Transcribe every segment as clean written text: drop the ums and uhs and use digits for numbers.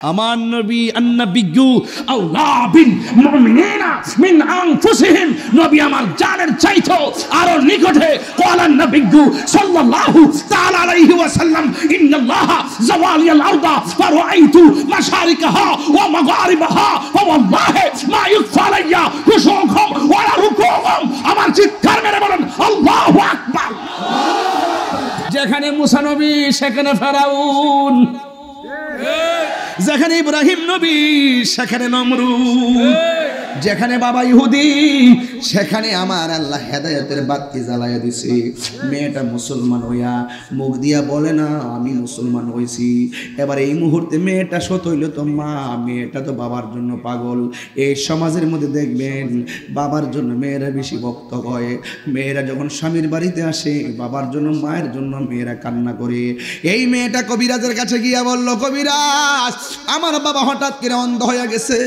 আমার নবী আন্নাবিয়্যু আওলা বিল মুমিনিনা মিন আনফুসিহিম, নবী আমার জানের চাইতো আরো নিকটে। ক্বালা নবিয়্যু সাল্লাল্লাহু তাআলা আলাইহি ওয়াসাল্লাম ইন্নাল্লাহা যাওয়ালিয়াল আরদা ফারাআইতু মাশারিকাহা ওয়া মাগারিবাহা ওয়াল্লাহি মা ইউখফা আলাইয়া হুশুকুম ওয়া রুকুকুম। আমার চিৎকার মেরে বলেন আল্লাহু আকবার। যেখানে মুসা নবী সেখানে ফেরাউন, যেখানে ইব্রাহিম নবী সেখানে নমরুদ, যেখানে বাবা ইহুদি সেখানে আমার আল্লাহ হেদায়েতের বাতি জ্বালাইয়া দিছে। মেয়েটা মুসলমান হইয়া মুখ দিয়া বলে না আমি মুসলমান হইছি। এবার এই মুহূর্তে মেয়েটা সত হইল তো মা, মেয়েটা তো বাবার জন্য পাগল। এই সমাজের মধ্যে দেখবেন বাবার জন্য মেয়েরা বেশি ভক্ত হয়। মেয়েরা যখন স্বামীর বাড়িতে আসে বাবার জন্য মায়ের জন্য মেয়েরা কান্না করে। এই মেয়েটা কবিরাজের কাছে গিয়া বলল, কবিরাজ আমার বাবা হঠাৎ করে অন্ধ হয়ে গেছে,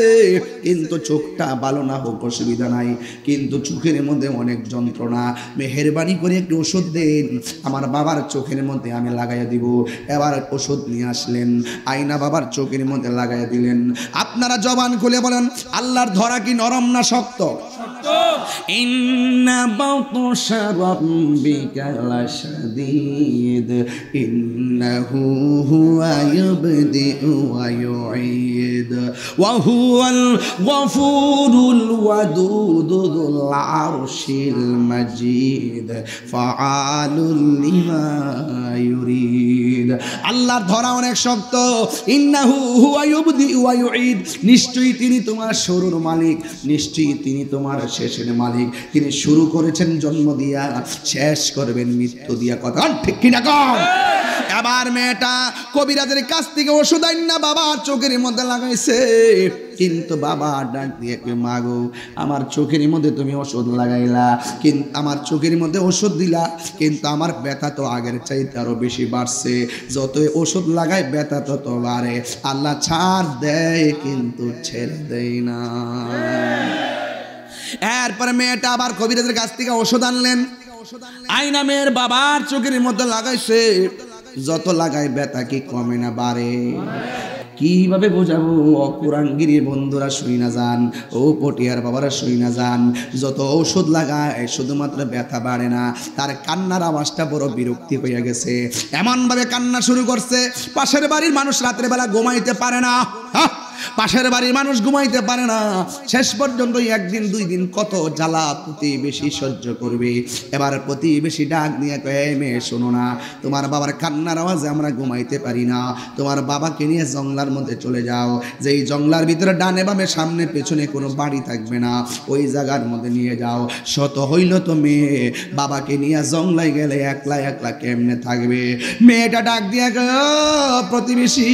কিন্তু চোখটা ভালো না হোক অসুবিধা নাই, কিন্তু চোখের মধ্যে অনেক যন্ত্রণা, মেহেরবানি করে একটু ওষুধ দেন, আমার বাবার চোখের মধ্যে আমি লাগাইয়া দিব। এবার ওষুধ নিয়ে আসলেন, আয়না বাবার চোখের মধ্যে লাগাইয়া দিলেন। আপনারা জবান খুলে বলেন আল্লাহর ধরা কি নরম না শক্ত? ইন্না বাতশা রাব্বিকা লাশাদীদ ইন্নাহু হুয়া ইবদিউ ওয়া ইউঈদ ওয়া হুয়াল গফুরুল ওয়াদুদ যুল আরশিল মাজিদ ফাআলুল লিমা ইউরিদ। আল্লাহর ধরা অনেক শক্ত। ইন্নাহু হুয়া ইবদিউ ওয়া ইউঈদ, নিশ্চয়ই তিনি তোমার শুরুর মালিক, নিশ্চয়ই তিনি তোমার শেষের মালিক। তিনি শুরু করেছেন জন্ম দিয়া, শেষ করবেন মৃত্যু দিয়া। কথা ঠিক কিনা কম? এবার মেয়েটা কবিরাজের কাছ থেকে ওষুধ আইনা বাবার চোখের মধ্যে লাগাইছে, কিন্তু বাবা ডাক দিয়ে মাগো আমার চোখের মধ্যে তুমি ওষুধ লাগাইলা, কিন্তু আমার চোখের মধ্যে ওষুধ দিলা, কিন্তু আমার ব্যথা তো আগের চাইতে আরো বেশি বাড়ছে। যতই ওষুধ লাগায় ব্যথা তত বাড়ে। আল্লাহ ছাড় দেয় কিন্তু ছেড়ে দেয় না। এরপরে মেয়েটা আবার কবিরাজের কাছ থেকে ওষুধ আনলেন, আয়না মেয়ের বাবার চোখের মধ্যে লাগাইছে, যত লাগায় ব্যথা কি কমে না বাড়ে। কিভাবে বোঝাবো? অকুরাঙ্গিরির বন্ধুরা শুই না যান, ও পটিয়ার বাবারা শুই না যান, যত ঔষধ লাগায় শুধুমাত্র ব্যথা বাড়ে না, তার কান্নার আওয়াজটা বড় বিরক্তি হয়ে গেছে। এমনভাবে কান্না শুরু করছে, পাশের বাড়ির মানুষ রাতের বেলা ঘুমাইতে পারে না। পাশের বাড়ির মানুষ ঘুমাইতে পারে না। শেষ পর্যন্ত একদিন দুই দিন কত জ্বালা প্রতিবেশী সহ্য করবে। এবার প্রতিবেশী ডাক নিয়ে কয়ে, মেয়ে শোনো না, তোমার বাবার কান্নার আওয়াজে আমরা ঘুমাইতে পারি না, তোমার বাবাকে নিয়ে জঙ্গলার মধ্যে চলে যাও, যেই জঙ্গলার ভিতরে ডানে বামে সামনে পেছনে কোনো বাড়ি থাকবে না, ওই জায়গার মধ্যে নিয়ে যাও। শত হইল তো মেয়ে, বাবাকে নিয়ে জঙ্গলায় গেলে একলা একলা কেমনে থাকবে? মেয়েটা ডাক দিয়ে প্রতিবেশী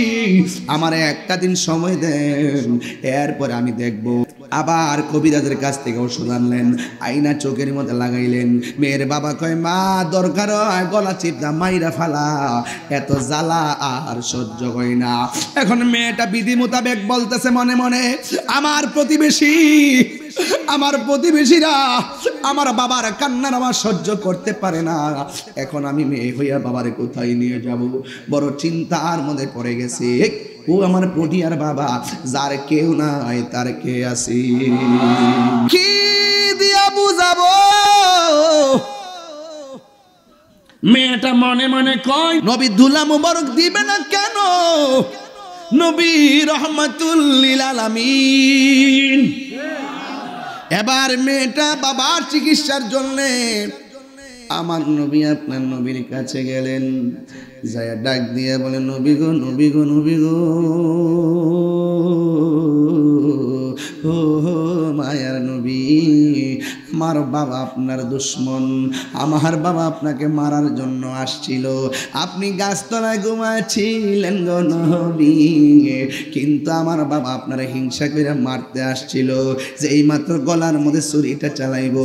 আমার একটা দিন সময় দেন, এরপরে আমি দেখব। আবার কবিরাজের কাছ থেকে ওষুধ আনলেন, আয়না চোখের মধ্যে লাগাইলেন। মেয়ের বাবা কয়, মা দরকার হয় গলা চিপটা মাইরা ফালা, এত জ্বালা আর সহ্য হয় না। এখন মেয়েটা বিধি মোতাবেক বলতেছে মনে মনে, আমার প্রতিবেশীরা আমার বাবার কান্নার আওয়াজ সহ্য করতে পারে না, এখন আমি মেয়ে হইয়া বাবারে কোথায় নিয়ে যাব? বড় চিন্তার মধ্যে পড়ে গেছি। ও আমার পটিয়ার বাবা, যার কেউ নাই তার কে আছে, কি দিয়া বুঝাবো? মেয়েটা মনে মনে কয়, নবী দুলা মুবারক দিবে না কেন? নবী রহমাতুল লিল আলামিন। এবার মেয়েটা বাবার চিকিৎসার জন্য আমার নবী আপনার নবীর কাছে গেলেন, যায়া ডাক দিয়ে বলে, নবী গো নবী গো নবী গো, ও মায়ার নবী, আমার বাবা আপনার দুশ্মন, আমার বাবা আপনাকে মারার জন্য আসছিল, আপনি গাছতলায় ঘুমাচ্ছিলেন গো নবী, কিন্তু আমার বাবা আপনার হিংসা করে মারতে আসছিল, যে এই মাত্র গলার মধ্যে ছুরিটা চালাইব,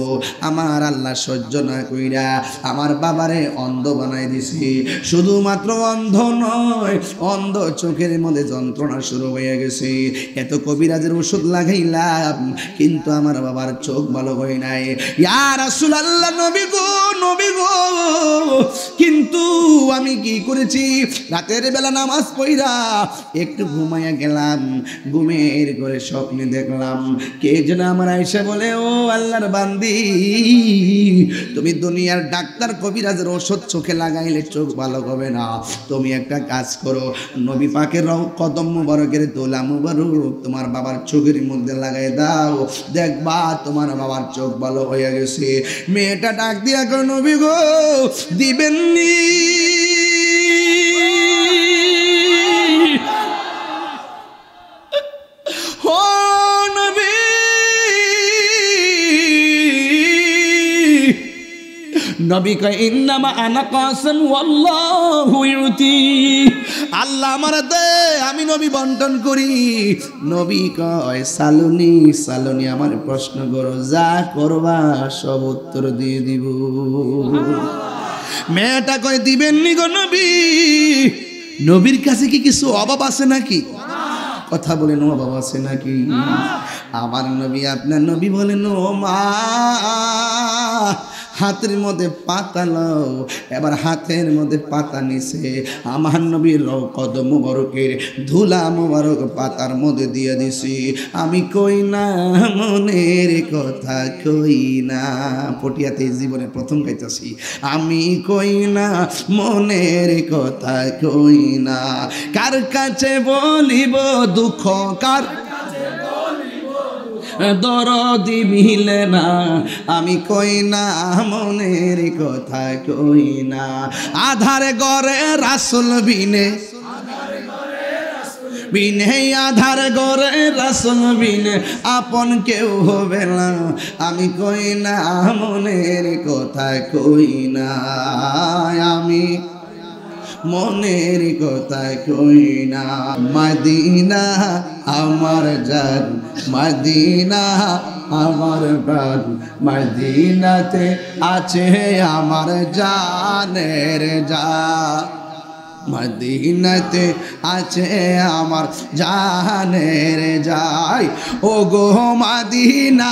আমার আল্লাহ সহ্য না কইরা আমার বাবারে অন্ধ বানাই দিছি। শুধুমাত্র অন্ধ নয়, অন্ধ চোখের মধ্যে যন্ত্রণা শুরু হয়ে গেছে। এত কবিরাজের ওষুধ লাগাইলাম, কিন্তু আমার বাবার চোখ ভালো হয় নাই। ইয়া রাসূলুল্লাহ, নবী গো, কিন্তু আমি কি করেছি, রাতের বেলা নামাজ পড়া একটু ঘুমাইয়া গেলাম, ঘুমের করে স্বপ্নে দেখলাম কে যেন আমার আয়েশা বলে, ও আল্লাহর বান্দি, তুমি দুনিয়ার ডাক্তার কবিরাজের ওষুধ চোখে লাগাইলে চোখ ভালো হবে না, তুমি একটা কাজ করো, নবী পাকের কদম মুবারকের দোলা মুবারক তোমার বাবার চোখের মধ্যে লাগাই দাও, দেখবা তোমার বাবার চোখ ভালো হয়ে গেছে। মেয়েটা ডাক দিয়া কর, নবী গো দিবেননি? ও নবী, নবী কয় ইন্নামা আনা কাসম ওয়াল্লাহু ইউতি, আল্লাহ আমার দে, আমি নবী বন্টন করি। নবী কয় সালুনি সালুনি, আমার প্রশ্ন করো, যা করবা সব উত্তর দিয়ে দিব। মেয়েটা কয় দিবেননি গো নবী? নবীর কাছে কি কিছু অভাব আছে নাকি? কথা বলেন, অভাব আছে নাকি? আমার নবী, আপনার নবী বলেন, ও মা, হাতের মধ্যে পাতা লও। এবার হাতের মধ্যে পাতা নিছে, আমার নবীর কদম মুবারকের ধুলা মুবারক পাতার মধ্যে দিয়ে দিছি। আমি কই না মনের কথা, কই না, পটিয়াতে জীবনে প্রথম গাইতেছি, আমি কই না মনের কথা, কই না, কার কাছে বলিব দুঃখ, কার দরদি মিলে না, আমি কই না মনের কথা, কই না, আধারে গরে রাসূল বিনে, আধার গরে রাসূল বিনে আপন কেউ হবে না, আমি কই না মনের কথা, কই না, আমি মনের কথা কই না। মদিনা আমার জান, মদিনা আমার প্রাণ, মদিনাতে আছে আমার জানের জান, মদিনাতে আছে আমার জানের যাই। ও গো মদিনা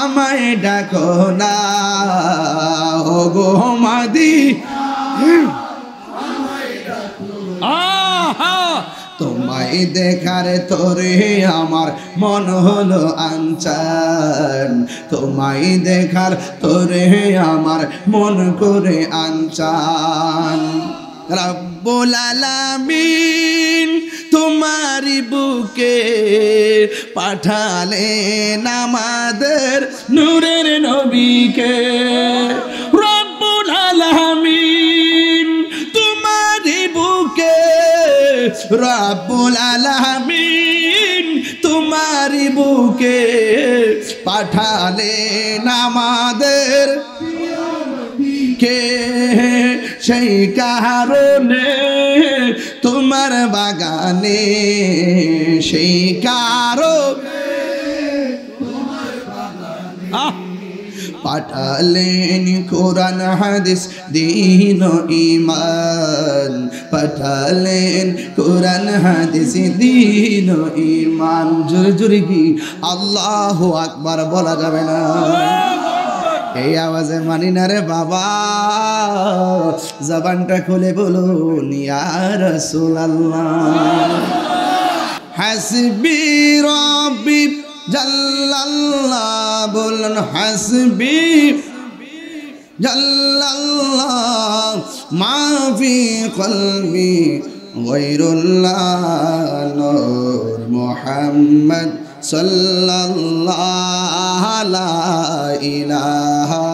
আমায় ডাকো না, ও গো মদিনা তোমায় দেখার তোরে আমার মন হলো আনচান, তোমায় দেখার তোরে আমার মন করে আনচান। রব্বুল আলামিন তোমারি বুকে পাঠালেন আমাদের নূরের নবীকে, রব্বুল আলামিন তোমারি বুকে, রব্বুল আলামিন তোমারি বুকে পাঠালেন আমাদের কে, সেই কারণে তোমার বাগানে, সেই কারণে পাঠালেন কোরআন হাদিস দীন ঈমান, পাঠালেন কোরআন হাদিস দীন ঈমান। জোরে জোরে কি আল্লাহু আকবার বলা যাবে না? এই আওয়াজে মানি না রে বাবা, জবানটা খুলে বলুন ইয়া রাসূলুল্লাহ। হাসবি রাব্বি জাল্লাল্লাহ, বলুন হাসবি জাল্লাল্লাহ, মা ফি কলবি গায়রুল্লাহ, নূর মুহাম্মদ সাল্লাল্লাহ, লা ইলাহা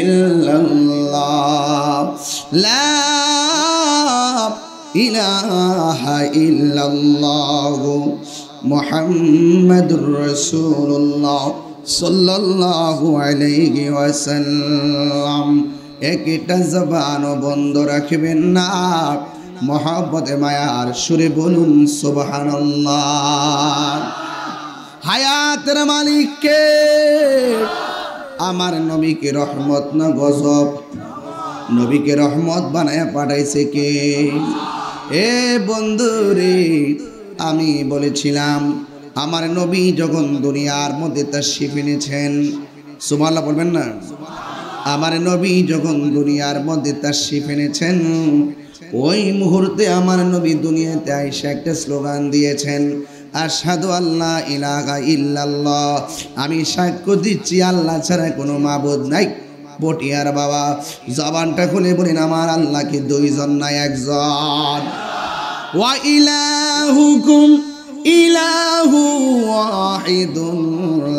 ইল্লাল্লাহ, লা ইলাহা ইল্লাল্লাহ, মুহাম্মাদুর রাসূলুল্লাহ সাল্লাল্লাহু আলাইহি ওয়াসাল্লাম। একটা জবান বন্ধ রাখবেন না, মহব্বতে মায়ার সুরে বলুন সুবহানাল্লাহ। হায়াতের মালিককে, আমার নবীকে রহমত না গজব? নবীকে রহমত বানায় পাঠাইছে কে? এ বন্ধুরে, আমি বলেছিলাম আমার নবী যখন দুনিয়ার মধ্যে তাশরীফ এনেছেন, সুবহানাল্লাহ বলবেন না? আমার নবী যখন দুনিয়ার মধ্যে তাশরিফ এনেছেন, ওই মুহূর্তে আমার নবী দুনিয়াতে আইসা একটা স্লোগান দিয়েছেন, আশহাদু আল্লা ইলাহা ইল্লাল্লাহ, আমি সাক্ষ্য দিচ্ছি আল্লাহ ছাড়া কোনো মাবুদ নাই। পটিয়ার বাবা জবানটা খুলে বলেন, আমার আল্লাহকে দুইজন না একজন। ওয়া ইলাহুকুম ইলাহু ওয়াহিদুন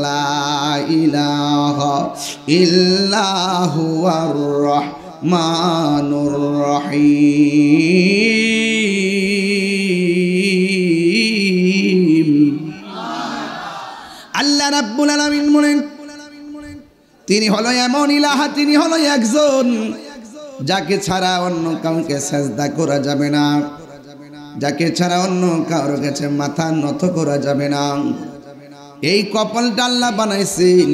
লা ইলাহা ইল্লাহু আর রহমানুর রহিম। আল্লাহ রাব্বুল আলামিন বলেন, তিনি হলো এমন ইলাহা, তিনি হলো একজন, যাকে ছাড়া অন্য কাউকে সেজদা করা যাবে না, যাকে ছাড়া অন্য কারোর কাছে মাথা নত করা যাবে না। এই কপালটা আল্লাহ বানাইছেন,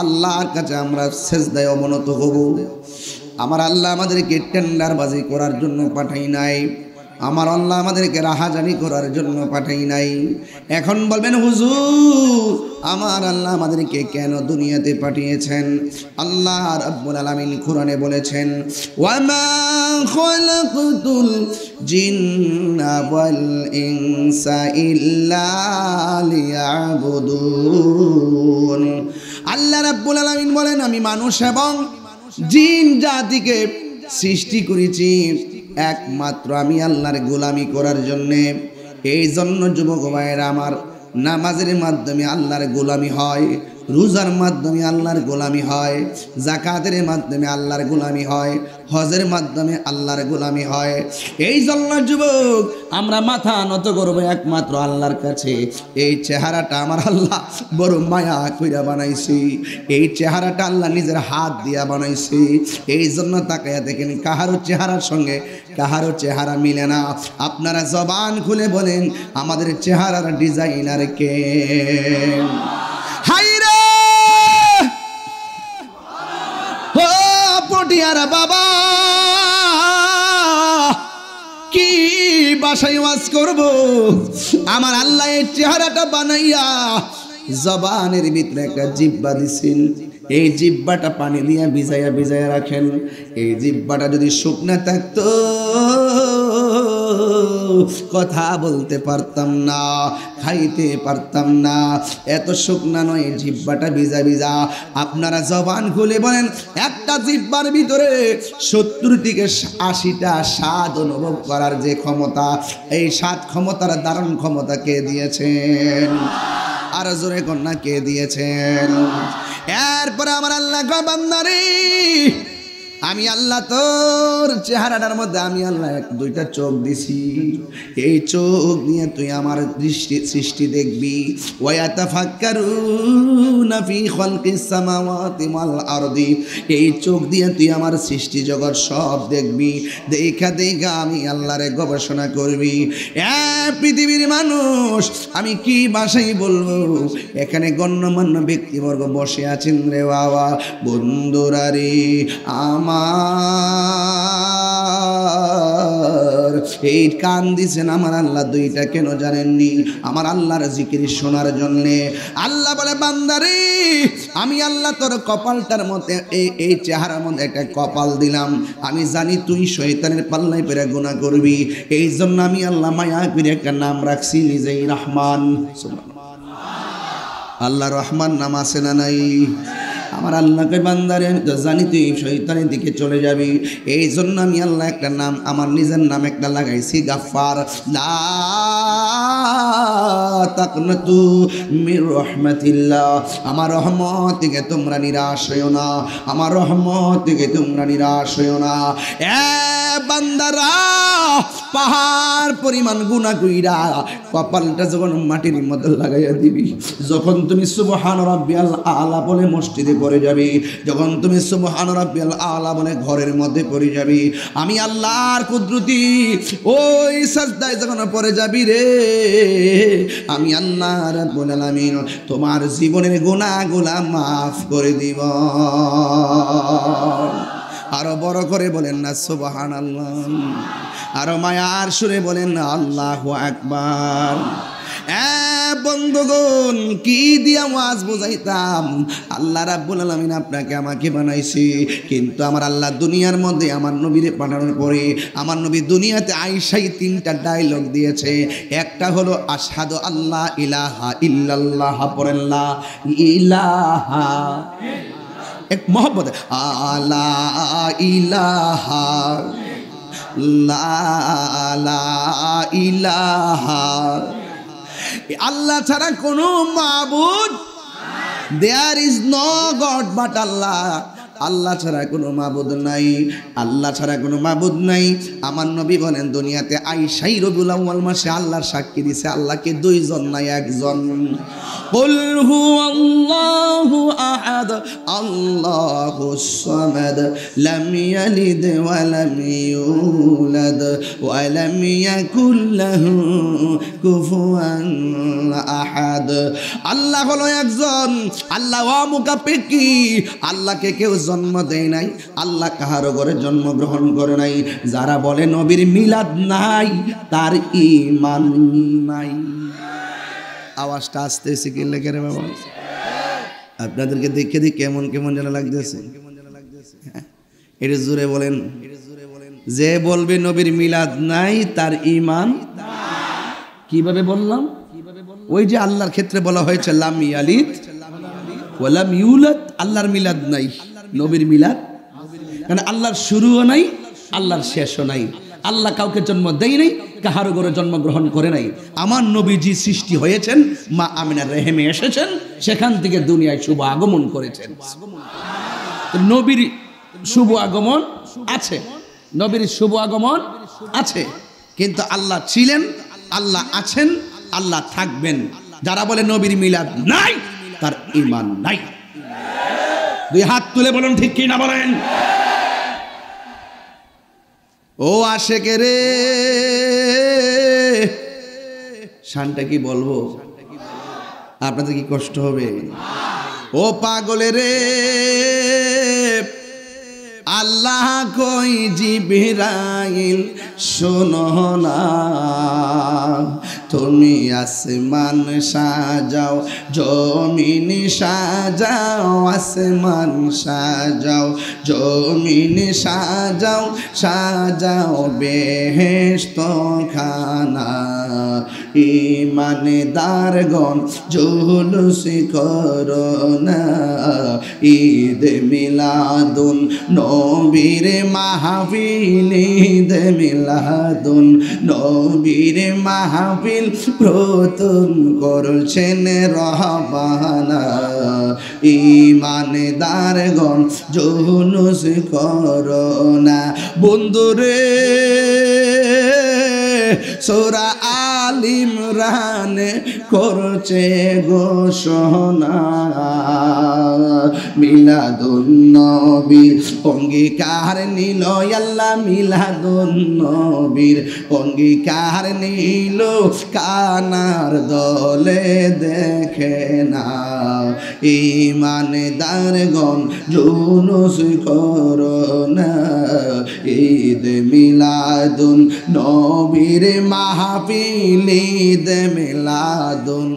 আল্লাহর কাছে আমরা সেজদায় অবনত হব। আমার আল্লাহ আমাদেরকে টেন্ডারবাজি করার জন্য পাঠাই নাই, আমার আল্লাহ আমাদেরকে রাহাজানি করার জন্য পাঠাই নাই। এখন বলবেন হুজুর, আমার আল্লাহ আমাদেরকে কেন দুনিয়াতে পাঠিয়েছেন? আল্লাহ রাব্বুল আলামিন কোরআনে বলেছেন, ওয়ামা খালাকতুল জিন্না ওয়াল ইনসা ইল্লা লিয়াবুদুন। আল্লাহ রাব্বুল আলামিন বলেন, আমি মানুষ এবং জিন জাতিকে সৃষ্টি করেছি একমাত্র আমি আল্লাহর গোলামি করার জন্যে। এই জন্য যুবক ভাইয়েরা আমার, নামাজের মাধ্যমে আল্লাহর গোলামি হয়, রোজার মাধ্যমে আল্লাহর গোলামি হয়, যাকাতের মাধ্যমে আল্লাহর গোলামি হয়, হজের মাধ্যমে আল্লাহর গোলামি হয়। এই জন্য যুবক আমরা মাথা নত করবো একমাত্র আল্লাহর কাছে। এই চেহারাটা আমার আল্লাহ বড় মায়া কইরা বানাইছি, এই চেহারাটা আল্লাহ নিজের হাত দিয়া বানাইছি। এই জন্য তাকায়া দেখেন, কাহারও চেহারার সঙ্গে কাহারও চেহারা মিলে না। আপনারা জবান খুলে বলেন, আমাদের চেহারার ডিজাইনার কে? হাইরে ও পটিয়ারা বাবা, কি বাসায় ওয়াজ করব? আমার আল্লাহ এই চেহারাটা বানাইয়া জবানের ভিতরে একটা জিহ্বা দিছেন। এই জিহ্বাটা পানি দিয়ে ভিজাইয়া ভিজাইয়া রাখেন। এই জিহ্বাটা যদি শুকনা থাকতো কথা বলতে পারতাম না, খাইতে পারতাম না। এত শুকনা নয়, জিহ্বাটা ভিজা ভিজা। আপনারা জবান খুলে বলেন, একটা জিহ্বার ভিতরে 70 থেকে 80টা স্বাদ অনুভব করার যে ক্ষমতা, এই স্বাদ ক্ষমতার দারুণ ক্ষমতা কে দিয়েছেন? আর জোরে কন্যা কে দিয়েছেন? এরপরে আমার আল্লাহ কয়, বান্দারে আমি আল্লাহ তোর চেহারাটার মধ্যে আমি আল্লাহ দুইটা চোখ দিছি। এই চোখ নিয়ে তুই আমার সৃষ্টি দেখবি। ওয়ায়াতাফাক্কারুনা ফি খালকিস সামাওয়াতি ওয়াল আরদি। এই চোখ দিয়ে তুই আমার সৃষ্টি জগৎ সব দেখবি। দেখা দেখা আমি আল্লাহরে গবেষণা করবি। পৃথিবীর মানুষ, আমি কি ভাষায় বলবো? এখানে গণ্যমান্য ব্যক্তিবর্গ বসে আছেন রে বাবা, বন্ধুরা রে আমার। এই কান দিছেন আমার আল্লাহ দুইটা, কেন জানেননি? আমার আল্লাহর জিকির শোনার জন্যে। আল্লাহ বলে, বান্দারে আমি আল্লাহ তোর কপালটার মধ্যে এই চেহারার মধ্যে একটা কপাল দিলাম। আমি জানি তুই শয়তানের পাল্লায় পেরে গুনাহ করবি। এই জন্য আমি আল্লাহ মায়া করে একটা নাম রাখছি নিজেই রহমান। আল্লাহ রহমান নাম আছে না নাই? আমার আল্লাহকে বান্দারে জানি তুই শয়তানের দিকে চলে যাবি। এই জন্য আমি আল্লাহ একটা নাম, আমার নিজের নাম একটা লাগাইছি, গাফফার। লা তাকনাতু মির রাহমাতিল্লাহ। আমার রহমত থেকে তোমরা নিরাশ হইও না, আমার রহমত থেকে তোমরা নিরাশ হইও না। বান্দারা পাহাড় পরিমাণ গুনাহ কইরা কপালটা যখন মাটির মধ্যে লাগাইয়া দিবি, যখন তুমি সুবহান রাব্বিয়াল আলা বলে মসজিদে পড়ে যাবি, যখন তুমি সুবহান রাব্বিয়াল আলা বলে ঘরের মধ্যে পড়ে যাবি, আমি আল্লাহর কুদরতি ওই সাজদায় যখন পড়ে যাবি রে, আমি আল্লাহ রাব্বুল আলামিন তোমার জীবনের গুনাহগুলো মাফ করে দিব। আরো বড় করে বলেন না সুবহানাল্লাহ, আরো মায়ার সুরে বলেন না আল্লাহু আকবার। বন্ধুগণ কি দিয়া ওয়াজ বুঝাইতাম। আল্লাহ রাব্বুল আলামিন আপনাকে আমাকে বানাইছে, কিন্তু আমার আল্লাহ দুনিয়ার মধ্যে আমার নবীরে পাঠানোর পরে আমার নবী দুনিয়াতে আইসাই 3টা ডায়লগ দিয়েছে। একটা হলো আশহাদু আল্লাহ ইলাহা ইল্লাল্লাহ, পড়েন লা ইলাহা, এক মোহাম্মদ আলা ইলাহা লা ইলাহা, আল্লাহ ছাড়া কোনো মাবুদ, there is no god but Allah, Allah ছাড়া কোনো মাবুদ নাই, আল্লাহ ছাড়া কোনো মাবুদ নাই। আমার নবী বলেন দুনিয়াতে আইসাই রবিউল আউয়াল মাসে আল্লাহর সাক্ষী দিছে আল্লাহকে 2 জন নাই 1 জন। কুল হুয়াল্লাহু আহাদ আল্লাহুস সামাদ লাম ইয়ালিদ ওয়া লাম ইউলাদ ওয়া লাম ইয়াকুল লাহু কুফুয়ান আহাদ। আল্লাহ হলো একজন, আল্লাহ অমুখাপেক্ষী, আল্লাহকে কেউ জন্ম দেয় নাই, আল্লাহ কাহারও ঘরে জন্মগ্রহণ করে নাই। যারা বলে নবীর মিলাদ নাই তার ঈমান নাই। আওয়াজটা আসতেছে কি লেগে রে বাবা? আপনাদেরকে দেখে দেখে কেমন কেমন যেন লাগতেছে। এটা জোরে বলেন, যে বলবে নবীর মিলাদ নাই তার ঈমান। কিভাবে বললাম? ওই যে আল্লাহর ক্ষেত্রে বলা হয়েছে লাম ইয়ালিদ ওয়া লাম ইউলাদ, আল্লাহর মিলাদ নাই, নবীর মিলাদ, কারণ আল্লাহর শুরুও নাই আল্লাহর শেষও নাই, আল্লাহ কাউকে জন্ম দেয় নাই, কাহারও ঘরে জন্মগ্রহণ করে নাই। আমার নবীজি সৃষ্টি হয়েছেন, মা আমিনার রেহেমে এসেছেন, সেখান থেকে দুনিয়ায় শুভ আগমন করেছেন। নবীর শুভ আগমন আছে, নবীর শুভ আগমন আছে, কিন্তু আল্লাহ ছিলেন, আল্লাহ আছেন, আল্লাহ থাকবেন। যারা বলে নবীর মিলাদ নাই তার ঈমান নাই। 2 হাত তুলে বলুন ঠিক কি না বলেন? ও আশেকে রে, শানটা কি বলবো, আপনাদের কি কষ্ট হবে? ও পাগলে রে, আল্লাহ কই জিবরাইল শোনো না, তুমি আসমান সাজাও জমিন সাজাও, আসমান সাজাও জমিন সাজাও, সাজাও বেহেশত খানা। ঈমানদারগণ জুলুস করো না, ঈদ মিলাদুন নবীর মাহফিল, ঈদ মিলাদুন নবীর মাহফিল প্রথম করছেন রহবানা। ঈমানদারগণ জুলুস করো না। বন্ধুরে সূরা আল ইমরান করছে ঘোষণা, মিলাদুন নবীর অঙ্গীকার নিল আল্লাহ, মিলাদুন নবীর অঙ্গীকার নিল, কানার দলে দেখে না। ঈমানদারগণ জুলুস করো না, ঈদ মিলাদুন নবীর মাহফিল, ঈদ মিলাদুন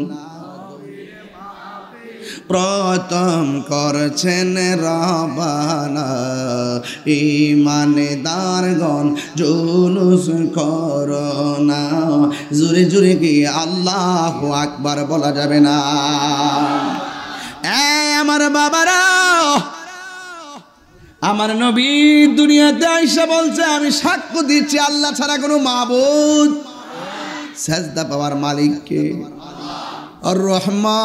প্রথম করছেন রবানা। ঈমানদারগণ জুলুস করো না। জোরে জোরে কি আল্লাহু আকবার বলা যাবে না? আমার বাবারা, আমার নবী দুনিয়াতে আইসা বলছে আমি সাক্ষ্য দিচ্ছি আল্লাহ ছাড়া কোনো মাবুদ, সাজদা পাওয়ার মালিক কে? আর রহমান,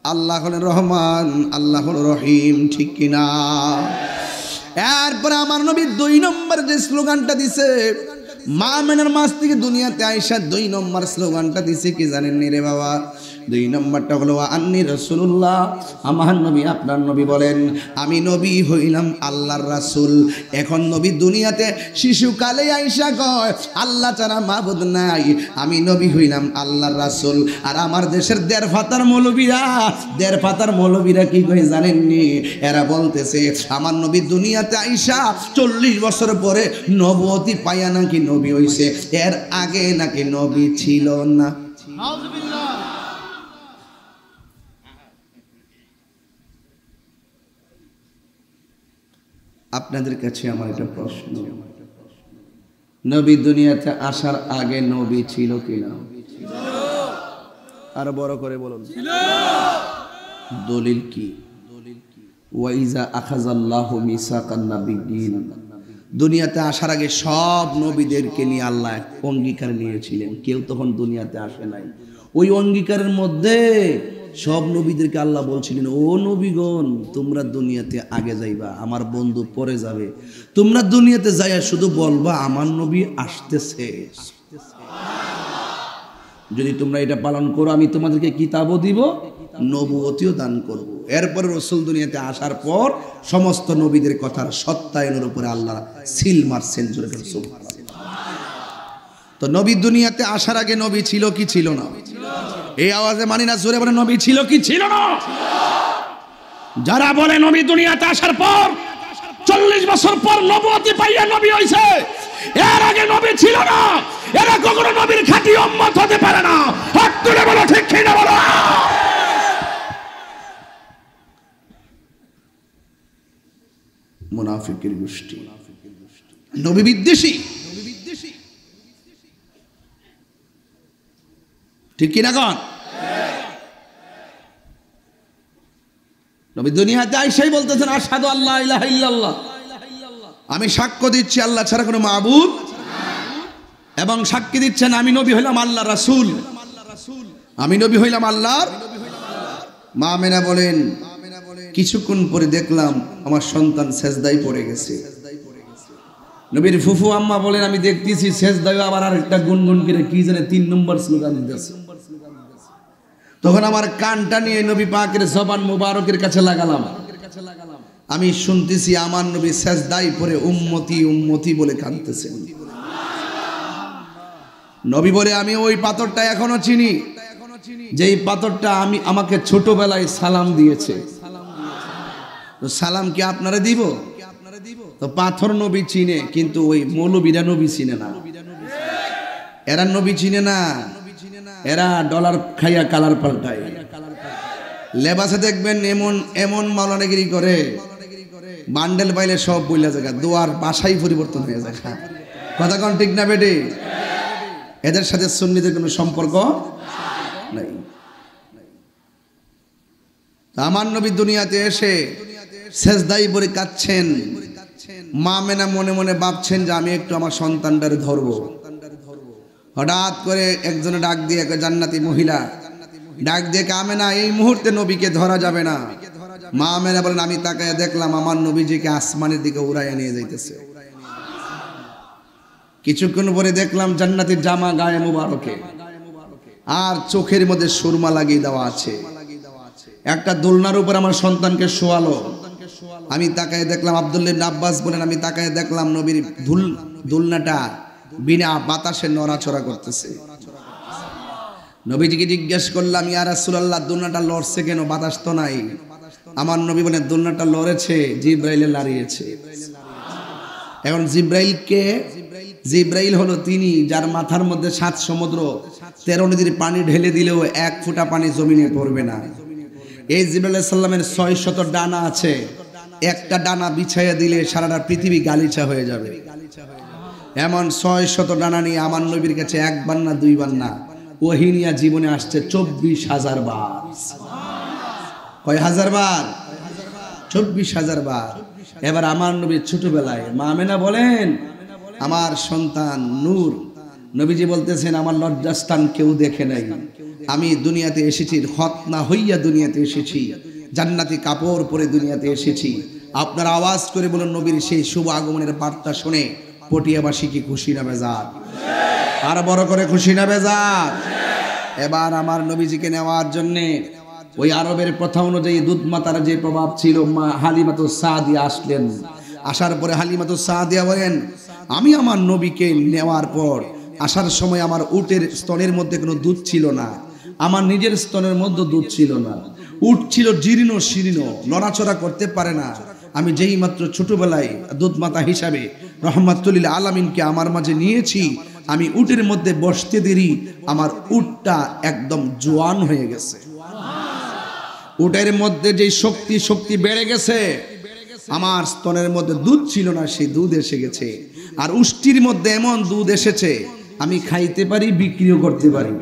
আল্লাহ হলেন রহমান, আল্লাহ হল রহিম, ঠিক কিনা? এরপরে আমার নবী 2 নম্বর যে স্লোগানটা দিছে, মা মেনার মাস থেকে দুনিয়াতে আইসা 2 নম্বর স্লোগানটা দিছে কি জানেন নি রে বাবা? 2 নম্বরটা হলো আন্নি রাসূলুল্লাহ, আমার নবী আপনার নবী বলেন আমি নবী হইলাম আল্লাহর রাসূল। এখন নবী দুনিয়াতে শিশুকালে আইসা কয় আল্লাহ ছাড়া মাবুদ নাই, আমি নবী হইলাম আল্লাহর রাসূল। আর আমার দেশের দেড়ফাতার মৌলবীরা কি কয় জানেননি? এরা বলতেছে আমার নবী দুনিয়াতে আইসা 40 বছর পরে নবুয়তি পায়া নাকি নবী হইছে, এর আগে নাকি নবী ছিল না। আপনাদের কাছে আমার একটা প্রশ্ন, নবী দুনিয়াতে আসার আগে নবী ছিল কিনা? আরো বড় করে বলুন। দলিল কি? ওয়াইজা আখাযাল্লাহু মিসাকান নাবিয়্যিন, দুনিয়াতে আসার আগে সব নবীদেরকে নিয়ে আল্লাহ অঙ্গীকার নিয়েছিলেন, কেউ তখন দুনিয়াতে আসে নাই। ওই অঙ্গীকারের মধ্যে সব নবীদেরকে আল্লাহ বলছিলেন, ও নবীগণ তোমরা দুনিয়াতে আগে যাইবা, আমার বন্ধু পরে যাবে, তোমরা দুনিয়াতে যাইয়া শুধু বলবা আমার নবী আসতেছে। যদি তোমরা এটা পালন করো আমি তোমাদেরকে কিতাবও দিব, নবুয়তিও দান করব। এরপরে রাসূল দুনিয়াতে আসার পর সমস্ত নবীদের কথার সত্যায়নের উপরে আল্লাহ সিল মারছেন। জোরে বলুন সুবহানাল্লাহ। তো নবী দুনিয়াতে আসার আগে নবী ছিল কি ছিল না? এই আওয়াজে মানি না, জোরে বলে নবী ছিল কি ছিল না? যারা বলে নবী দুনিয়াতে আসার পর 40 বছর পর নবুয়তি পাইয়া নবী হইছে, এর আগে নবী ছিল না, এরা কখনো নবীর খাঁটি উম্মত হতে পারে না। হাত তুলে বলো ঠিক কি না বলো। মুনাফিকের গোষ্ঠী, নবী বিদ্বেষী, ঠিক কিনা কন? নবী দুনিয়াতে আইসাই বলতেছেন আশহাদু আল্লা ইলাহা ইল্লাল্লাহ, আমি সাক্ষ্য দিচ্ছি আল্লাহ ছাড়া কোনো মাবুদ, এবং সাক্ষী দিচ্ছেন আমি নবী হইলাম আল্লাহর রাসূল, আমি নবী হইলাম আল্লাহর। মা আমেনা বলেন কিছুক্ষণ পরে দেখলাম আমার সন্তান সেজদায় পড়ে গেছে। নবীর ফুফু আম্মা বলেন আমি দেখতেছি সেজদায় আবার আরেকটা গুনগুন করে কি জানে 3 নম্বর স্লোগান দিতেছে। তখন আমার কানটা নিয়ে নবী পাকের জবান মুবারকের কাছে লাগালাম, আমি শুনতেছি আমার নবী সেজদায় পড়ে উম্মতি উম্মতি বলে কাঁদতেছেন। নবী বলে আমি ওই পাথরটা এখনো চিনি, যেই পাথরটা আমাকে ছোটবেলায় সালাম দিয়েছে। তো সালাম কি আপনারা দিব? তো পাথর নবী চিনে, কিন্তু ওই মৌলবীরা নবী চিনে না। এরা নবী চিনে না, এরা ডলার খাইয়া কালার পাল্টায়। লেবাসে দেখবেন এমন এমন মাওলানাগিরি করে, বান্ডেল পাইলে সব বইলা জায়গা, দোয়ার বাসাই পরিবর্তন হয়ে যায়। কথা কোন ঠিক না বেটে? এদের সাথে সুন্নিদের কোনো সম্পর্ক নাই। আমার নবী দুনিয়াতে এসে সেজদায় পড়ে কাঁদছেন। মা মেনা মনে মনে ভাবছেন যে আমি একটু আমার সন্তানটারে ধরবো। হঠাৎ করে একজনে ডাক দিয়ে, জান্নাতি মহিলা ডাক দিয়ে আমেনা এই মুহূর্তে নবীকে ধরা যাবে না। মা আমেনা বলেন আমি তাকায় দেখলাম আমার নবীজিকে আসমানের দিকে উড়াইয়া নিয়ে যাইতেছে। কিছুক্ষণ পরে দেখলাম জান্নাতের জামা গায়ে মুবারকে, আর চোখের মধ্যে সুরমা লাগিয়ে দেওয়া আছে। একটা দোলনার উপর আমার সন্তানকে শোয়ালো। আমি তাকায় দেখলাম, আব্দুল্লাহ ইবনে আব্বাস বলেন আমি তাকায় দেখলাম নবীর দোলনাটা বিনা বাতাসে নড়াচড়া করতেছে। নবীজিকে জিজ্ঞেস করলাম ইয়া রাসূলুল্লাহ দোলনাটা লড়ছে কেন? বাতাস তো নাই। আমার নবী বলেন দোলনাটা লড়েছে, জিবরাইলে লাড়িয়েছে। এখন জিবরাইল কে? জিবরাইল হলো তিনি যার মাথার মধ্যে 7 সমুদ্র 13 নদীর পানি ঢেলে দিলেও 1 ফোঁটা পানি জমিনে পড়বে না। এই জিবরাইল আলাইহিস সালামের 600 ডানা আছে, একটা ডানা বিছাইয়া দিলে সারাটা পৃথিবী গালিচা হয়ে যাবে। এমন 600 ডানা নিয়ে আমার নবীর কাছে একবার না দুইবার না ওহী নিয়ে জীবনে আসছে 24,000 বার। কয় হাজার বার? 24,000 বার। এবার আমার নবীর ছোটবেলায় মা আমেনা বলেন আমার সন্তান নূর, নবীজি বলতেছেন আমার লজ্জাস্থান কেউ দেখে নাই, আমি দুনিয়াতে এসেছি খতনা হইয়া দুনিয়াতে এসেছি, জান্নাতি কাপড় পরে দুনিয়াতে এসেছি। আপনারা আওয়াজ করে বলুন নবীর সেই শুভ আগমনের বার্তা শুনে পটিয়াবাসী কি খুশি না বেজার? আর বড় করে খুশি না বেজার? এবার আমার নবীজিকে নেওয়ার জন্যে ওই আরবের প্রথা অনুযায়ী দুধ মাতার যে প্রভাব ছিল, মা হালিমাতুস সাদিয়া আসলেন। আসার পরে হালিমাতুস সাদিয়া বলেন আমি আমার নবীকে নেওয়ার পর আসার সময় আমার উটের স্তনের মধ্যে কোনো দুধ ছিল না, আমার নিজের স্তনের মধ্যে দুধ ছিল না, উট ছিল জীর্ণ শীর্ণ, নড়াচড়া করতে পারে না। আমি যেই মাত্র ছোটবেলায় দুধ মাতা হিসাবে রহমাতুল লিল আলামিনকে আমার মাঝে নিয়েছি, আমি উটের মধ্যে বসতে দেরি আমার উটটা একদম জোয়ান হয়ে গেছে। উটের মধ্যে যে শক্তি বেড়ে গেছে, আমার স্তনের মধ্যে দুধ ছিল না, সেই দুধ এসে গেছে। আর উষ্টির মধ্যে এমন দুধ এসেছে আমি খাইতে পারি, বিক্রিও করতে পারি,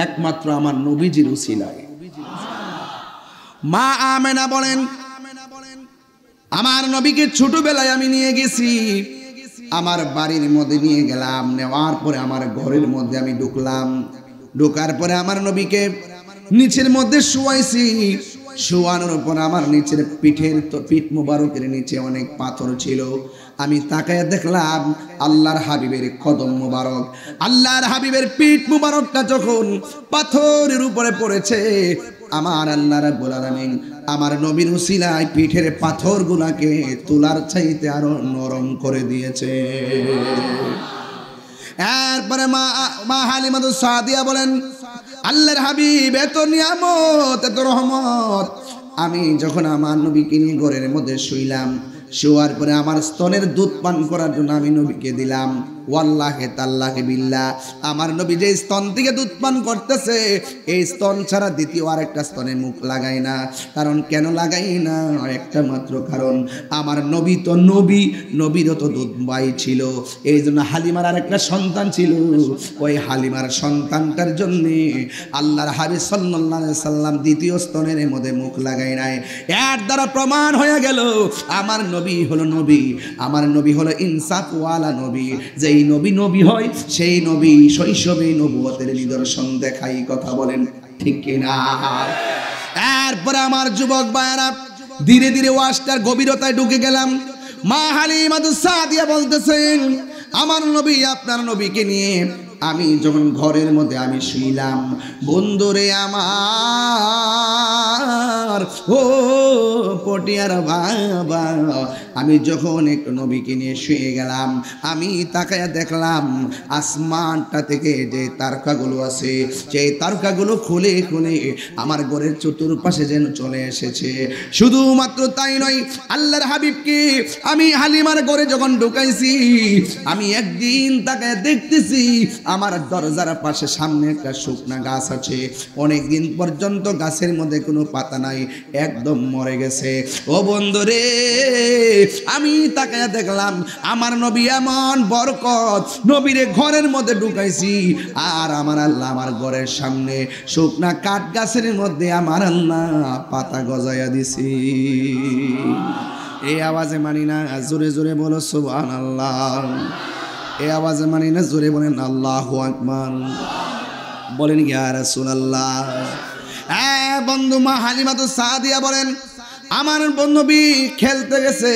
একমাত্র আমার নবীজির উসিলায়। মা আমেনা বলেন, আমার নবীকে ছোটবেলায় আমি নিয়ে গেছি, আমার বাড়ির মধ্যে নিয়ে গেলাম, নেওয়ার পরে আমার ঘরের মধ্যে আমি ঢুকলাম, ঢোকার পরে আমার নবীকে নিচের মধ্যে শুয়াইছি, শোয়ানোর পর আমার নিচের পিঠ মুবারকের নিচে অনেক পাথর ছিল। আমি তাকায় দেখলাম আল্লাহর হাবিবের কদম মুবারক, আল্লাহর হাবিবের পিঠ মুবারকটা যখন পাথরের উপরে পড়েছে, আমার আল্লাহ রাব্বুল আলামিন আমার নবীর উসিলায় পিঠের পাথরগুলোকে তুলার চাইতে আরো নরম করে দিয়েছে। এরপরে মা হালিমাতু সাদিয়া বলেন, আল্লাহর হাবিব এত নিয়ামত, এত রহমত, আমি যখন আমার নবীকে নিয়ে ঘরের মধ্যে শুইলাম, শোয়ার পরে আমার স্তনের দুধ পান করার জন্য আমি নবীকে দিলাম। ওয়াল্লাহে তাল্লাহে বিল্লাহ, আমার নবী যে স্তন থেকে দুধ পান করতেছে, এই স্তন ছাড়া দ্বিতীয় আরেকটা স্তনে মুখ লাগাই না। কারণ কেন লাগাই না? একটা মাত্র কারণ, আমার নবী তো নবীরও তো দুধ ভাই ছিল, এই জন্য হালিমার আরেকটা সন্তান ছিল, ওই হালিমার সন্তানটার জন্য আল্লাহর হাবিব সাল্লাল্লাহু আলাইহি সাল্লাম দ্বিতীয় স্তনের মধ্যে মুখ লাগাই নাই। এর দ্বারা প্রমাণ হয়ে গেল আমার নবী হলো নবী, আমার নবী হলো ইনসাফওয়ালা নবী। যেই নবী হয় সেই নবী শৈশবে নবুয়তের নিদর্শন দেখাই, কথা বলেন ঠিক কিনা? এরপরে আমার যুবক ভাইরা ধীরে ধীরে ওয়াজটার গভীরতায় ঢুকে গেলাম। মা হালিমাতু সাদিয়া বলতেছেন, আমার নবী, আপনার নবীকে নিয়ে আমি যখন ঘরের মধ্যে আমি শুইলাম, বন্ধুরে আমার, ও পটিয়ার বাবা, আমি যখন একটু নবীকে নিয়ে শুয়ে গেলাম, আমি তাকায়া দেখলাম আসমানটা থেকে যে তারকাগুলো আছে, সেই তারকাগুলো খুলে খুলে আমার ঘরের চতুর্পাশে যেন চলে এসেছে। শুধুমাত্র তাই নয়, আল্লাহর হাবিবকে আমি হালিমার ঘরে যখন ঢুকাইছি, আমি একদিন তাকায়া দেখতেছি আমার দরজার পাশে সামনে একটা শুকনা গাছ আছে, অনেকদিন পর্যন্ত গাছের মধ্যে কোনো পাতা নাই, একদম মরে গেছে। ও বন্ধুরে, আমি তাকায়া দেখলাম আমার নবী এমন বরকত, নবীরে ঘরের মধ্যে ঢুকাইছি, আর আমার আল্লাহ আমার ঘরের সামনে শুকনা কাঠ গাছের মধ্যে আমার আল্লাহ পাতা গজায়া দিছি। এই আওয়াজে মানি না, জোরে জোরে বলো সুবহানাল্লাহ। এই আওয়াজে মানি না, জোরে বলেন আল্লাহু আকবার। বলেন ইয়া রাসূলুল্লাহ। বন্ধু মা হালিমাতু সাদিয়া বলেন, আমার নবী খেলতে গেছে,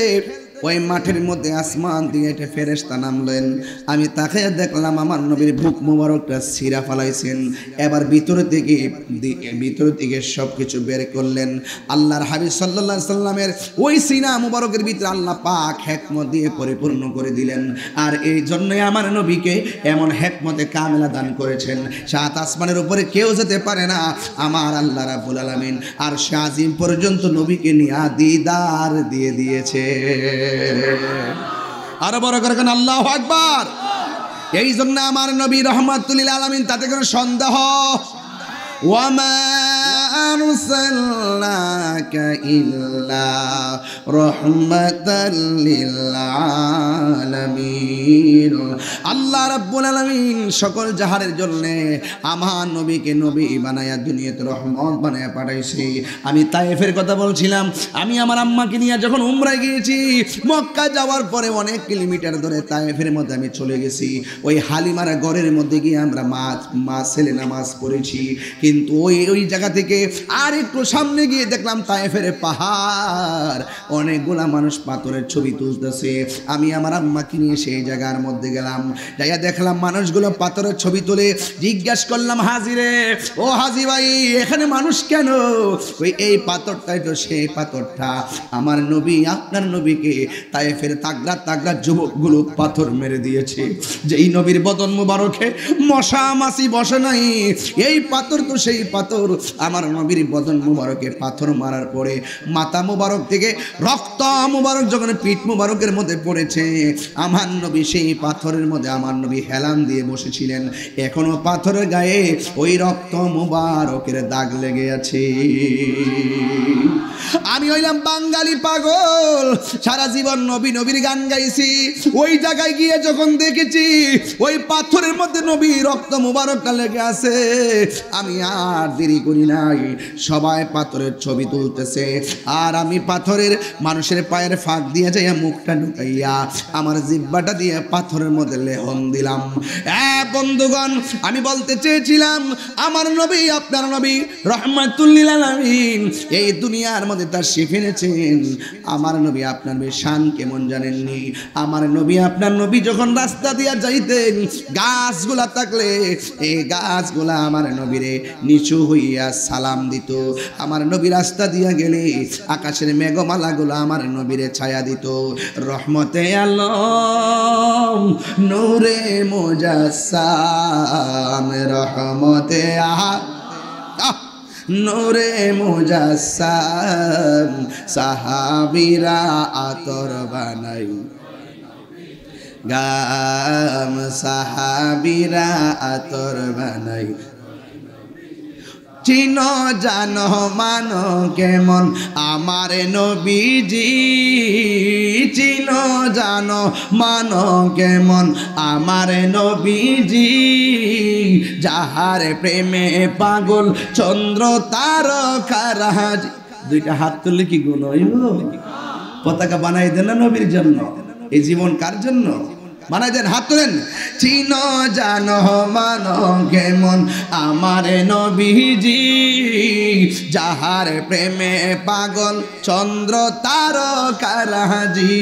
ওই মাঠের মধ্যে আসমান দিয়ে একটা ফেরেশতা নামলেন, আমি তাকায় দেখলাম আমার নবীর বুক মোবারকটা ছিঁড়া ফেলাইছেন। এবার ভিতর থেকে সবকিছু বের করলেন। আল্লাহর হাবিব সাল্লাল্লাহু আলাইহি সাল্লামের ওই সিনা মোবারকের ভিতরে আল্লাহ পাক হিকমত দিয়ে পরিপূর্ণ করে দিলেন। আর এই জন্যই আমার নবীকে এমন হিকমতে কামেলা দান করেছেন, সাত আসমানের উপরে কেউ যেতে পারে না, আমার আল্লাহ রাব্বুল আলামিন আরশে আজিম পর্যন্ত নবীকে নিয়ে দিদার দিয়ে দিয়েছে। আরো বড় করে কেন আল্লাহু আকবার। এই জন্য আমার নবী রাহমাতুল লিল আলামিন, তাতে কোনো সন্দেহ, ওয়ামা আরসালনাকা ইল্লা রাহমাতাল লিল আলামিন। আল্লাহ রাব্বুল আলামিন সকল জাহানের জন্য আমার নবীকে নবী বানায়া দুনিয়াতে রহমত বানায়া পাঠাইছে। আমি তায়েফের কথা বলছিলাম, আমি আমার আম্মাকে নিয়ে যখন উমরায় গিয়েছি, মক্কা যাওয়ার পরে অনেক কিলোমিটার ধরে তায়েফের মধ্যে আমি চলে গেছি। ওই হালিমার ঘরের মধ্যে গিয়ে আমরা মা ছেলে নামাজ পড়েছি, কিন্তু ওই জায়গা থেকে আর একটু সামনে গিয়ে দেখলাম তায়েফের পাহাড়, অনেকগুলা মানুষ পাথরের ছবি তুলতেছে। আমি আমার আম্মাকে নিয়ে সেই জায়গার মধ্যে গেলাম, যাইয়া দেখলাম মানুষগুলো পাথরের ছবি তুলে। জিজ্ঞাসা করলাম, হাজিরে, ও হাজি ভাই, এখানে মানুষ কেন? ওই এই পাথরটাই তো সেই পাথরটা আমার নবী, আপনার নবীকে তায়েফের তাগড়া যুবকগুলো পাথর মেরে দিয়েছে। যেই নবীর বদন মুবারকে মশা মাছি বসে নাই, এই পাথর তো সেই পাথর, আমার নবী নবীর বদন মুবারকে পাথর মারার পরে মাথা মুবারক থেকে রক্ত মুবারক যখন পিঠ মুবারকের মধ্যে পড়েছে, আমার নবী সেই পাথরের মধ্যে আমার নবী হেলান দিয়ে বসেছিলেন। এখনো পাথরের গায়ে ওই রক্ত মুবারকের দাগ লেগে আছে। আমি হইলাম বাঙালি পাগল, সারা জীবন নবী নবীর গান গাইছি। ওই জায়গায় গিয়ে যখন দেখেছি ওই পাথরের মধ্যে নবী রক্ত মুবারকটা লেগে আছে, আমি আর দেরি করি নাই, সবাই পাথরের ছবি তুলতেছে, আর আমি পাথরের মানুষের পায়ের ফাঁক দিয়ে যাইয়া মুখটা ঢুকাইয়া আমার জিহ্বাটা দিয়ে পাথরের মধ্যে লেহন দিলাম। বন্ধুগণ, আমি বলতে চেয়েছিলাম আমার নবী, আপনার নবী রহমাতুল লিল আলামিন এই দুনিয়ার মধ্যে তাশরীফ এনেছেন। আমার নবী আপনার নবীর শান কেমন জানেননি? আমার নবী আপনার নবী যখন রাস্তা দিয়া যাইতেন, গাছগুলা থাকলে এই গাছগুলা আমার নবীরে নিচু হইয়া সালাম দিত। আমার নবী রাস্তা দিয়া গেলে আকাশের মেঘমালাগুলো আমার নবীরে ছায়া দিত। রহমতে আলম নূরে মুজাসসাম, রহমতে নূরে মুজাসসাম, সাহাবীরা আতর বানাই গাম, সাহাবীরা আতর বানাই। চিনো জানো মানো কেমন আমার নবীজি, চিনো জানো মানো কেমন আমার নবীজি, যাহার প্রেমে পাগল চন্দ্র তারকারাজ। দুইটা হাত তুললে কি গুণ হইব? পতাকা বানাই দেন না নবীর জন্য। এই জীবন কার জন্য বানাই দেন? হাত তোলেন। চিনো জানো মানো কেমন আমার নবীজি, যাহার প্রেমে পাগল চন্দ্র তারকারাজি।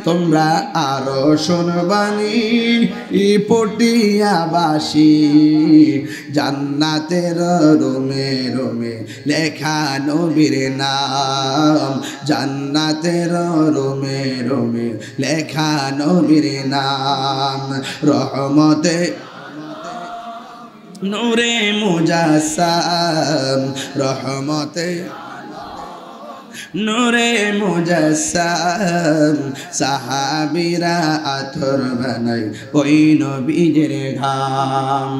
তোমরা আরো শুনবানি পটিয়াবাসী, জান্নাতের রোমে রোমে লেখা নবীর নাম, জান্নাতের রোমে রোমে লেখা নবীর নাম। রহমতে নূরে মুজাসসাম, রহমতে নূরে মুজাসসাম, সাহাবীরা আতর বানাই ওই নবীর ঘাম।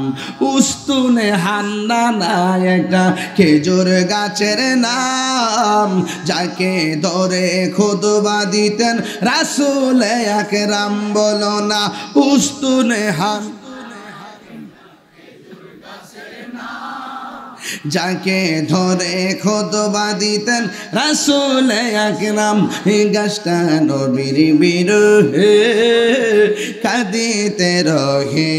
উস্তুনে হান্নানা একটা খেজুর গাছের নাম, যাকে ধরে খুতবা দিতেন রাসূল আকরাম। বলো না উস্তুনে যাকে ধরে খুতবা দিতেন রাসূল আকরাম। গাছটা নবীর বিরহে কাঁদিতে রহে,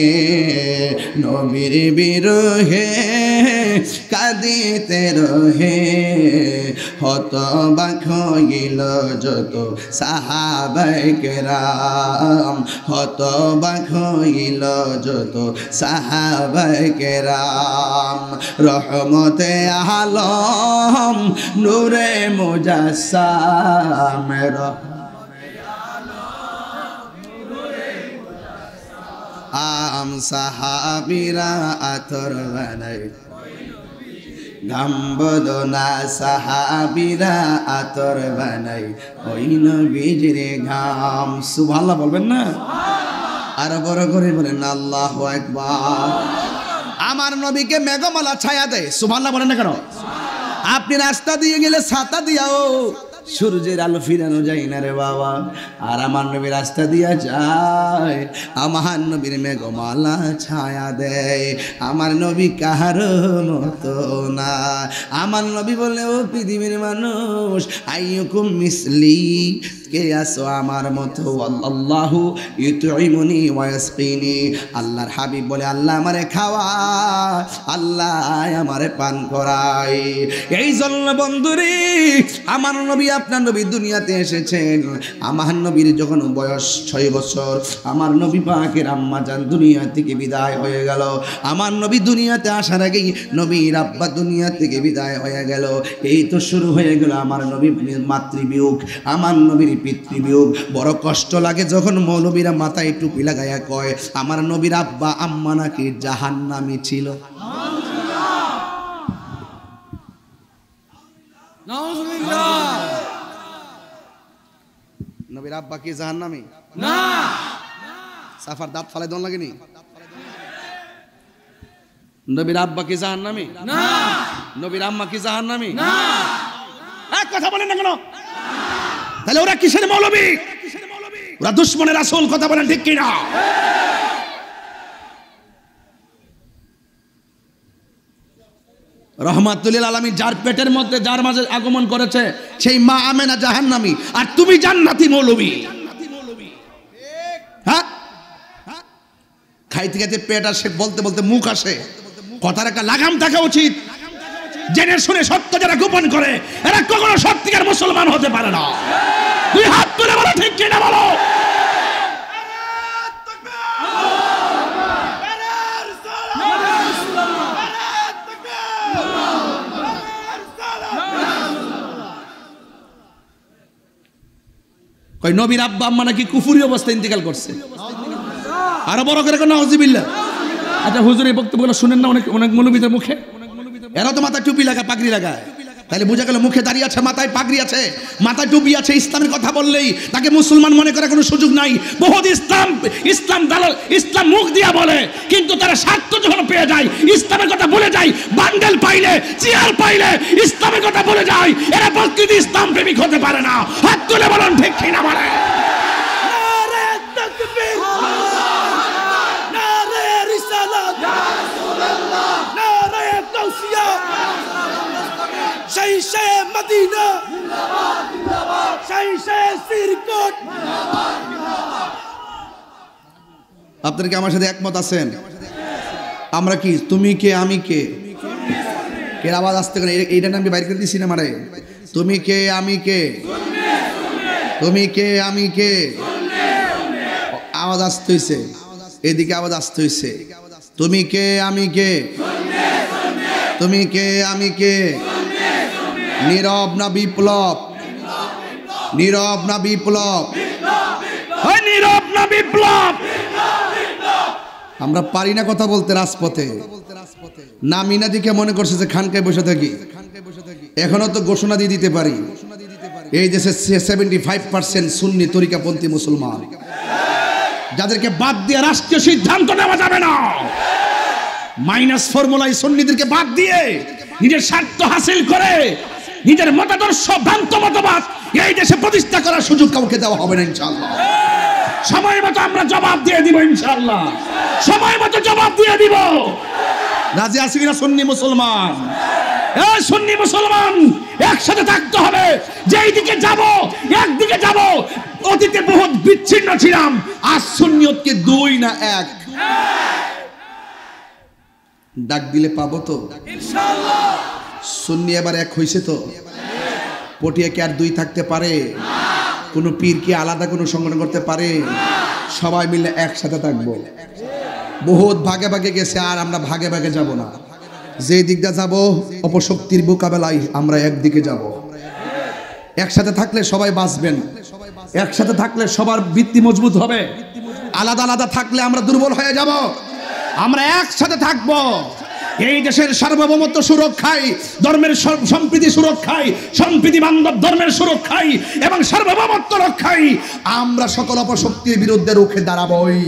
নবীর বিরহে কাঁদিতে রহে। হতবাক হইল যত সাহাবায়ে কেরাম, হতবাক হইল যত সাহাবায়ে কেরাম। রহমতে আলম নূরে মুজাসসাম, আম সাহাবীরা আতর বানাই ঘাম বদনা, সাহাবীরা আতর বানাই ওই নবীর ঘাম। সুবহানাল্লাহ বলবেন না? আর বড় করে বলেন আল্লাহু আকবার। আমার নবীকে মেঘমালা ছায়া দেয়। সুবহানাল্লাহ বলেন না কেন? আপনি রাস্তা দিয়ে গেলে ছাতা দিয়াও সূর্যের আলো ফিরানো যায় না রে বাবা। আর আমার নবী রাস্তা দিয়া যায়, আমার নবীর মেঘমালা ছায়া দেয়। আমার নবী কাহারো মতো না। আমার নবী বলে ও পৃথিবীর মানুষ, আইয়ুকুম মিসলি, কে আসো আমার মতো? আল্লাহু ইউতইমুনি ওয়া ইয়াসকিনি। আল্লাহর হাবিব বলে আল্লাহ আমারে খাওয়ায়, আল্লাহ আমারে পান করায়। এই জন্য বন্ধুরে আমার নবী আপনার নবী দুনিয়াতে এসেছেন। আমার নবীর যখন বয়স 6 বছর, আমার নবী পাকের আম্মা জান দুনিয়া থেকে বিদায় হয়ে গেল। আমার নবী দুনিয়াতে আসার আগেই নবীর আব্বা দুনিয়া থেকে বিদায় হয়ে গেল। এই তো শুরু হয়ে গেল আমার নবীর মাতৃবিয়োগ, আমার নবীর পিতৃবিয়োগ। বড় কষ্ট লাগে যখন মৌলবীরা মাথায় টুপি লাগাইয়া কয় আমার নবীর আব্বা আম্মা নাকি জাহান্নামী ছিল। নবীর আব্বা কি জাহান্নামী? না। সাফার দাঁত ফালাই দন লাগেনি? নবীর আব্বা কি জাহান্নামী? না। নবীর আম্মা কি জাহান্নামী? না। এক কথা বলেন না কেন? তাহলে ওরা কিসের মৌলবী? ওরা দুশমনের রাসূল। কথা বলেন ঠিক কি না? রহমাতুল লিল আলামিন যার পেটের মধ্যে যার মাঝে আগমন করেছে সেই মা আমেনা জাহান্নামী, আর তুমি জান্নাতি মৌলবী। হ্যাঁ, খাইতে খাইতে পেট আসে, বলতে বলতে মুখ আসে। কথার একটা লাগাম থাকা উচিত। জেনে শুনে সত্য যারা গোপন করে এরা কখনো সত্যিকার মুসলমান হতে পারে না। দুই হাত তুলে বলো ঠিক কি না বলো। কই নবীর আব্বা আম্মা নাকি কুফরি অবস্থায় ইন্তেকাল করছে। আরো বড় করে নাউজুবিল্লাহ। আচ্ছা হুজুর এই বক্তব্যগুলো শুনেন না অনেক অনেক মৌলবীদের মুখে? এরা তো মাথায় টুপি লাগায়, পাগড়ি লাগায়। তাহলে বোঝা গেল মুখে দাঁড়িয়ে আছে, মাথায় পাগড়ি আছে, মাথায় টুপি আছে। ইসলামের কথা বললেই তাকে মুসলমান মনে করার কোনো সুযোগ নাই। বহুত ইসলাম দালাল ইসলাম মুখ দিয়া বলে, কিন্তু তারা স্বার্থ যখন পেয়ে যায় ইসলামের কথা বলে যায়। বান্ডেল পাইলে, চেয়ার পাইলে ইসলামের কথা বলে যায়। এরা প্রকৃত ইসলাম প্রেমিক হতে পারে না। হাত তুলে বলেন ঠিক কি না বলে। নারে তাকবীর, নারে রিসালাত, ইয়া রাসূলুল্লাহ, নারে তাওসিয়া, শৈশে মদিনা জিন্দাবাদ জিন্দাবাদ, শৈশে সিরকোট জিন্দাবাদ জিন্দাবাদ। আপনারা কি আমার সাথে একমত আছেন? আমরা কি তুমি কে আমি কে? কে আওয়াজ আসতে করে এইটা আমি বাইর করে দিছি না মারে। তুমি কে আমি কে? তুমি কে আমি কে? আওয়াজ আসতে হইছে, এদিকে আওয়াজ আসতে হইছে। তুমি কে আমি কে? তুমি কে আমি কে? নীরব না বিপ্লব? নীরব না বিপ্লব? হয় নীরব না বিপ্লব? আমরা পারি না কথা বলতে রাজপথে। না মিনাদিকে মনে করছে যে খানকায় বসে থাকি। এখনো তো ঘোষণা দিয়ে দিতে পারি, এই দেশে 75% সুন্নি তরিকাপন্থী মুসলমান, যাদেরকে বাদ দিয়ে রাষ্ট্রীয় সিদ্ধান্ত নেওয়া যাবে না। মাইনাস ফর্মুলায় সুন্নিদেরকে বাদ দিয়ে নিজের স্বার্থ হাসিল করে নিজের মতাদর্শ ভ্রান্ত মতবাদ এই দেশে প্রতিষ্ঠা করার সুযোগ কাউকে দেওয়া হবে না ইনশাআল্লাহ। সময় মতো আমরা জবাব দিয়ে দিব ইনশাআল্লাহ। সময় মতো জবাব দিয়ে দিব। রাজি আছি কিনা সুন্নি মুসলমান? এই সুন্নি মুসলমান একসাথে থাকতে হবে। যেই দিকে যাব একদিকে যাব। অতীতে বহুত বিচ্ছিন্ন ছিলাম, আজ সুন্নিয়তকে দুই না এক। ডাক দিলে পাবো তো ইনশাআল্লাহ। সুন্নি এবার এক হইছে তো। পটিয়া কি আর দুই থাকতে পারে? কোন পীর কি আলাদা কোনো সংগঠন করতে পারে? সবাই মিলে একসাথে থাকবো। বহুত ভাগে ভাগে গেছে, আর আমরা ভাগে ভাগে যাব না। যে দিকটা যাব অপশক্তির মোকাবেলায় আমরা একদিকে যাব। একসাথে থাকলে সবাই বাঁচবেন, একসাথে থাকলে সবার ভিত্তি মজবুত হবে। আলাদা আলাদা থাকলে আমরা দুর্বল হয়ে যাব। আমরা একসাথে থাকবো এই দেশের সার্বভৌমত্ব সুরক্ষায়, ধর্মের সম্প্রীতি সুরক্ষায়, সম্প্রীতি বান্ধব ধর্মের সুরক্ষায় এবং সার্বভৌমত্ব রক্ষায় আমরা সকল অপশক্তির বিরুদ্ধে রুখে দাঁড়াবই।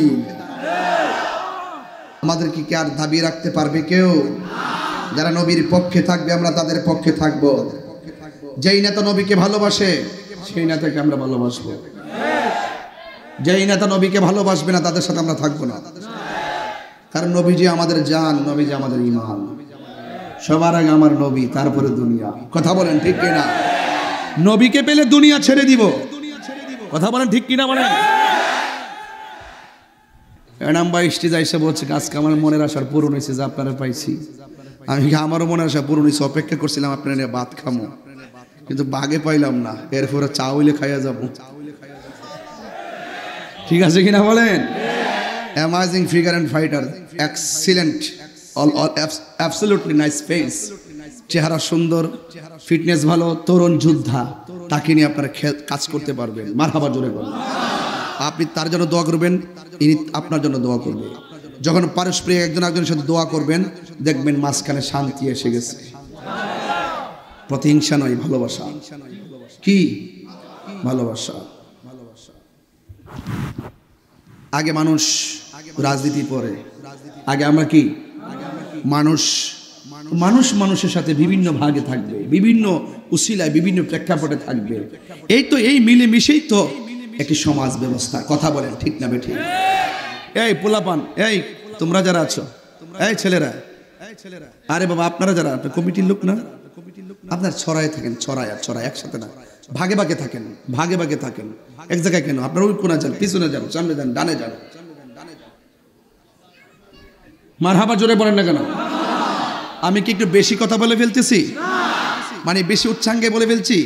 আমাদের কি আর দাবি রাখতে পারবে কেউ? যারা নবীর পক্ষে থাকবে আমরা তাদের পক্ষে থাকব। যেই নেতা নবীকে ভালোবাসে সেই নেতাকে আমরা ভালোবাসবো। যেই নেতা নবীকে ভালোবাসবে না তাদের সাথে আমরা থাকবো না। কারণ নবীজি আমাদের জান, নবীজি আমাদের ঈমান। সবার আগে আমার নবী, তারপরে দুনিয়া। কথা বলেন ঠিক কিনা? নবীকে পেলে দুনিয়া ছেড়ে দিব। কথা বলেন ঠিক কিনা বলেন? নাম্বার স্টেজ আইসা বলছে আজকে আমার মনের আশার পূরণ হয়েছে যে আপনারা পাইছি। আমি আমারও মনের আশা পূরণ হয়েছে, অপেক্ষা করছিলাম আপনারা নিয়ে ভাত খামো, কিন্তু বাগে পাইলাম না। এরপরে চা হইলে খাইয়া যাব। ঠিক আছে কিনা বলেন? Amazing figure and fighter, excellent, all absolutely nice face, চেহারা সুন্দর, ফিটনেস ভালো, তরুণ যোদ্ধা, তাকে নিয়ে আপনারা কাজ করতে পারবেন। মারহাবা জোরে বলুন। আপনি তার জন্য দোয়া করবেন, ইনি আপনার জন্য দোয়া করবে। যখন পারস্পরিক একজন একজনের সাথে দোয়া করবেন দেখবেন মাঝখানে শান্তি এসে গেছে। প্রতিহিংসা নয়, ভালোবাসা। কি ভালোবাসা? আগে মানুষ রাজনীতি পড়ে, আগে আমরা কি মানুষ মানুষ মানুষের সাথে বিভিন্ন ভাগে থাকবে, বিভিন্ন উসিলায় বিভিন্ন প্রেক্ষাপটে থাকবে। এই তো এই মিলেমিশেই তো একটি সমাজ ব্যবস্থা। কথা বলেন ঠিক না বেঠিক? এই পোলাপান, এই তোমরা যারা আছো, এই ছেলেরা, আরে বাবা আপনারা যারা কমিটির লোক না, আপনার ছড়ায় থাকেন, ছড়ায় আর ছড়ায় একসাথে না, ভাগে ভাগে থাকেন, ভাগে ভাগে থাকেন। এক জায়গায় কেন? আপনার ওই কোণা যান, পিছনে যান, সামনে যান, ডানে যান। মারহাবা জোরে বলেন না কেন? আমি কি একটু বেশি কথা বলে ফেলতেছি? মানে বেশি উচ্চাঙ্গে বলে ফেলছি?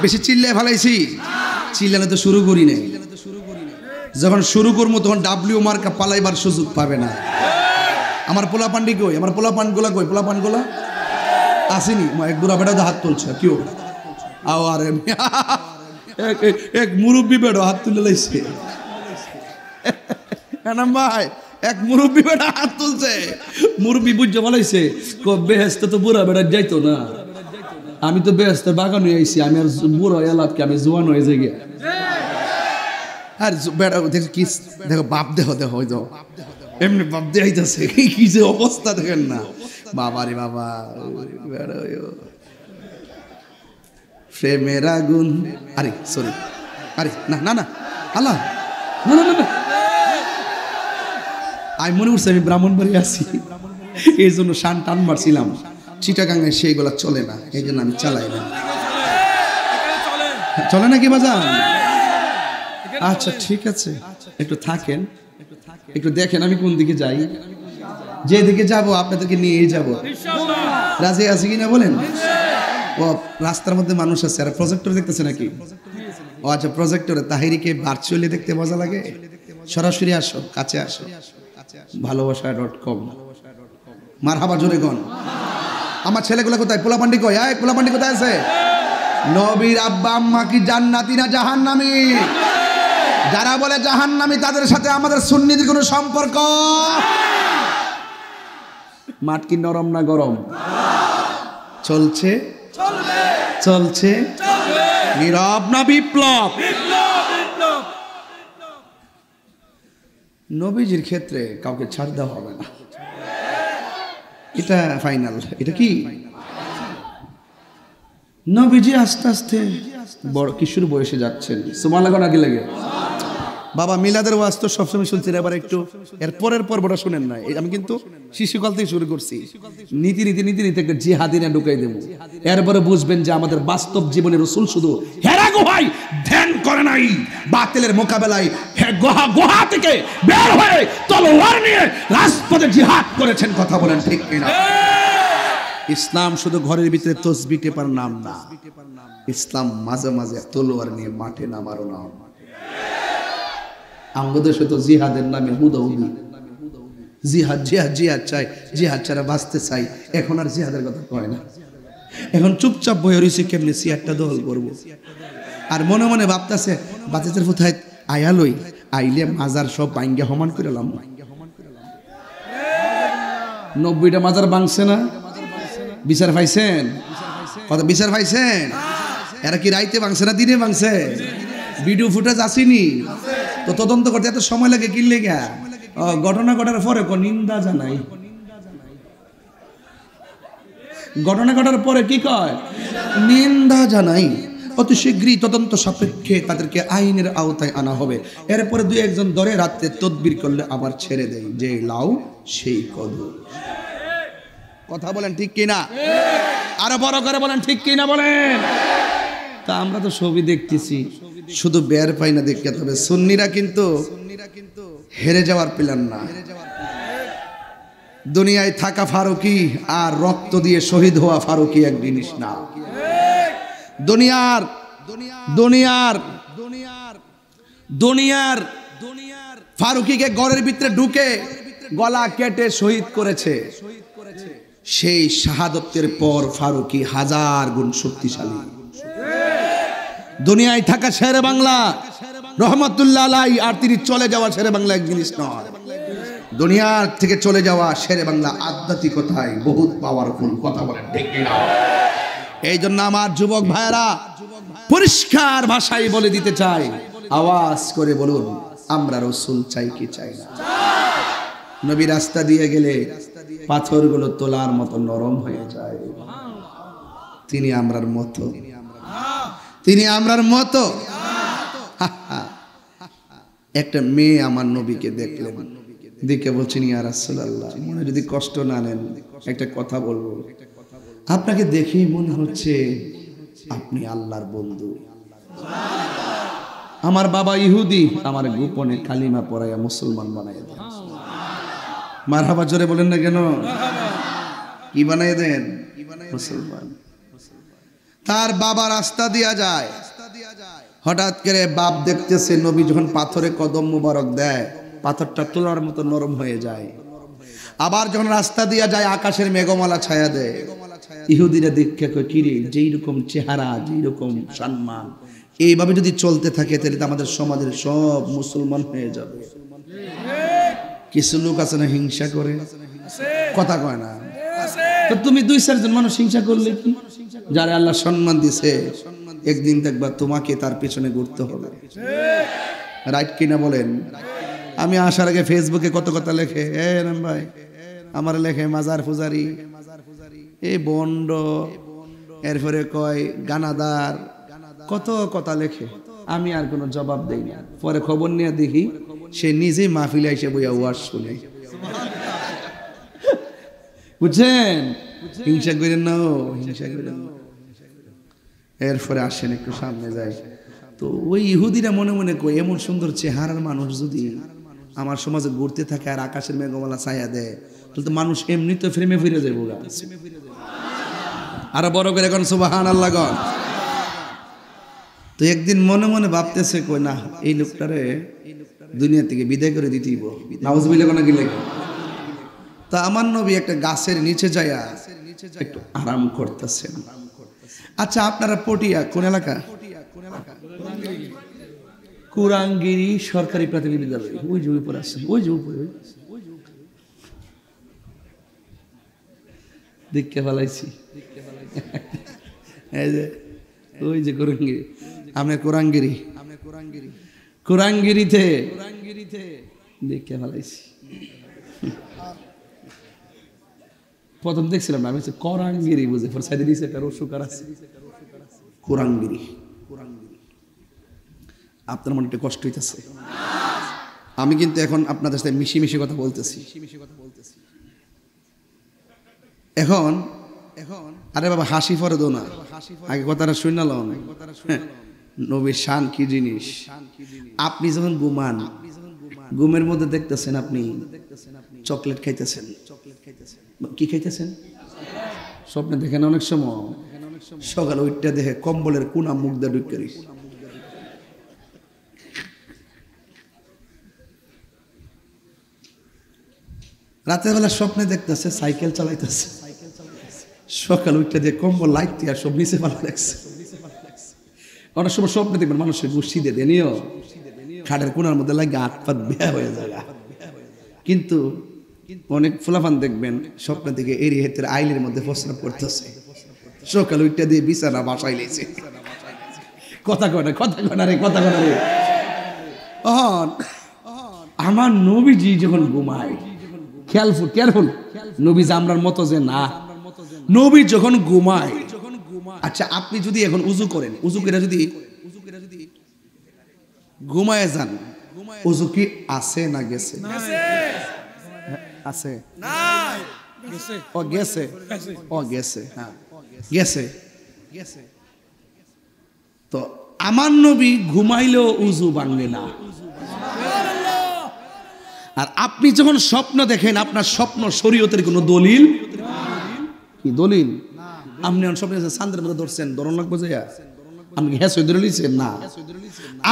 বেশি চিল্লায় ফেলাইছি? চিল্লানো তো শুরু করি নাই। যখন শুরু করবো তখন ডাব্লিউ মার্কা পালাইবার সুযোগ পাবে না। আমার পোলাপান্ডি কই? আমার পোলাপান গোলা কই? পোলাপান গোলা আসেনি? এক বুড়া বেটা হাত তুলছে, কেউ আরে এক মুরব্বী বেড়ো হাত তুলে লাইছে। ভাই এক মুরব্বী বেড়া হাত তুলছে, মুরব্বী বুঝতে বলাইছে বেহেস্তে তো বুড়া বেড়া যাইতো না, আমি তো বেহেস্তের বাগান হয়ে আইছি, আমি আর বুড়ো এলাপকে আমি জোয়ান হয়ে যাই গিয়া। আর বেড়া দেখো কি, দেখো বাপ দেহ দেহ এমনি বাপ দেখাইতেছে, কি যে অবস্থা দেখেন না বাবা রে বাবা। প্রেমের আগুন, আরে সরি, আরে না না না আল্লাহ, না না না, আমি মনে করছি আমি ব্রাহ্মণবাড়ি আছি, এই জন্য শান টান মারছিলাম। চিটাগাঙ্গে সেইগুলা চলে না, এই জন্য আমি চালাই না। চলে নাকি বাজান? আচ্ছা ঠিক আছে, একটু থাকেন, একটু দেখেন আমি কোন দিকে যাই। যেদিকে যাব আপনাদেরকে নিয়েই যাব। রাজি আছে কিনা বলেন? ও রাস্তার মধ্যে মানুষ আছে, আর প্রজেক্টর দেখতেছে নাকি? ও আচ্ছা, প্রজেক্টরে তাহিরিকে ভার্চুয়ালি দেখতে মজা লাগে? সরাসরি আসো, কাছে আসো, ভালোবাসা.com। মারহাবা জোরে গন। আমার ছেলেগুলো কোথায়? পোলাপান্ডি কই? এই পোলাপান্ডি কোথায় আছে? নবীর আব্বা আম্মা কি জান্নাতি না জাহান্নামী? যারা বলে জাহান্নামী তাদের সাথে আমাদের সুন্নিদের কোনো সম্পর্ক? মাঠ কি নরম না গরম? চলছে চলছে, নীরব না বিপ্লব? নবীজির ক্ষেত্রে কাউকে ছাড় দেওয়া হবে না, এটা ফাইনাল। এটা কি নবীজি আস্তে আস্তে বড় কিশোর বয়সে যাচ্ছেন। সুবহানাল্লাহ আগে লাগে বাবা। মিলাদের ওয়াজ তো সবসময় শুনছেন, এবার একটু এর পরের পর্বটা শুনেন না। আমি কিন্তু শিশুকাল থেকে শুরু করছি, নীতি নীতি নীতি নীতি একটা জিহাদিনা ঢুকাই দেবো। এরপরে বুঝবেন যে আমাদের বাস্তব জীবনে রাসূল শুধু হেরা গুহায় ধ্যান করে নাই, বাতিলের মোকাবেলায় গুহা থেকে বের হয়ে তলোয়ার নিয়ে রাজপথে জিহাদ করেছেন। কথা বলেন ঠিক কিনা? ইসলাম শুধু ঘরের ভিতরে তসবিহ টেপার নাম না, ইসলাম মাঝে মাঝে তলোয়ার নিয়ে মাঠে নামারও নাম। আমাদের দেশে তো জিহাদের নামে হুদাহুদি, জিহাদ জিহাদ জিহাদ চাই, জিহাদ ছাড়া বাঁচতে চাই। এখন আর জিহাদের কথা কয় না, এখন চুপচাপ বয়ে রয়েছে কেমনি সিয়ারটা দখল করবো। আর মনে মনে ভাবতেছে বাচ্চাদের কোথায় আয়ালই আইলে মাজার সব বাইঙ্গা সমান করে লাম। 90টা মাজার ভাঙছে না? বিচার পাইছেন? কত বিচার পাইছেন? এরা কি রাইতে ভাঙছে না দিনে ভাঙছে? ভিডিও ফুটেজ আসেনি তো, তদন্ত করতে এত সময় লাগে কি লেগা? ঘটনা ঘটার পরে নিন্দা জানাই, ঘটনা ঘটার পরে কি কয়? নিন্দা জানাই। অতি শীঘ্রই তদন্ত সাপেক্ষে তাদেরকে আইনের আওতায় আনা হবে। এরপরে দুই একজন ধরে রাত্রে তদবির করলে আবার ছেড়ে দেয়, যে লাউ সেই কদর। কথা বলেন ঠিক কিনা? আরো বড় করে বলেন ঠিক কিনা বলেন। তা আমরা তো সবই দেখতেছি, শুধু বের পাই না দেখতে। তবে সুন্নিরা কিন্তু হেরে যাওয়ার প্ল্যান না। দুনিয়ায় থাকা ফারুকি আর রক্ত দিয়ে শহীদ হওয়া ফারুকি এক জিনিস না। দুনিয়ার দুনিয়ার দুনিয়ার ফারুকিকে ঘরের ভিতরে ঢুকে গলা কেটে শহীদ করেছে। সেই শাহাদতের পর ফারুকি 1000 গুণ শক্তিশালী। দুনিয়ায় থাকা শেরে বাংলা রহমতুল্লাহ আলাই আর তিনি চলে যাওয়া শেরে বাংলা এক জিনিস নয়। দুনিয়ার থেকে চলে যাওয়া শেরে বাংলা আধ্যাত্মিকতায় বহুত পাওয়ারফুল। কথা বলেন ঠিক কিনা? এই জন্য আমার যুবক ভাইরা পরিষ্কার ভাষায় বলে দিতে চাই, আওয়াজ করে বলুন, আমরা রাসূল চাই কি চাই না? নবী রাস্তা দিয়ে গেলে পাথরগুলো তোলার মতো নরম হয়ে যায়। তিনি আমরার মতো, তিনি আমরার মতো। একটা মেয়ে আমার নবীকে দেখলেন, দেখে বলছেন ইয়া রাসূলুল্লাহ, মনে যদি কষ্ট না নেন একটা কথা বলবো। আপনাকে দেখেই মনে হচ্ছে আপনি আল্লাহর বন্ধু। আমার বাবা ইহুদি, আমার গোপনে কালিমা পড়াইয়া মুসলমান বানাইয়া দেন। মারহাবা জোরে বলেন না কেন? কি বানাই দেন? মুসলমান। তার বাবা রাস্তা দিয়া যায়, হঠাৎ করে বাপ দেখতেছে নবী যখন পাথরে কদম মুবারক দেয় পাথরটা তোলার মতো নরম হয়ে যায়। আবার যখন রাস্তা দিয়া যায় আকাশের মেঘমালা ছায়া দেয়। ইহুদিরা দেখে কয় কিরে, যেই রকম চেহারা, যেই রকম সম্মান, এইভাবে যদি চলতে থাকে তাহলে তো আমাদের সমাজের সব মুসলমান হয়ে যাবে। কিছু লোক আছে না হিংসা করে, কথা কয় না। তো তুমি 2-4 জন মানুষ হিংসা করলে কি? যারা আল্লাহ সম্মান দিছে একদিন দেখবা তোমাকে তার পেছনে ঘুরতে হবে। রাইট কিনা বলেন? আমি আসার আগে ফেসবুকে কত কথা লেখে, রাম ভাই আমার লেখে মাজার পূজারি, এই বন্ড, এরপরে কয় গানাদার, কত কথা লেখে। আমি আর কোনো জবাব দেই না। পরে খবর নিয়ে দেখি সে নিজেই মাহফিলে এসে বইয়া ওয়াজ শুনে। বুঝছেন? হিংসা করেন না, হিংসা করেন না। এরপরে আসেন একটু সামনে যাই, তো ওই ইহুদিরা মনে মনে কয় এমন সুন্দর চেহারার মানুষ যদি আমার সমাজে ঘুরতে থাকে আর আকাশের মেঘমালা ছায়া দেয় তাহলে তো মানুষ এমনি তো ফ্রেমে ফিরে যাবো। আরো বড় করে এখন সুবহানাল্লাহ গণ। তো একদিন মনে মনে ভাবতেছে কই না, এই লোকটারে দুনিয়া থেকে বিদায় করে দিতেই নাউজুবিল্লাহ কোন কি লেগে। তা আমার নবী একটা গাছের নিচে যায়া একটু আরাম করতেছেন। আচ্ছা আপনারা পটিয়া কোন এলাকা? কুরাঙ্গিরি সরকারি প্রাথমিক বিদ্যালয়, ওই যে উপরে আছে, ওই যে উপরে দেখে ফেলাইছি। এই যে ওই যে কুরাঙ্গিরি, আমরা কুরাঙ্গিরি, কুরাঙ্গিরিতে দেখে ফেলাইছি। প্রথম দেখছিলাম না, আমি হচ্ছে করাঙ্গিরি বুঝে, পর সাইডে দিয়েছে একটা রসুকার আছে, কুরাঙ্গিরি। আপনার মনে একটু কষ্ট হইতেছে। আমি কিন্তু এখন আপনাদের সাথে মিশি মিশি কথা বলতেছি। এখন আরে বাবা হাসি পরে দো না, আগে কথাটা শুনলাম। নবীর শান কি জিনিস। আপনি যখন ঘুমান, ঘুমের মধ্যে দেখতেছেন আপনি চকলেট খাইতেছেন। কি খাইতেছেন? স্বপ্নে দেখেন অনেক সময়, সকালে ওইটা দেখে কম্বলের কোনা মুখ দিয়ে ঢুক করিস। রাতের বেলা স্বপ্নে দেখতেছে সাইকেল চালাইতেছে, সকাল উঠতে দিয়ে কম্বল লাইট দিয়ে সব নিচে পালা দেখছে। অনেক সময় স্বপ্নে দেখবেন মানুষের গুষ্টি দিয়ে নিও খাটের কোনার মধ্যে লাগে হাত পাত বেয়া হয়ে যায়। কিন্তু অনেক ফুলাফান দেখবেন স্বপ্নের দিকে এরিয়ে হেতের আইলের মধ্যে প্রস্রাব করতেছে, সকাল উঠতে দিয়ে বিছানা বাসায় লেছে। কথা কয় কথা কয় রে, কথা কয় রে। আমার নবীজি যখন ঘুমায়, কেয়ারফুল, নবী আমরার মতো যে না, নবী যখন ঘুমায়। আচ্ছা আপনি যদি এখন উজু করেন, উজু করে যদি ঘুমায় যান, উজু কি আছে না গেছে? আছে না, ও গেছে, ও গেছে, হ্যাঁ গেছে। তো আমার নবী ঘুমাইলেও উজু ভাঙবে না। আর আপনি যখন স্বপ্ন দেখেন, আপনার স্বপ্ন শরীয়তের কোনো দলিল কি? দলিল আপনি স্বপ্নে চাঁদের মধ্যে ধরছেন, ধরন লাগবে যে আপনি হ্যাঁ সই ধরে লিখছেন না।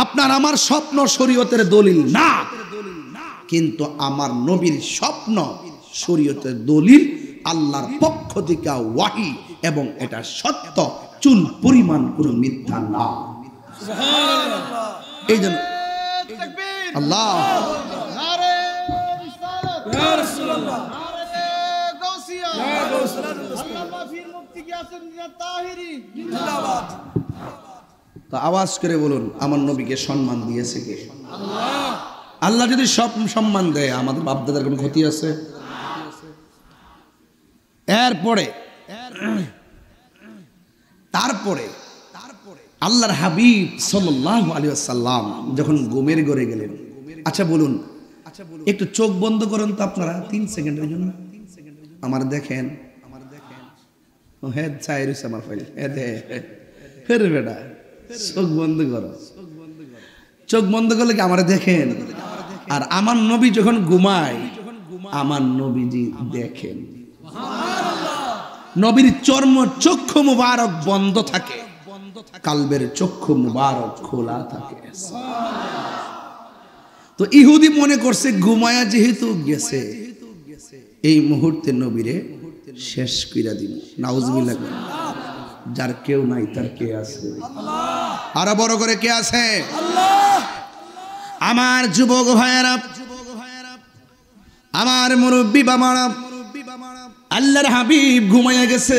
আপনার আমার স্বপ্ন শরীয়তের দলিল না, কিন্তু আমার নবীর স্বপ্ন শরীয়তের দলিল, আল্লাহর পক্ষ থেকে ওয়াহি, এবং এটা সত্য, চুল পরিমাণ কোনো মিথ্যা না। এই জন্য আল্লাহ তো আওয়াজ করে বলুন, আমার নবীকে সম্মান দিয়েছে কে? আল্লাহ যদি সব সম্মান দেয়, আমাদের বাপদাদার কোনো ক্ষতি আছে? এরপরে তারপরে আল্লাহর হাবিব সাল্লাল্লাহু আলাইহি ওয়াসাল্লাম যখন ঘুমের ঘরে গেলেন, আচ্ছা বলুন, একটু চোখ বন্ধ করুন তো আপনারা 3 সেকেন্ডের জন্য। আমার দেখেন, ও হেড চাইরিস আমার ফাইল হেরে বেটা, চোখ বন্ধ করো। চোখ বন্ধ করলে কি আমার দেখেন? আর আমার নবী যখন ঘুমায়, আমার নবীজি দেখেন। নবীর চক্ষু মুবারক বন্ধ থাকে, কালবের চক্ষু মুবারক খোলা থাকে। তো ইহুদি মনে করছে ঘুমায়া যেহেতু গেছে, এই মুহূর্তে নবীরে শেষ কইরা দিন। নাউজুবিল্লাহ। যার কেউ নাই তার কে আছে? আরো বড় করে কে আছে? আমার যুবক ভাইয়েরা, আমার মুরব্বী বাবারা, আল্লাহর হাবিব ঘুমায়া গেছে।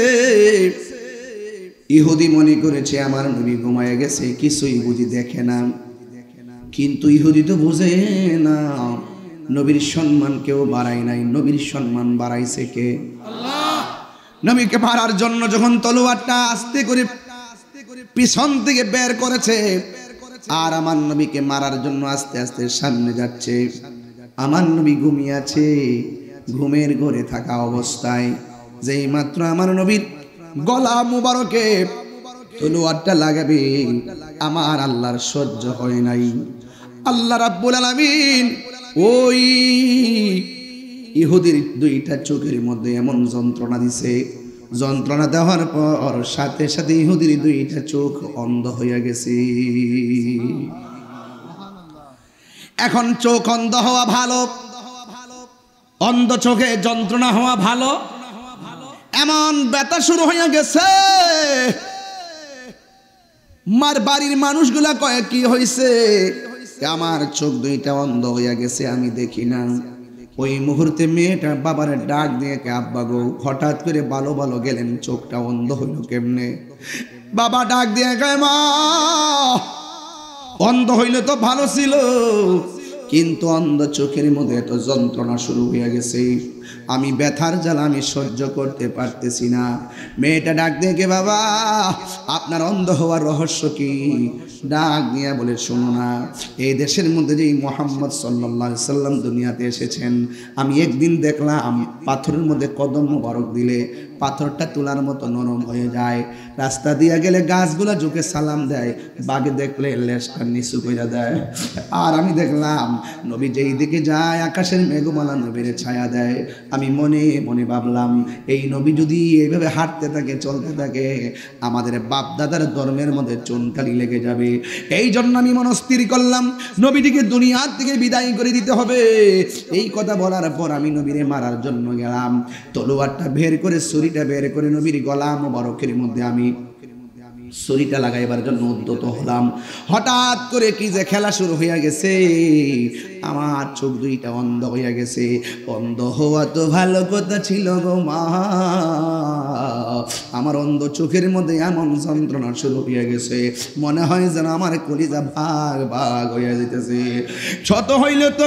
ইহুদি মনে করেছে আমার নবী ঘুমায়া গেছে, কিছুই বুঝি দেখে না। কিন্তু ইহুদি তো বুঝে না, নবীর সম্মান কেউ বাড়ায় নাই, নবীর সম্মান বাড়াইছে কে? আল্লাহ। নবীকে মারার জন্য যখন তলোয়ারটা আস্তে করে পিছন থেকে বের করেছে, আর আমার নবীকে মারার জন্য আস্তে আস্তে সামনে যাচ্ছে, আমার নবী ঘুমিয়ে আছে। ঘুমের ঘরে থাকা অবস্থায় যেই মাত্র আমার নবীর গলা মুবারকে তলোয়ারটা লাগাবে, আমার আল্লাহর সহ্য হয় নাই। আল্লাহ রাব্বুল আলামিন ওই ইহুদির 2টা চোখের মধ্যে এমন যন্ত্রণা দিছে, যন্ত্রণা দেওয়ার পর সাথে সাথে ইহুদির 2টা চোখ অন্ধ হয়ে গেছে। এখন চোখ অন্ধ হওয়া ভালো, অন্ধ চোখে যন্ত্রণা হওয়া ভালো? এমন ব্যথা শুরু হয়ে গেছে, মার বাড়ির মানুষগুলা কয় কি হয়েছে? আমার চোখ 2টা অন্ধ হয়ে গেছে, আমি দেখি না। ওই মুহূর্তে মেয়েটা বাবার ডাক দিয়ে, কে আব্বা গো, হঠাৎ করে ভালো ভালো গেলেন, চোখটা অন্ধ হইল কেমনে? বাবা ডাক দিয়ে কয়, মা অন্ধ হইলে তো ভালো ছিল, কিন্তু অন্ধ চোখের মধ্যে এত যন্ত্রণা শুরু হয়ে গেছে, আমি ব্যথার জ্বালা আমি সহ্য করতে পারতেছি না। মেয়েটা ডাক দিয়ে, কে বাবা, আপনার অন্ধ হওয়ার রহস্য কি? ডাক দিয়ে বলে, শোনো না, এই দেশের মধ্যে যেই মুহাম্মদ সাল্লাল্লাহু আলাইহি সাল্লাম দুনিয়াতে এসেছেন, আমি একদিন দেখলাম পাথরের মধ্যে কদম মোবারক দিলে পাথরটা তুলার মতো নরম হয়ে যায়। রাস্তা দিয়ে গেলে গাছগুলা ঝুঁকে সালাম দেয়, বাঘে দেখলে লেজটা নিচু করে দেয়। আর আমি দেখলাম নবী যেই দিকে যায় আকাশের মেঘমালা নবীর ছায়া দেয়। আমি মনে মনে ভাবলাম, এই নবী যদি এইভাবে হাঁটতে থাকে, চলতে থাকে, আমাদের বাপ দাদার ধর্মের মধ্যে চুনকালি লেগে যাবে। এই জন্য আমি মনস্থির করলাম নবীটিকে দুনিয়ার থেকে বিদায় করে দিতে হবে। এই কথা বলার পর আমি নবীরে মারার জন্য গেলাম, তলোয়ারটা বের করে, ছুরিটা বের করে নবীর গলা মোবারকের মধ্যে আমি ছুরিটা লাগাইবার জন্য উদ্যত হলাম। হঠাৎ করে কি যে খেলা শুরু হইয়া গেছে, আমার চোখ 2টা অন্ধ হইয়া গেছে। অন্ধ হওয়া তো ভালো কথা ছিল গো মা, আমার অন্ধ চোখের মধ্যে এমন যন্ত্রণা শুরু হইয়া গেছে, মনে হয় যেন আমার কলিজা ভাগ ভাগ হইয়া যেতেছে। ছোট হইলে তো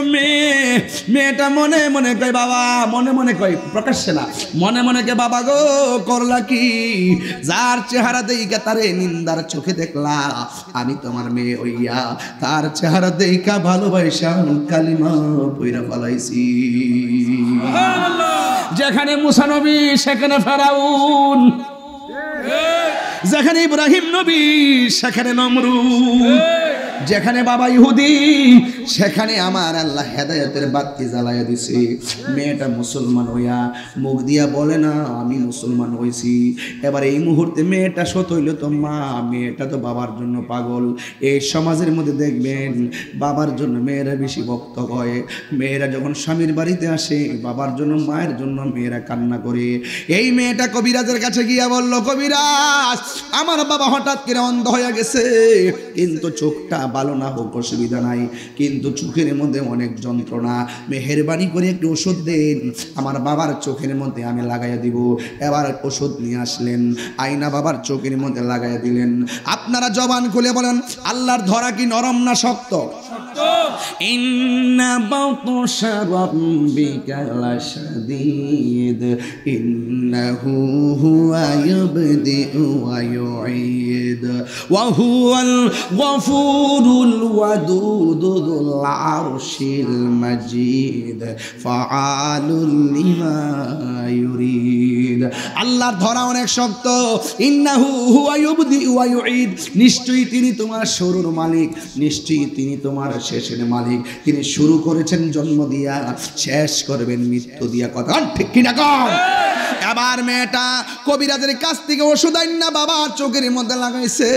মেয়েটা মনে মনে কয় বাবা, মনে মনে কয়, প্রকাশ্যে না, মনে মনে কে বাবা গো করলা কি? যার চেহারা দেইকা তারে নিন্দার চোখে দেখলা, আমি তোমার মেয়ে হইয়া তার চেহারা দেইকা ভালোবাসা কালিমা পয়রা ফলাইছি। যেখানে মুসা নবী সেখানে ফেরাউন, যেখানে ইব্রাহিম নবী সেখানে নমরুদ, যেখানে বাবা ইহুদি সেখানে আমার আল্লাহ হেদায়েতের বাতি জ্বালাইয়া দিছে। মেয়েটা মুসলমান হইয়া মুখ দিয়া বলে না আমি মুসলমান হইছি। এবার এই মুহূর্তে মেয়েটা সত হইল তো মা, মেয়েটা তো বাবার জন্য পাগল। এই সমাজের মধ্যে দেখবেন বাবার জন্য মেয়েরা বেশি ভক্ত হয়। মেয়েরা যখন স্বামীর বাড়িতে আসে বাবার জন্য, মায়ের জন্য মেয়েরা কান্না করে। এই মেয়েটা কবিরাজের কাছে গিয়া বলল, কবিরাজ আমার বাবা হঠাৎ করে অন্ধ হয়ে গেছে, কিন্তু চোখটা ভালো না হোক অসুবিধা নাই, কিন্তু চোখের মধ্যে অনেক যন্ত্রণা, মেহেরবানি করে একটু ওষুধ দেন, আমার বাবার চোখের মধ্যে আমি লাগাইয়া দিব। এবার ওষুধ নিয়ে আসলেন, আয়না বাবার চোখের মধ্যে লাগাইয়া দিলেন। আপনারা জবান খুলে বলেন, আল্লাহর ধরা কি নরম না শক্ত? ইন্না বাতশা রাব্বিকা লাশাদীদ ইন্নাহু হুয়া ইউবদিউ ওয়া ইউঈদ ওয়া হুয়াল গফুরুল ওয়াদুদ যুল আরশিল মাজিদ ফাআলুল লিমা ইউরিদ। আল্লাহর ধরা অনেক শক্ত। ইন্নাহু হুয়া ইউবদিউ ওয়া ইউঈদ, নিশ্চয়ই তিনি তোমার শুরুর মালিক, নিশ্চয়ই তিনি তোমার শেষের মালিক। তিনি শুরু করেছেন জন্ম দিয়া, শেষ করবেন মৃত্যু দিয়া। কথা ঠিক কিনা কম? এবার মেয়েটা কবিরাজের কাছ থেকে ওষুধ আইনা বাবার চোখের মধ্যে লাগাইছে,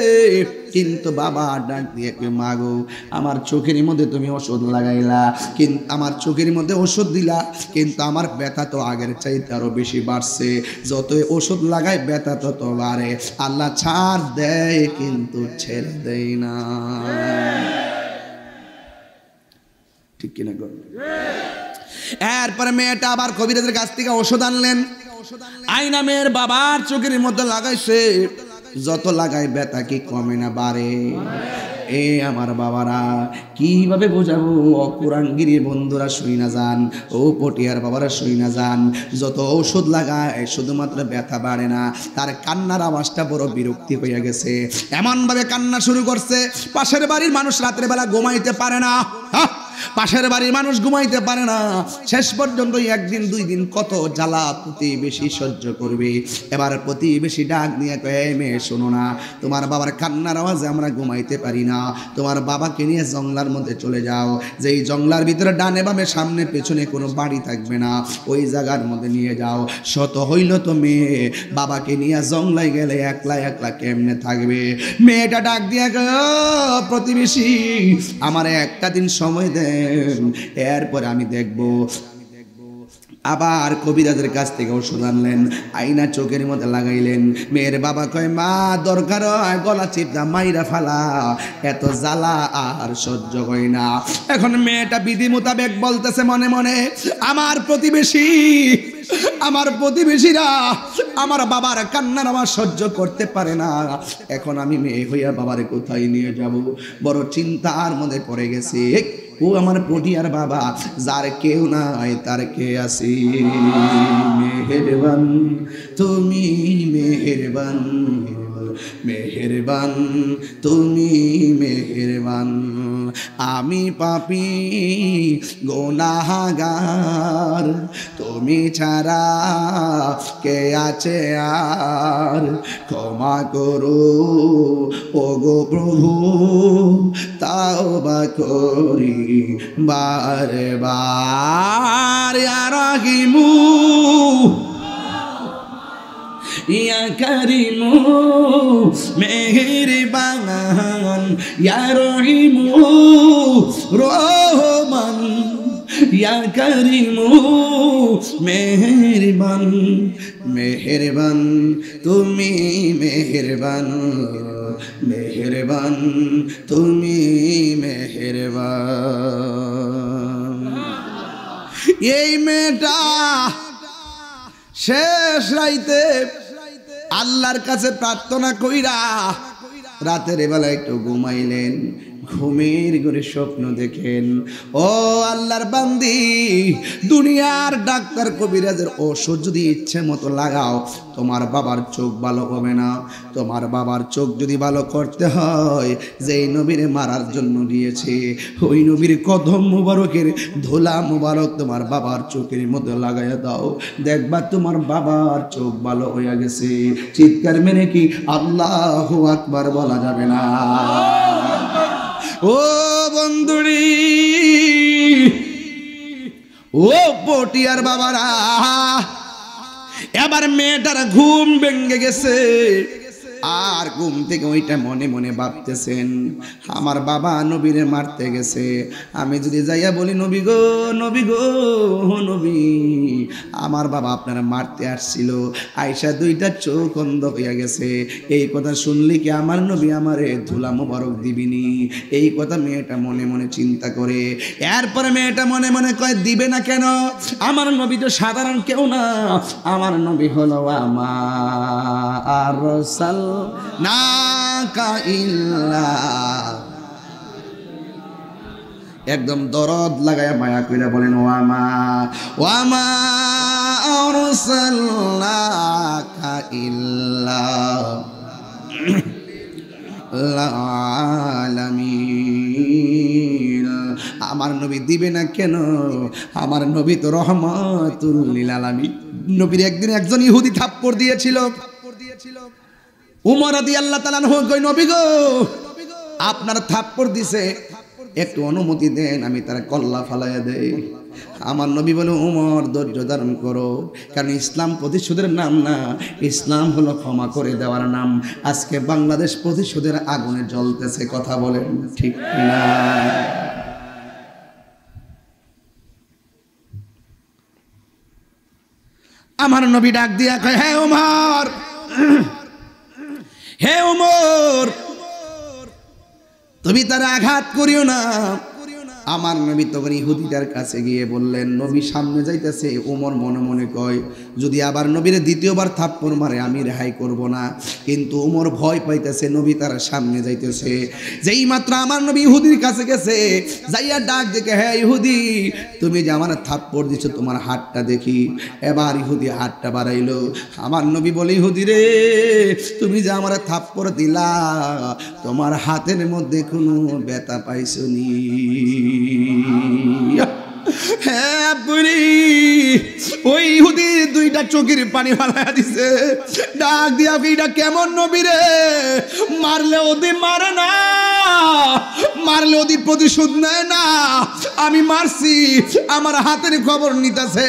কিন্তু বাবা ডাক দিয়ে মাগো আমার চোখের মধ্যে তুমি ওষুধ লাগাইলা, কিন্তু আমার চোখের মধ্যে ওষুধ দিলা, কিন্তু আমার ব্যথা তো আগের চাইতে আরো বেশি বাড়ছে, যতই ওষুধ লাগাই ব্যথা তত বাড়ে। আল্লাহ ছাড় দেয় কিন্তু ছেড়ে দেয় না। ঠিক কিনা গো? এরপরে মেয়েটা আবার কবিরাজের কাছ থেকে ওষুধ আনলেন, আয়না মেয়ের বাবার চোখের মধ্যে লাগাইছে, যত লাগাই ব্যথা কি কমে না বাড়ে। এ আমার বাবারা কিভাবে বোঝাবো? অকুরাঙ্গিরি বন্ধুরা শুই না যান, ও পটিয়ার বাবারা শুই না যান, যত ওষুধ লাগায় শুধুমাত্র ব্যথা বাড়ে না, তার কান্নার আওয়াজটা বড় বিরক্তি হয়ে গেছে। এমনভাবে কান্না শুরু করছে, পাশের বাড়ির মানুষ রাতের বেলা ঘুমাইতে পারে না। পাশের বাড়ির মানুষ ঘুমাইতে পারে না। শেষ পর্যন্ত একদিন দুই দিন কত জ্বালা প্রতিবেশী সহ্য করবে। এবার প্রতিবেশী ডাক নিয়ে কয়, মেয়ে শোনো না, তোমার বাবার কান্নার আওয়াজে আমরা ঘুমাইতে পারি না, তোমার বাবাকে নিয়ে জঙ্গলার মধ্যে চলে যাও, যেই জঙ্গলার ভিতরে ডানে বামে সামনে পেছনে কোনো বাড়ি থাকবে না, ওই জায়গার মধ্যে নিয়ে যাও। শত হইল তো মেয়ে, বাবাকে নিয়ে জঙ্গলায় গেলে একলা একলা কেমনে থাকবে? মেয়েটা ডাক দিয়ে প্রতিবেশী আমার একটা দিন সময় দেন, এরপরে আমি দেখব। আবার কবিরাজের কাছ থেকে ওষুধ আনলেন, আয়না চোখের মধ্যে লাগাইলেন। মেয়ের বাবা কয়, মা দরকার হয় গলা চিপটা মাইরা ফালা, এত জ্বালা আর সহ্য হয় না। এখন মেয়েটা বিধি মোতাবেক বলতেছে মনে মনে, আমার প্রতিবেশীরা আমার বাবার কান্নার আওয়াজ সহ্য করতে পারে না, এখন আমি মেয়ে হইয়া বাবারে কোথায় নিয়ে যাব? বড় চিন্তার মধ্যে পড়ে গেছি। ও আমার পটিয়ার বাবা, যার কেউ নাই তার কে আছি, মেহেরবান তুমি মেহেরবান, মেহেরবান তুমি মেহেরবান, আমি পাপী গুনাহগার, তুমি ছাড়া কে আছে আর, ক্ষমা করো ওগো প্রভু, তাওবা করি বারে বার, ইয়া রাহিমু ইয়া করিমু মেহেরবান, ইয়া রহিমু রহমান, ইয়া করিমু মেহেরবান, মেহেরবান তুমি মেহেরবান, মেহেরবান তুমি মেহেরবান। এই মেয়েটা শেষ রাইতে আল্লাহর কাছে প্রার্থনা কইরা রাতের বেলা একটু ঘুমাইলেন। ঘুমের ঘরে স্বপ্ন দেখেন, ও আল্লাহর বান্দি, দুনিয়ার ডাক্তার কবিরাজের ওষুধ যদি ইচ্ছে মতো লাগাও, তোমার বাবার চোখ ভালো হবে না। তোমার বাবার চোখ যদি ভালো করতে হয়, যেই নবীরে মারার জন্য গিয়েছে, ওই নবীর কদম মুবারকের ধুলা মুবারক তোমার বাবার চোখের মধ্যে লাগাইয়া দাও, দেখবা তোমার বাবার চোখ ভালো হয়ে গেছে। চিৎকার মেরে কি আল্লাহু আকবার বলা যাবে না? ও বন্ধুরি, ও পটিয়ার বাবারা, এবার মেয়েটার ঘুম ভেঙে গেছে। আর ঘুম থেকে ওইটা মনে মনে ভাবতেছেন, আমার বাবা নবীরে মারতে গেছে, আমি যদি যাইয়া বলি নবী গো নবী গো নবী, আমার বাবা আপনারা মারতে আসছিল, আয়সা দুইটা চোখ অন্ধ হইয়া গেছে, এই কথা শুনলি কি আমার নবী আমারে ধুলা মোবারক দিবিনি? এই কথা মেয়েটা মনে মনে চিন্তা করে। এরপরে মেয়েটা মনে মনে কয় দিবে না কেন? আমার নবী তো সাধারণ কেউ না, আমার নবী হলো আমার রাসালনাকা ইল্লা, একদম দরদ লাগায়া মায়া কইরা বলেন ওয়ামা আরসালনাকা ইল্লা আলামিন। আমার নবী দিবে না কেন? আমার নবী তো রহমাতুল লিল আলামিন। নবীর একদিন একজন ইহুদি থাপ্পড় দিয়েছিল। উমর রাদিয়াল্লাহু তাআলা আনহু কই নবী গো আপনার থাপ্পড় দিছে, একটু অনুমতি দেন আমি তার কল্লা ফালাইয়া দেই। আমার নবী বলে উমর ধৈর্য ধারণ করো, কারণ ইসলাম প্রতিশোধের নাম না, ইসলাম হলো ক্ষমা করে দেওয়ার নাম। আজকে বাংলাদেশ প্রতিশোধের আগুনে জ্বলতেছে, কথা বলেন ঠিক না? আমার নবী ডাক দিয়া কয় হে উমর, হে উমর তুমি তার আঘাত করিও না। আমার নবী তখন ইহুদিটার কাছে গিয়ে বললেন, নবী সামনে যাইতেছে। ওমর মনে মনে কয় যদি আবার নবীর দ্বিতীয়বার থাপ্পড় মারে আমি রেহাই করব না, কিন্তু ওমর ভয় পাইতেছে নবী তার সামনে যাইতেছে। যেই মাত্র আমার নবী ইহুদির কাছে গেছে, যাইয়া ডাক দেখে হ্যাঁ ইহুদি তুমি যে আমার থাপ্পড় দিছো তোমার হাতটা দেখি। এবার ইহুদি হাতটা বাড়াইলো। আমার নবী বলে ইহুদি রে তুমি যে আমার থাপ্পড় দিলা তোমার হাতের মধ্যে কোনো ব্যথা পাইছো নি? হ্যাঁ বুড়ি, ওই ইহুদি দুইটা চোখের পানি ফালাইয়া দিছে, ডাক দিয়া এটা কেমন নবী রে? মারলে ওদি মারে না, মারলে ওদি প্রতিশোধ নেয় না, আমি মারছি আমার হাতের খবর নিতেছে।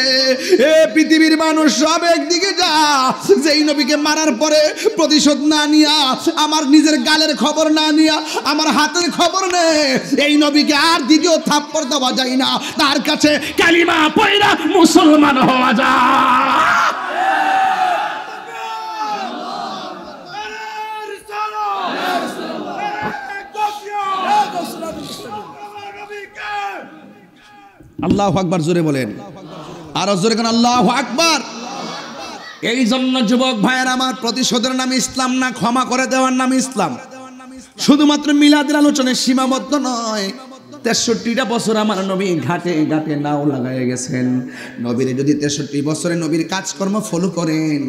এ পৃথিবীর মানুষ সব একদিকে যা, যেই নবীকে মারার পরে প্রতিশোধ না নিয়া, আমার নিজের গালের খবর না নিয়া আমার হাতের খবর নে, এই নবীকে আর দ্বিতীয় থাপ্পড় দেওয়া যায় না, তার কাছে কালিমা পয়রা মুসলমান হওয়া যায়। আল্লাহু আকবার জোরে বলেন, আর জোরে কেন আল্লাহু আকবার। এই জন্য যুবক ভাইয়ের আমার, প্রতিশোধের নাম ইসলাম না, ক্ষমা করে দেওয়ার নাম ইসলাম। শুধুমাত্র মিলাদের আলোচনায় সীমাবদ্ধ নয়, 63টা বছর আমার নবী ঘাটে ঘাটে নাও লাগাই গেছেন। নবীর যদি 63 বছরে নবীর কাজকর্ম ফলো করেন,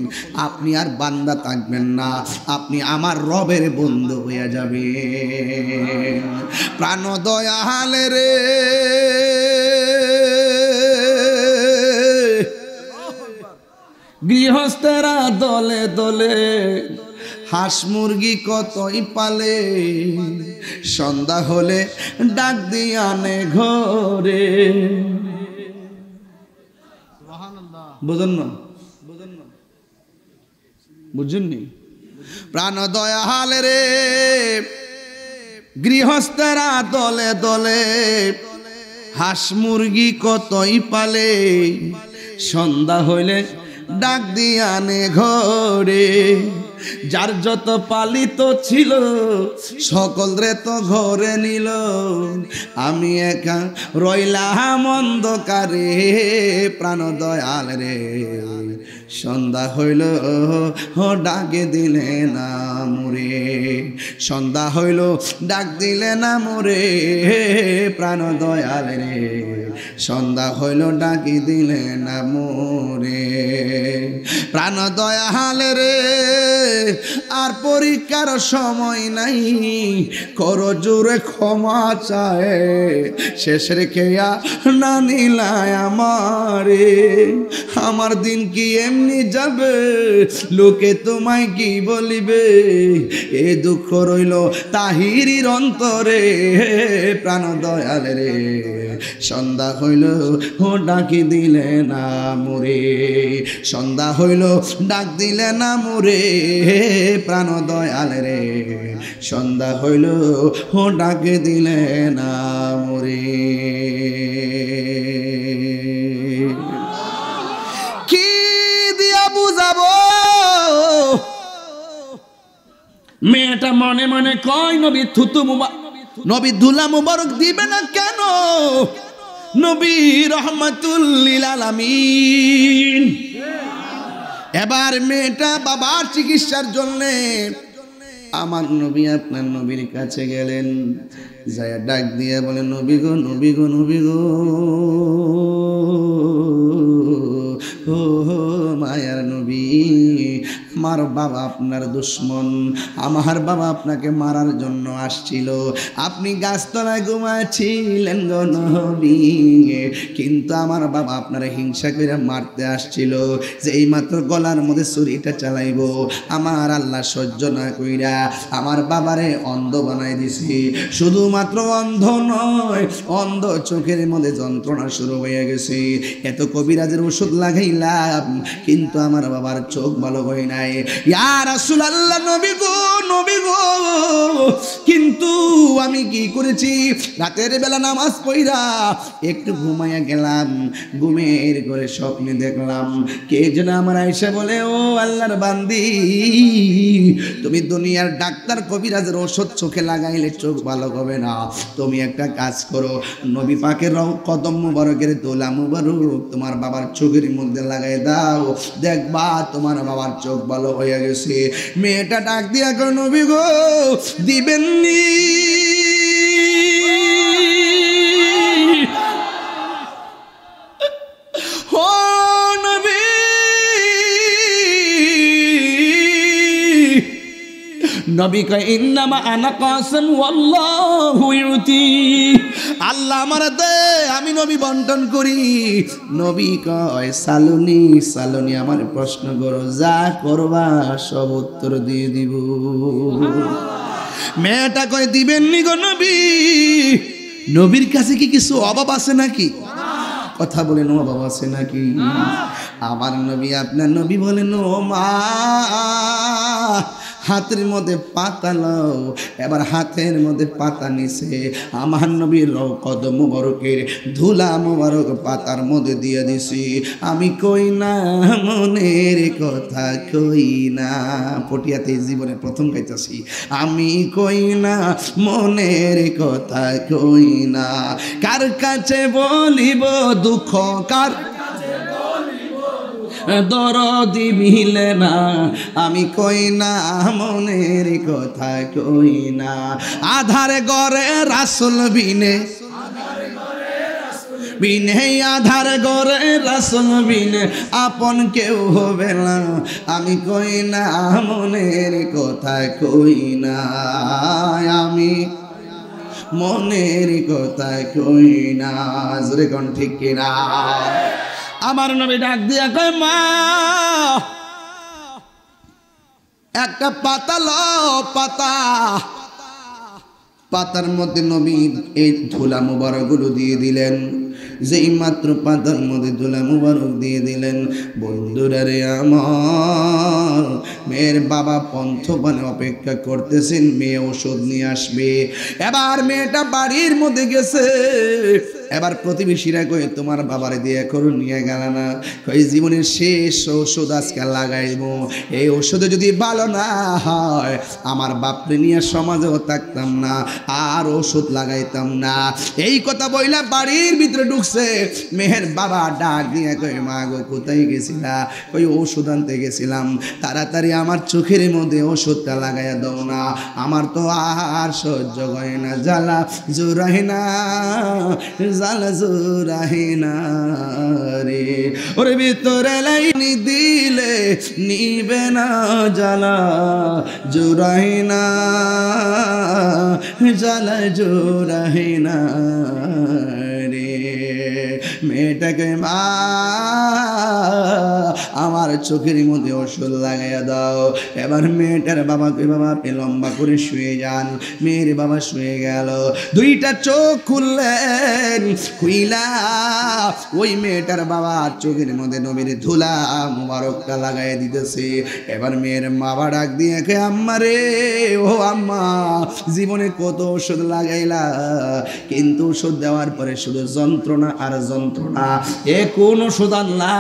আপনি আর বান্দা থাকবেন না, আপনি আমার রবের বন্ধু হয়ে যাবেন। প্রাণ দয়াল রে গৃহস্থেরা দলে দলে হাঁস মুরগি কতই পালে, সন্ধ্যা হলে ডাক দিয়ে আনে ঘরে। বুঝুন না, বুঝুননি? প্রাণ দয়াল রে গৃহস্থেরা দলে দলে হাঁস মুরগি কতই পালে, সন্ধ্যা হইলে ডাক দিয়ে আনে ঘরে। যার যত পালিত ছিল সকল রে তো ঘরে নিল, আমি একা রইলাম অন্ধকারে। প্রাণ দয়াল রে সন্ধ্যা হইল ডাকে দিলে না মোরে, সন্ধ্যা হইল ডাক দিলে না মোরে। প্রাণ দয়াল রে সন্ধ্যা হইল ডাকি দিলে না মোরে। প্রাণ দয়াল রে আর পরীক্ষার সময় নাই, করো জোরে ক্ষমা চায়, শেষ রেখেয়া না নিলায় আমারে। আমার দিন কি এমনি যাবে, লোকে তোমায় কি বলিবে, এ দুঃখ রইল তাহিরির অন্তরে। প্রাণ দয়াল রে সন্ধ্যা হইল ডাকি দিলে না মোরে, সন্ধ্যা হইল ডাক দিলে না মোরে। প্রাণ দয়াল রে সন্ধ্যা হইল ও ডাকে দিলে না মরে কি দিয়া বুঝাবো মেয়েটা মনে মনে কয় নবী থুতু নবী দুলা মুবারক দিবে না কেন নবী রহমাতুল লিল আলামিন এবার মেয়েটা বাবার চিকিৎসার জন্য আমার নবী আপনার নবীর কাছে গেলেন যায় ডাক দিয়ে বলে নবী গো নবী গো নবী গো ও মায়ার নবী আমার বাবা আপনার দুশ্মন আমার বাবা আপনাকে মারার জন্য আসছিল আপনি গাছতলায় ঘুমাচ্ছিলেন গো নবী কিন্তু আমার বাবা আপনার হিংসা করে মারতে আসছিল যে এইমাত্র গলার মধ্যে ছুরিটা চালাইবো আমার আল্লাহ সহ্য না কইরা আমার বাবারে অন্ধ বানাই দিছি শুধুমাত্র অন্ধ নয় অন্ধ চোখের মধ্যে যন্ত্রণা শুরু হয়ে গেছে এত কবিরাজের ওষুধ লাগাইলাম কিন্তু আমার বাবার চোখ ভালো হয় নাই ইয়া রাসূলুল্লাহ নবী গো কিন্তু আমি কি করেছি রাতের বেলা নামাজ পড়া একটু ঘুমাইয়া গেলাম ঘুমের ঘরে স্বপ্নে দেখলাম কে যেন আমার আয়েশা বলে ও আল্লাহর বান্দি তুমি দুনিয়ার ডাক্তার কবিরাজের ওষুধ চোখে লাগাইলে চোখ ভালো হবে না তুমি একটা কাজ করো নবী পাকের কদম মুবারকের দোলা মুবারক তোমার বাবার চোখের মধ্যে লাগাই দাও দেখবা তোমার বাবার চোখ ভালো হয়ে গেছে মেয়েটা ডাক দিয়া কো নবী গো দিবেননি ও নবী নবী কয় ইন্নামা আনা কাসম ওয়াল্লাহু ইউতি আল্লাহ আমার দে আমি নবী বন্টন করি নবী কয় সালুনি সালুনি আমার প্রশ্ন করো যা করবা সব উত্তর দিয়ে দিব মেয়েটা কয় দিবেননি গো নবী নবীর কাছে কি কিছু অভাব আছে নাকি কথা বলেন অভাব আছে নাকি আমার নবী আপনার নবী বলেন ও মা হাতের মধ্যে পাতা লও এবার হাতের মধ্যে পাতা নিছে আমার নবীর কদম মুবারকের ধুলা মুবারক পাতার মধ্যে দিয়ে দিছি আমি কই না মনের কথা কই না পটিয়াতে জীবনে প্রথম গাইতাছি আমি কই না মনের কথা কই না কার কাছে বলিব দুঃখ কার দরদি মিলে না আমি কই না মনের কথা কই না আধারে গরে রাসূল বিনে আধার গরে রাসূল বিনে আপন কেউ হবে না আমি কই না মনের কথা কই না আমি মনের কথা কই না জোরে কোন ঠিক কিনা আমার নবী ডাক দিয়া কয় মা একটা পাতা লও পাতা পাতার মধ্যে নবী এই ধুলা মুবারকগুলো দিয়ে দিলেন যেই মাত্র পাতার মধ্যে ধুলা মুবারক দিয়ে দিলেন বন্ধুরা রে আমার মেয়ের বাবা পন্থপানে অপেক্ষা করতেছেন মেয়ে ওষুধ নিয়ে আসবে এবার মেয়েটা বাড়ির মধ্যে গেছে এবার প্রতিবেশীরা কয়ে তোমার বাবারে দিয়ে করো নিয়ে গেল না কই জীবনের শেষ ওষুধ আজকে লাগাইবো এই ওষুধে যদি ভালো না হয় আমার বাপরে নিয়ে সমাজেও থাকতাম না আর ওষুধ লাগাইতাম না এই কথা বইলা বাড়ির ভিতরে ঢুকছে মেয়ের বাবা ডাক দিয়ে কই মা গো কোথায় গেছিলা কই ওষুধ আনতে গেছিলাম তাড়াতাড়ি আমার চোখের মধ্যে ওষুধটা লাগাইয়া দাও না আমার তো আর সহ্য হয় না জ্বালা জোরাই না জ্বালা জোরাই না রে ওরে ভিতরে লাইনি দিলে নিবে না জ্বালা জোরাই না জ্বালা জোরাই না রে মেয়েটাকে মা আমার চোখের মধ্যে ওষুধ লাগাইয়া দাও। এবার মেয়েটার বাবাকে বাবা আপনি লম্বা করে শুয়ে যান। মেয়ের বাবা শুয়ে গেল, দুইটা চোখ খুললেন, খুইলা ওই মেয়েটার বাবা চোখের মধ্যে নবীর ধুলা মুবারকটা লাগাই দিতেছে। এবার মেয়ের বাবা ডাক দিয়ে কে আম্মা রে, ও আম্মা জীবনে কত ওষুধ লাগাইলা, কিন্তু ওষুধ দেওয়ার পরে শুধু যন্ত্রণা আর যন্ত্রণা। এ কোন ওষুধ আনলা?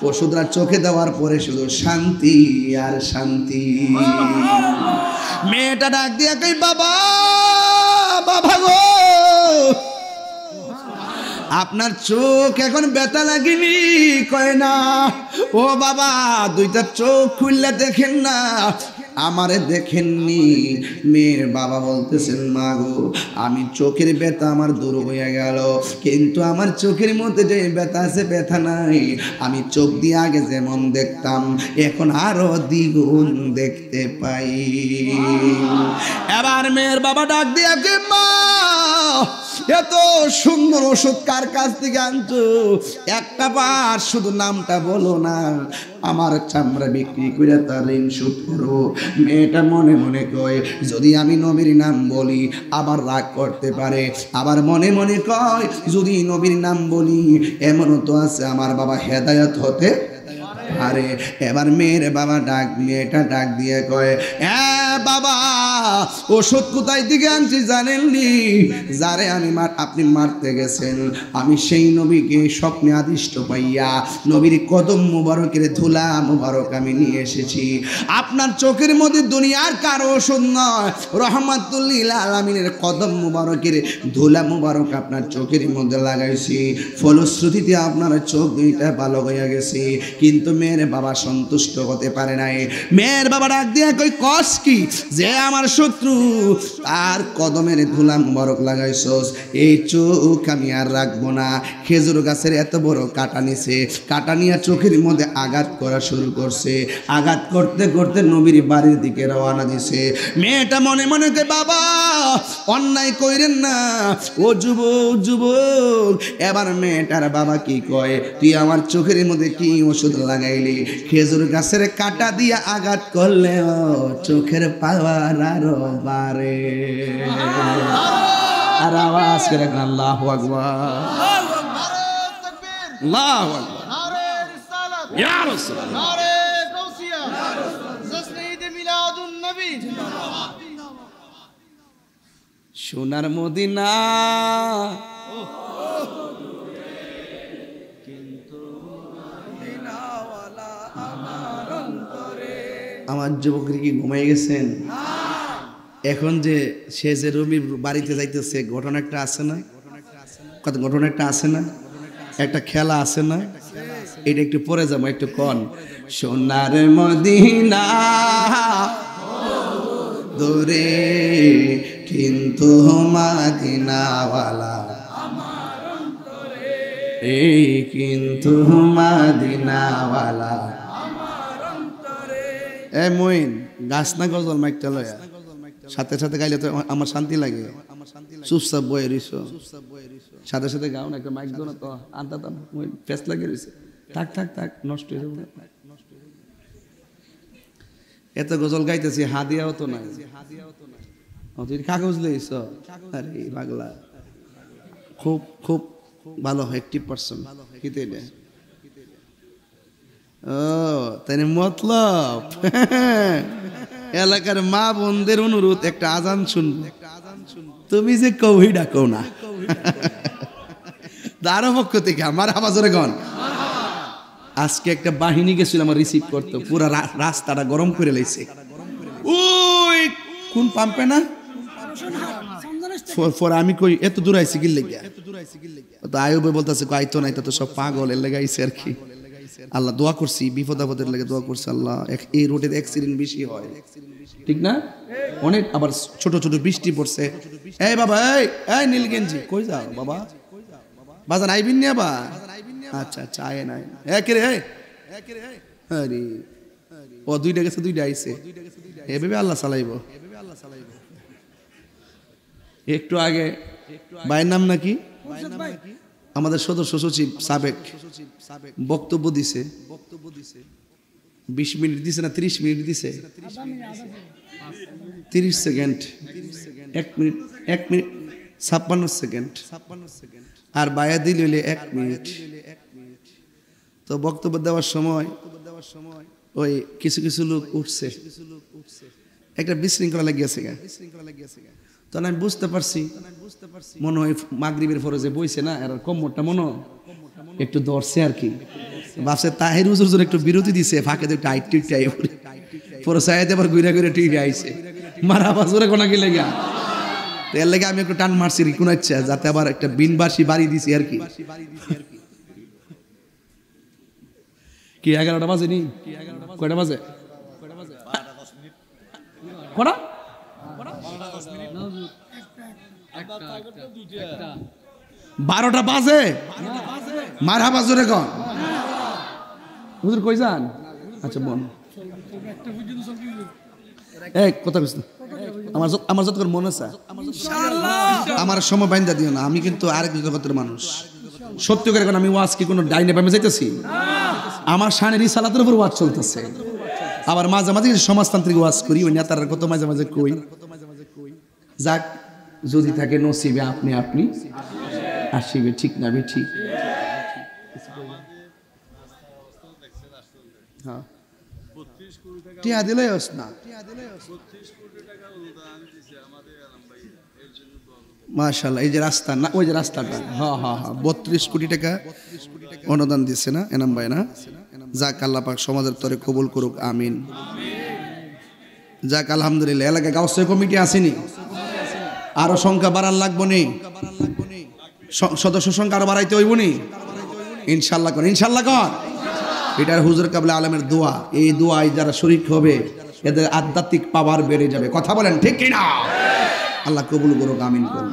ওষুধটা চোখে দেওয়ার পরে শুধু শান্তি আর শান্তি। মেয়েটা ডাক দিয়ে কই বাবা, বাবা গো আপনার চোখ এখন ব্যথা লাগেনি? কয় না। ও বাবা দুইটা চোখ খুললে দেখেন না, আমারে দেখেননি। মেয়ের বাবা বলতেছেন মা গো আমি চোখের ব্যথা আমার দূর হয়ে গেল, কিন্তু আমার চোখের মধ্যে যে ব্যথা আছে ব্যথা নাই। আমি চোখ দিয়ে আগে যেমন দেখতাম এখন আরো দ্বিগুণ দেখতে পাই। এবার মেয়ের বাবা ডাক দিয়ে কে মা এত সুন্দর ওষুধ কার কাছ থেকে আনছো? একটা বার শুধু নামটা বলো না, আমার চামড়া বিক্রি করে তার ঋণ শোধ করো। মেয়েটা মনে মনে কয় যদি আমি নবীর নাম বলি আবার রাগ করতে পারে, আবার মনে মনে কয় যদি নবীর নাম বলি এমনও তো আছে আমার বাবা হেদায়েত হতে আরে। এবার মেয়ের বাবা মেয়েটা ডাক দিয়ে কয় বাবা ওষুধ কোথায় থেকে আনছি জানেননি? যারে আপনি মারতে গেছেন আমি সেই নবীকে স্বপ্নে আদিষ্ট পাইয়া নবীর কদম মুবারকের ধুলা মুবারক আমি নিয়ে এসেছি। আপনার চোখের মধ্যে দুনিয়ার কারো ওষুধ নয়, রহমাতুল লিল আলামিনের কদম মুবারকের ধুলা মুবারক আপনার চোখের মধ্যে লাগাইছি। ফলশ্রুতিতে আপনার চোখ দুইটা ভালো হয়ে গেছে। কিন্তু মেয়ের বাবা সন্তুষ্ট হতে পারে নাই। মেয়ের বাবা ডাক দিয়ে কই কস কি যে আমার শত্রু তার কদমের ধুলা মুবারক লাগাইছস, এই চোখ আমি আর রাখবো না। খেজুর গাছের এত বড় কাটা নিছে, কাটা নিয়ে চোখের মধ্যে আঘাত করা শুরু করছে। আঘাত করতে করতে নবীর বাড়ির দিকে রওনা দিছে। মেয়েটা মনে মনে কে বাবা অন্যায় কইরেন না, ও যুবক। এবার মেয়েটার বাবা কি কয় তুই আমার চোখের মধ্যে কি ওষুধ লাগাইলি? খেজুর গাছের কাটা দিয়ে আঘাত করলে চোখের পাওয়ার আরো বাড়ে। আর আওয়াজ করে আল্লাহু আকবার, আল্লাহু আকবার, নারে রিসালাত, ইয়া রাসূলুল্লাহ, নারে গাউসিয়া, জশ্নে ঈদ মিলাদুন নবী। সোনার মদিনা আমার যুবকরা কি ঘুমাই গেছেন? এখন যে সে যে রবির বাড়িতে যাইতেছে ঘটনা একটা আছে না? কত ঘটনা একটা আছে না? একটা খেলা আছে না? এটা একটু পরে যাবো, একটু কন। সোনার মদিনা দূরে কিন্তু মদিনাওয়ালা এই কিন্তু মদিনাওয়ালা। এ মইন গাছ না গজল মাইকটা লয়া সাথে সাথে গাইলে তো আমার শান্তি লাগে। চুপচাপ বয়ে রইছো, সাথে সাথে গাও না, একটা মাইক দো না তো আনতা ফেস লাগে রইছে। থাক থাক থাক নষ্ট হয়ে যাবে। এত গজল গাইতেছি হাদিয়াও তো নাই, তুই কাগজ লইছ? আরে পাগলা, খুব খুব ভালো 80% কিতে দে। ও তাই মতলব এলাকার মা বোনদের অনুরোধ একটা আজান শুনবো। তুমি যে কৌহি ডাকো না তার পক্ষ থেকে আমার আওয়াজের গন। আজকে একটা বাহিনী গেছিল আমার রিসিভ করতে, পুরা রাস্তাটা গরম করে লাইছে। ওই কোন পাম্পে না আমি কই এত দূর আইছি কি লেগে? তো আয়ুবে বলতেছে আইতো নাই, তো সব পাগল এর লেগে আইছে আর কি। আল্লাহ দোয়া করছি, বিপদ আপদের লেগে দোয়া করছি আল্লাহ। এই রোডের অ্যাক্সিডেন্ট বেশি হয়, ঠিক না? অনেক আবার ছোট ছোট বৃষ্টি পড়ছে। এই বাবা এই নীলগেঞ্জি কই যাও বাবা? বাজার আইবিন না বা? আচ্ছা আচ্ছা আয় নাই একে রে আরে ও দুইটা গেছে দুইটা আইছে, এভাবে আল্লাহ চালাইব। একটু আগে ভাইয়ের নাম নাকি আমাদের সদস্য সচিব সাবেক বক্তব্য দিছে 20 মিনিট দিছে না 30 মিনিট দিছে 30 সেকেন্ড 1 মিনিট 56 সেকেন্ড আর বায়া দিল হইলে 1 মিনিট। তো বক্তব্য দেওয়ার সময় ওই কিছু কিছু লোক উঠছে, একটা বিশৃঙ্খলা লাগিয়েছে। তখন আমি বুঝতে পারছি মনে হয় মাগরিবের ফরজে বইছে না, এর কম্মরটা মনে একটু ধরছে আর কি। ভাবছে তাহির হুজুর একটু বিরতি দিছে, ফাঁকে তো টাইট টিট টাই পরে সাইতে আবার ঘুরে ঘুরে টিট আইছে, মারা বাজরে কোনা কি লেগা। এর লেগে আমি একটু টান মারছি কোন ইচ্ছা, যাতে আবার একটা বিনবাসী বাড়ি দিছি আর কি। কি 11টা বাজে নি? কয়টা বাজে? কটা? 12টা বাজে। মারহাবা জোরে কন। হুজুর কই যান? আচ্ছা বোন এই কথা কইছ না, আমার যত করে মন আছে আমার সময় বাইন্দা দিও না। আমি কিন্তু আরেক জগতের মানুষ, সত্য করে এখন আমি ওয়াজ কি কোনো ডাইনে বামে যাইতেছি? আমার শানের রিসালাতের উপর ওয়াজ চলতেছে। আবার মাঝে মাঝে সমাজতান্ত্রিক ওয়াজ করি, ওই নেতারা কত মাঝে মাঝে কই। যাক, যদি থাকে নসিবে আপনি আপনি আসিবে, ঠিক না বে ঠিক। হ্যাঁ টিয়া দিলে না মাশাআল্লাহ। এই যে রাস্তা না, ওই যে রাস্তাটা, হ্যাঁ হ্যাঁ হ্যাঁ 32 কোটি টাকা অনুদান দিচ্ছে না এনাম ভাই না? যাক, আল্লাহ পাক সমাজের তরে কবুল করুক, আমিন। যাক আলহামদুলিল্লাহ। এলাকায় গাউসে কমিটি আসেনি, আরো সংখ্যা বাড়ার লাগবো নি, সদস্য সংখ্যা আরো বাড়াইতে হইব নি ইনশাল্লাহ কর, ইনশাল্লাহ কর। এটার হুজুর কাবলা আলমের দোয়া, এই দোয়ায় যারা শরীক হবে এদের আধ্যাত্মিক পাওয়ার বেড়ে যাবে। কথা বলেন ঠিক কিনা? আল্লাহ কবুল করুক, আমিন করুন।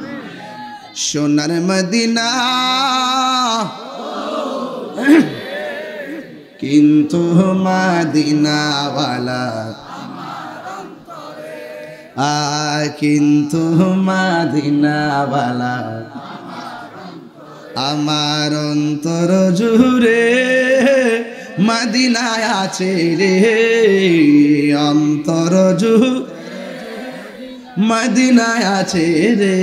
সোনার মদিনা কিন্তু মদিনাওয়ালা কিন্তু মদিনাওয়ালা আমার অন্তর জুড়ে মদিনায় আছে রে, অন্তর জুড়ে মদিনায় আছে রে,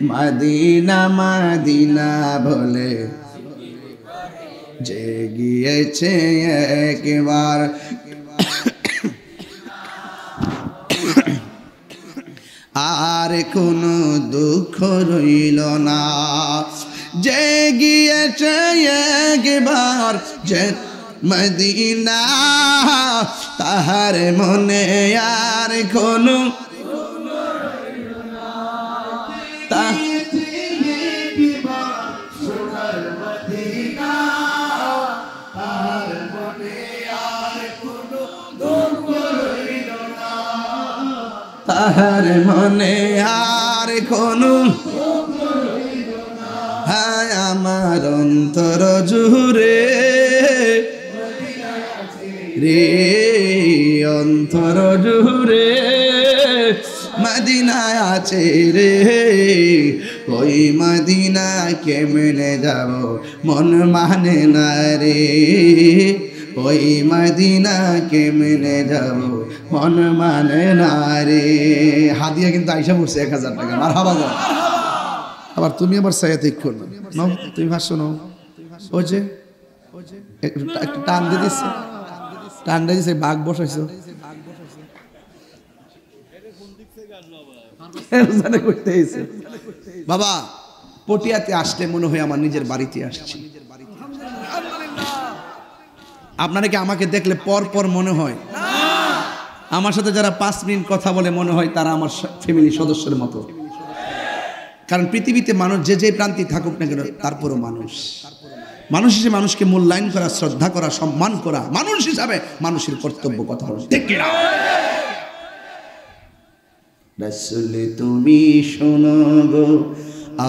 মদিনা মদিনা বলে যে গিয়েছে একবার। আর কোনো দুঃখ রইল না, যে গিয়েছে একবার যে মদিনা, তাহার মনে আর কোনো তাহার মনে আর কোনো, হ্যাঁ আমার অন্তর জুড়ে রে, অন্তর জুড়ে মদিনায় আছে রে। ওই মদিনা কেমনে যাব মন মানে না রে, ওই মদিনা কেমনে যাব মন মানে না রে। হাদিয়া কিন্তু আইসা পড়ছে 1000 টাকা। মারহাবা। আবার তুমি আবার সায়াতে করো নাও, তুমি ভাষণ নাও। ওই যে একটু টান দিয়ে দিচ্ছে, টান দিয়ে দিচ্ছে, বাঘ বসাইছো বাবা। পটিয়াতে আসলে মনে হয় আমার নিজের বাড়িতে আসছি। আপনারা কি আমাকে দেখলে পর পর মনে হয়? আমার সাথে যারা 5 মিনিট কথা বলে মনে হয় তারা আমার ফ্যামিলির সদস্যের মতো। কারণ পৃথিবীতে মানুষ যে যে প্রান্তে থাকুক না কেন, তারপরও মানুষ। মানুষ হিসেবে মানুষকে মূল্যায়ন করা, শ্রদ্ধা করা, সম্মান করা মানুষ হিসাবে মানুষের কর্তব্য। কথা বলো ঠিক কিনা? রাসূল তুমি শোনো গো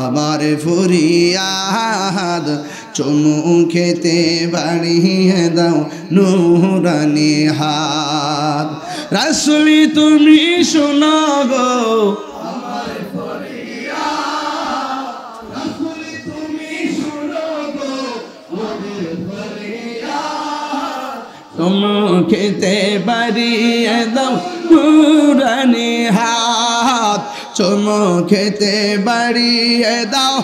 আমার ফরিয়াদ, চুমু খেতে বাড়িয়ে দাও নূরানি হাত। রাসূল তুমি শোনো গো আমার ফরিয়াদ, রাসূল তুমি চুমুকেতে বাড়িয়ে দাও নুরানি হাত চুমুকেতে বাড়িয়ে দাও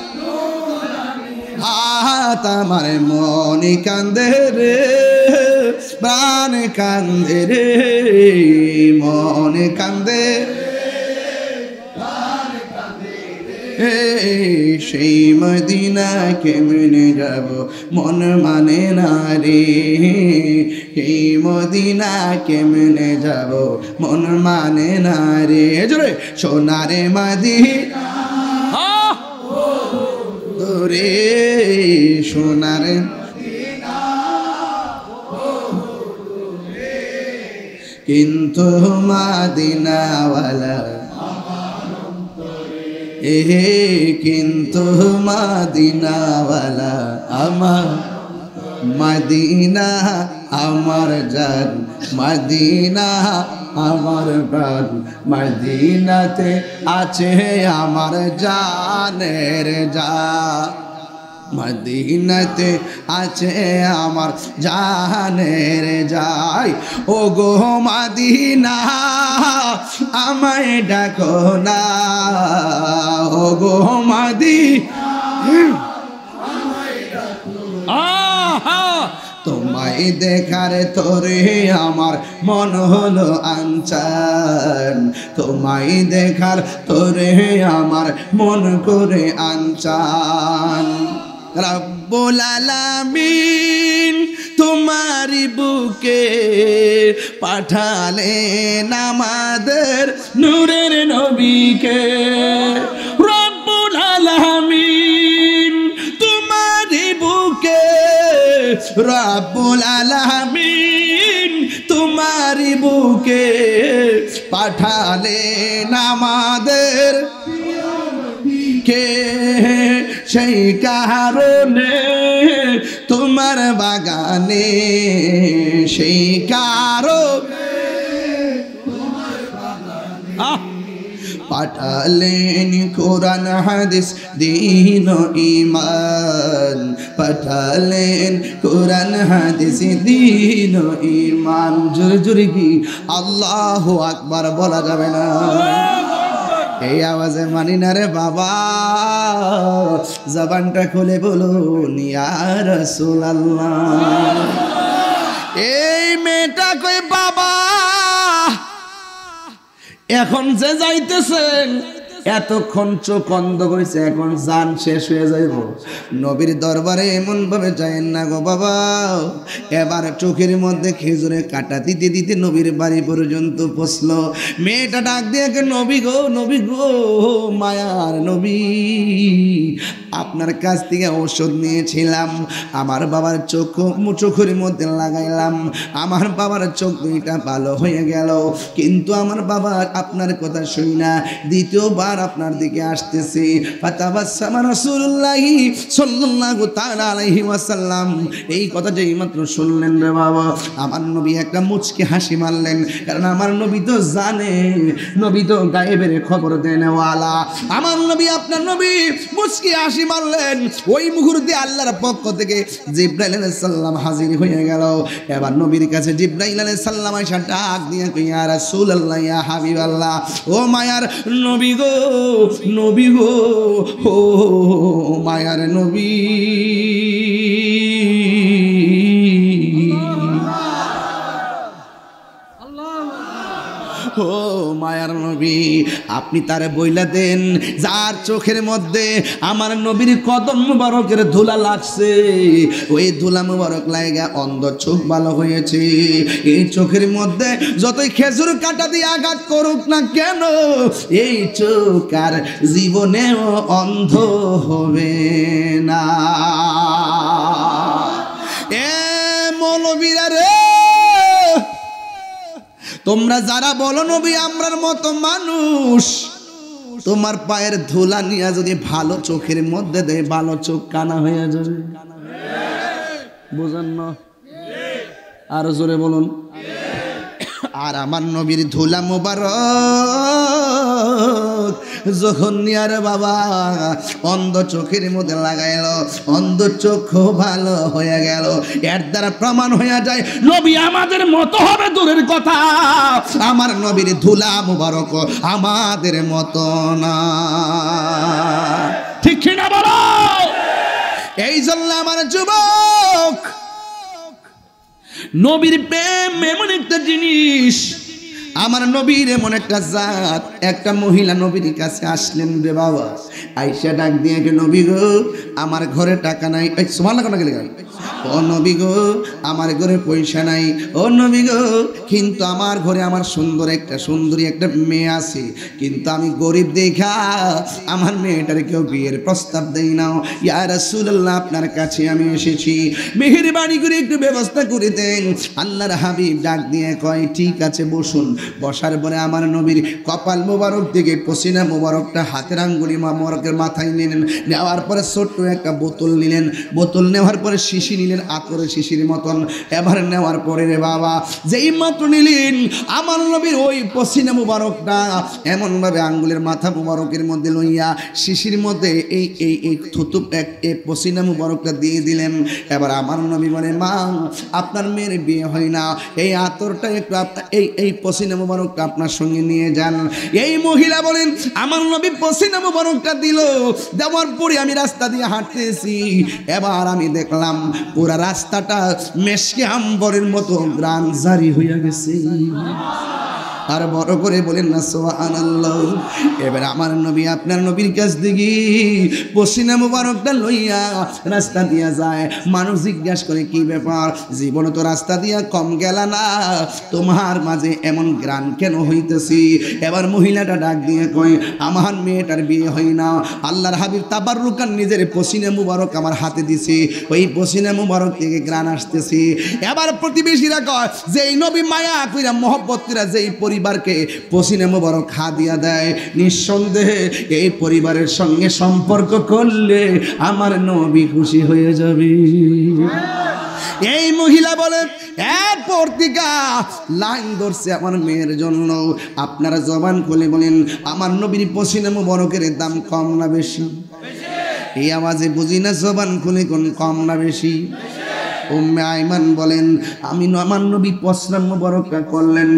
হাত আমার মনে কান্দে রে প্রাণ কান্দে রে মনে কান্দে সেই মদিনা কেমনে যাব মন মানে না রে সেই মদিনা কেমনে যাব মন মানে না রে জোরে সোনারে মদিনা রে সোনারে কিন্তু মদিনাওয়ালা কিন্তু মদিনাওয়ালা আমার মদিনা আমার জান মদিনা আমার প্রাণ মদিনাতে আছে আমার জানের জান মদিনাতে আছে আমার জানের যাই ও গো মদিনা আমায় ডাকো না ও গো মদিনা তোমায় দেখার তোরে আমার মন হলো আনচান তোমায় দেখার তোরে আমার মন করে আনচান রব্বুল আলামিন তোমারি বুকে পাঠালেন আমাদের নূরের নবীকে রব্বুল আলামিন তোমারি বুকে রব্বুল আলামিন তোমারি বুকে পাঠালেন আমাদের কে সেই কারণে তোমার বাগানে সেই কারণে পাঠালেন কোরআন হাদিস দ্বীন ও ঈমান পাঠালেন কোরআন হাদিস দ্বীন ও ঈমান জোরে জোরে কি আল্লাহু আকবার বলা যাবে না এই আওয়াজে মানি না রে বাবা জবানটা খুলে বলুন ইয়া রাসূলুল্লাহ এই মেয়েটা কই বাবা এখন যে যাইতেছেন এতক্ষণ চোখ অন্ধ করেছে এখন জান শেষ হয়ে যাইব নবীর দরবারে এমন ভাবে যায়েন না গো বাবা এবার চোখের মধ্যে খেজুরে কাটা দিতে দিতে নবীর বাড়ি পর্যন্ত পৌঁছলো মেয়েটা ডাক দিয়ে নবী গো মায়ার নবী আপনার কাছ থেকে ঔষধ নিয়েছিলাম আমার বাবার চোখের মধ্যে লাগাইলাম আমার বাবার চোখ দুইটা ভালো হয়ে গেল কিন্তু আমার বাবা আপনার কথা শুনি না দ্বিতীয়বার আপনার দিকে আসতেছে ফাতাবাসসামা রাসূলুল্লাহ সাল্লাল্লাহু তাআলা আলাইহি ওয়াসাল্লাম এই কথা যেই মাত্র শুনলেন রে বাবা আমার নবী একটা মুচকি হাসি মারলেন কারণ আমার নবী তো জানে নবী তো গায়েবের খবর দেনওয়ালা আমার নবী আপনার নবী মুচকি হাসি মারলেন ওই মুহূর্তে আল্লাহর পক্ষ থেকে জিবরাইল আলাইহিস সালাম হাজির হয়ে গেল এবার নবীর কাছে জিবরাইল আলাইহিস সালাম এসে ডাক দিয়ে কই ইয়া রাসূলুল্লাহ ইয়া হাবিবাল্লাহ ও মায়ার নবী গো ও মায়ার নবী ও মায়ার নবী আপনি তারে বইলা দেন যার চোখের মধ্যে আমার নবীর কদম মুবারকের ধুলা লাগছে ওই ধুলা মুবারক লাগা অন্ধ চোখ ভালো হয়েছে এই চোখের মধ্যে যতই খেজুর কাটা দিয়ে আঘাত করুক না কেন এই চোখ আর জীবনেও অন্ধ হবে না এ মৌলবীরা রে তোমরা যারা বলো নবী আমরার মতো মানুষ তোমার পায়ের ধুলা নিয়ে যদি ভালো চোখের মধ্যে দেয় ভালো চোখ কানা হয়ে যাবে বুঝেন না আরো জোরে বলুন আর আমার নবীর ধুলা মোবারক যখন নিয়ার বাবা অন্ধ চোখের মধ্যে লাগাইল, অন্ধ চোখ ভালো হয়ে গেল। এর দ্বারা প্রমাণ হয়ে যায় নবী আমাদের মতো হবে দূরের কথা, আমার নবীর ধুলা মুবারক আমাদের মতো না। ঠিক কিনা বলো? এই জন্য আমার যুবক, নবীর প্রেম এমন একটা জিনিস, আমার নবীর এমন একটা জাত। একটা মহিলা নবীর কাছে আসলেন রে বাবা, আইসা ডাক দিয়ে কে নবী গো আমার ঘরে টাকা নাই। সুবহানাল্লাহ কোন গেলে ও নবী গো আমার ঘরে পয়সা নাই, ও নবী গো কিন্তু আমার ঘরে আমার সুন্দরী একটা মেয়ে আছে, কিন্তু আমি গরিব দেখা আমার মেয়েটার কেউ বিয়ের প্রস্তাব দেই না। ইয়া রাসূলুল্লাহ আপনার কাছে আমি এসেছি, মেহেরবানি করে একটু ব্যবস্থা করে দেন। আল্লাহর হাবিব ডাক দিয়ে কয় ঠিক আছে বসুন। বসার পরে আমার নবীর কপাল মোবারক থেকে পসিনা মোবারকটা হাতের আঙ্গুলি মোবারকের মাথায় নিলেন, নেওয়ার পরে ছোট্ট একটা বোতল নিলেন, বোতল নেওয়ার পরে শিশি নিলেন আতরের শিশির মতন। এবার নেওয়ার পরে রে বাবা যেই মাত্র নিলেন আমার নবীর ওই পসিনা মোবারকটা এমনভাবে আঙ্গুলের মাথা মোবারকের মধ্যে লইয়া শিশির মধ্যে এই থুতু এই পসিনা মোবারকটা দিয়ে দিলেন। এবার আমার নবী বলে মা আপনার মেয়ের বিয়ে হয় না, এই আতরটা একটু এই পসিনা মুবারকটা আপনার সঙ্গে নিয়ে যান। এই মহিলা বলেন আমার নবী পসিনা মুবারকটা দিল, দেওয়ার পরে আমি রাস্তা দিয়ে হাঁটতেছি, এবার আমি দেখলাম পুরা রাস্তাটা মেশকে আম্বরের মতো গ্রান জারি হইয়া গেছে। আর বড় করে বলেন না সুবহানাল্লাহ। এবার আমার নবী আপনার নবীর কাছ থেকে পসিনা মুবারকটা লইয়া রাস্তা দিয়া যায়। মানুষ জিজ্ঞাসা করে কি ব্যাপার, জীবনে তো রাস্তা দিয়া কম গেলা না, তোমার মাঝে এমন গ্রান কেন হইতেছি? এবার মহিলাটা ডাক দিয়ে কয় আমার মেয়েটার বিয়ে হয় না, আল্লাহর হাবিব তাবাররুকান নিজের পসিনা মুবারক আমার হাতে দিছে, ওই পসিনা মুবারক থেকে গ্রান আসতেছে। এবার প্রতিবেশীরা কয় যে এই নবী মায়া কইরা মহব্বত কইরা যেই পরিবারকে পসিনা মুবারক হাদিয়া দেয়, নিঃসন্দেহে এই পরিবারের সঙ্গে সম্পর্ক করলে আমার নবী খুশি হয়ে যাবে। এই মহিলা বলেন এক পত্রিকা লাইন ধরছে আমার মেয়ের জন্য। আপনারা জবান খুলে বলেন আমার নবীর পসিনা মুবারকের দাম কম না বেশি? এই আওয়াজে বুঝি না জবান খুলে কোন কম না বেশি? উম্মে আইমান বলেন আমি আমার নবী পসরা মুবারকটা করলেন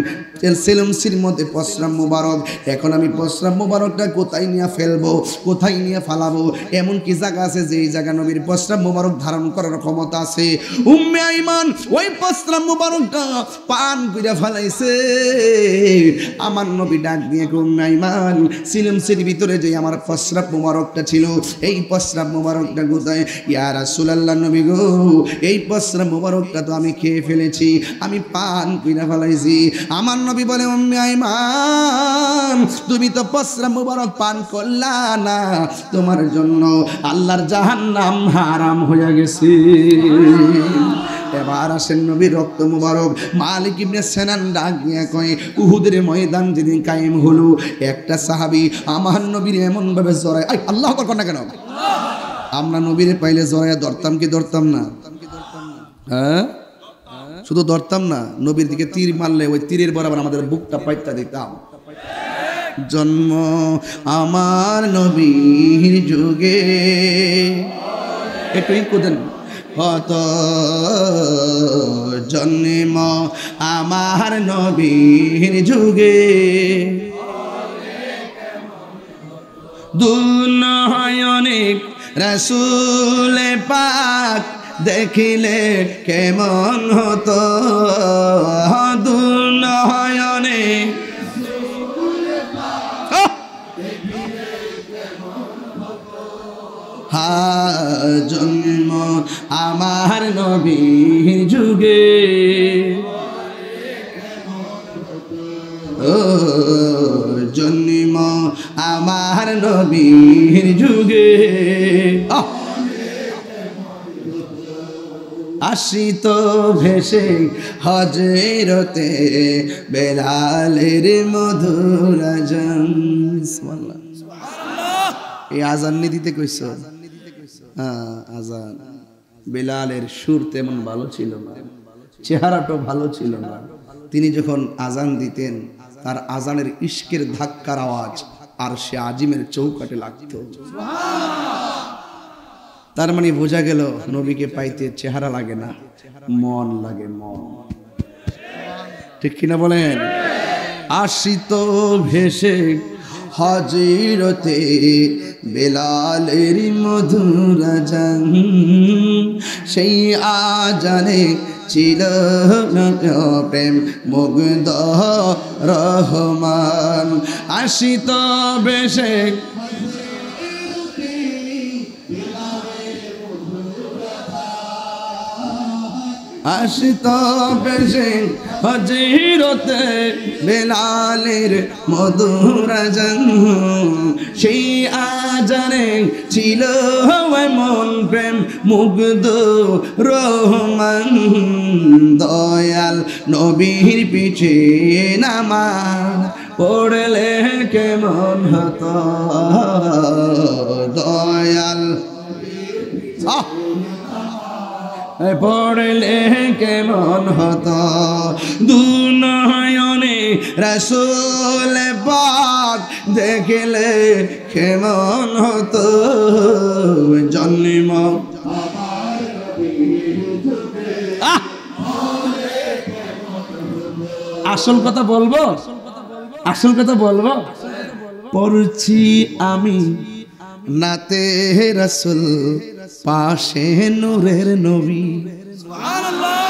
সেলুমসির মধ্যে পসরা মুবারক, এখন আমি পসরা মুবারকটা কোথায় নিয়ে ফেলবো, কোথায় নিয়ে ফালাবো? এমন কি জায়গা আছে যে এই জায়গা নবীর পসরা মুবারক ধারণ করার ক্ষমতা আছে? উম্মে আইমান ওই পসরা মুবারকটা পান কইরা ফেলাইছে। আমার নবী ডাক দিয়ে উম্মে আইমান সেলুমসির ভিতরে যে আমার পসরা মুবারকটা ছিল, এই পসরা মুবারকটা কোথায়? ইয়া রাসূলুল্লাহ নবী গো এই পসরা মুবারকটা তো আমি খেয়ে ফেলেছি, আমি পান কইরা ফেলাইছি। আমার নবী বলে উম্মে আইমান তুমি তো পসরা মুবারক পান করলা না, তোমার জন্য আল্লাহর জাহান্নাম হারাম হয়ে গেছে। এবার আসেন নবীর রক্ত মুবারক। মালিক ইবনে সিনান ডাক দিয়ে কয় উহুদের ময়দান যেদিন কায়েম হলো, একটা সাহাবী আমার নবীর এমন ভাবে জড়ায়, আল্লাহু আকবার না কেন? আমরা নবীরে পাইলে জড়ায় ধরতাম কি ধরতাম না? হ্যাঁ শুধু ধরতাম না, নবীর দিকে তীর মারলে ওই তীরের বরাবর আমাদের বুকটা পাইতা দিতাম। জন্ম আমার নবীর যুগে, একটু ইকুদেন কত জন্ম আমার নবীর যুগে, দুনয়নে রাসূল পাক দেখিলে কেমন হতো, দুনয়নে জন্ম আমার নবীর যুগে, ও জন্ম আমার নবীর যুগে, আসিত ভেসে হজরতে বেলালের মধুর আজান। এই আজান নি দিতে কইছ? হ্যাঁ আজান। বেলালের সুর তেমন ভালো ছিল না, চেহারাটাও ভালো ছিল না। তিনি যখন আজান দিতেন তার আজানের ইশকের ধাক্কার আওয়াজ আর সে আজিমের চৌকাটে লাগতো। তার মানে বোঝা গেল নবীকে পাইতে চেহারা লাগে না, মন লাগে, মন। ঠিক কিনা বলেন? আসিত ভেসে হাজিরতে বেলালের মধুর আজান, সেই আজানে ছিল প্রেম মুগ্ধ রহমান। আসিত ভেসে আসিত বেশে হাজিরতে বেলালের মধুর আজান, সেই আজানে ছিল মন প্রেম মুগ্ধ রহমান। দয়াল নবীর পিছে নামাজ পড়লে কেমন হতো, দয়াল পড়লে কেমন হতো, দুনয়নে রাসূল পাক দেখলে কেমন হতো, জন্ম আসল কথা বলবো, আসল কথা বলবো। পড়ছি আমি নাতে রাসূল, পাশে নূরের নবী। সুবহানাল্লাহ।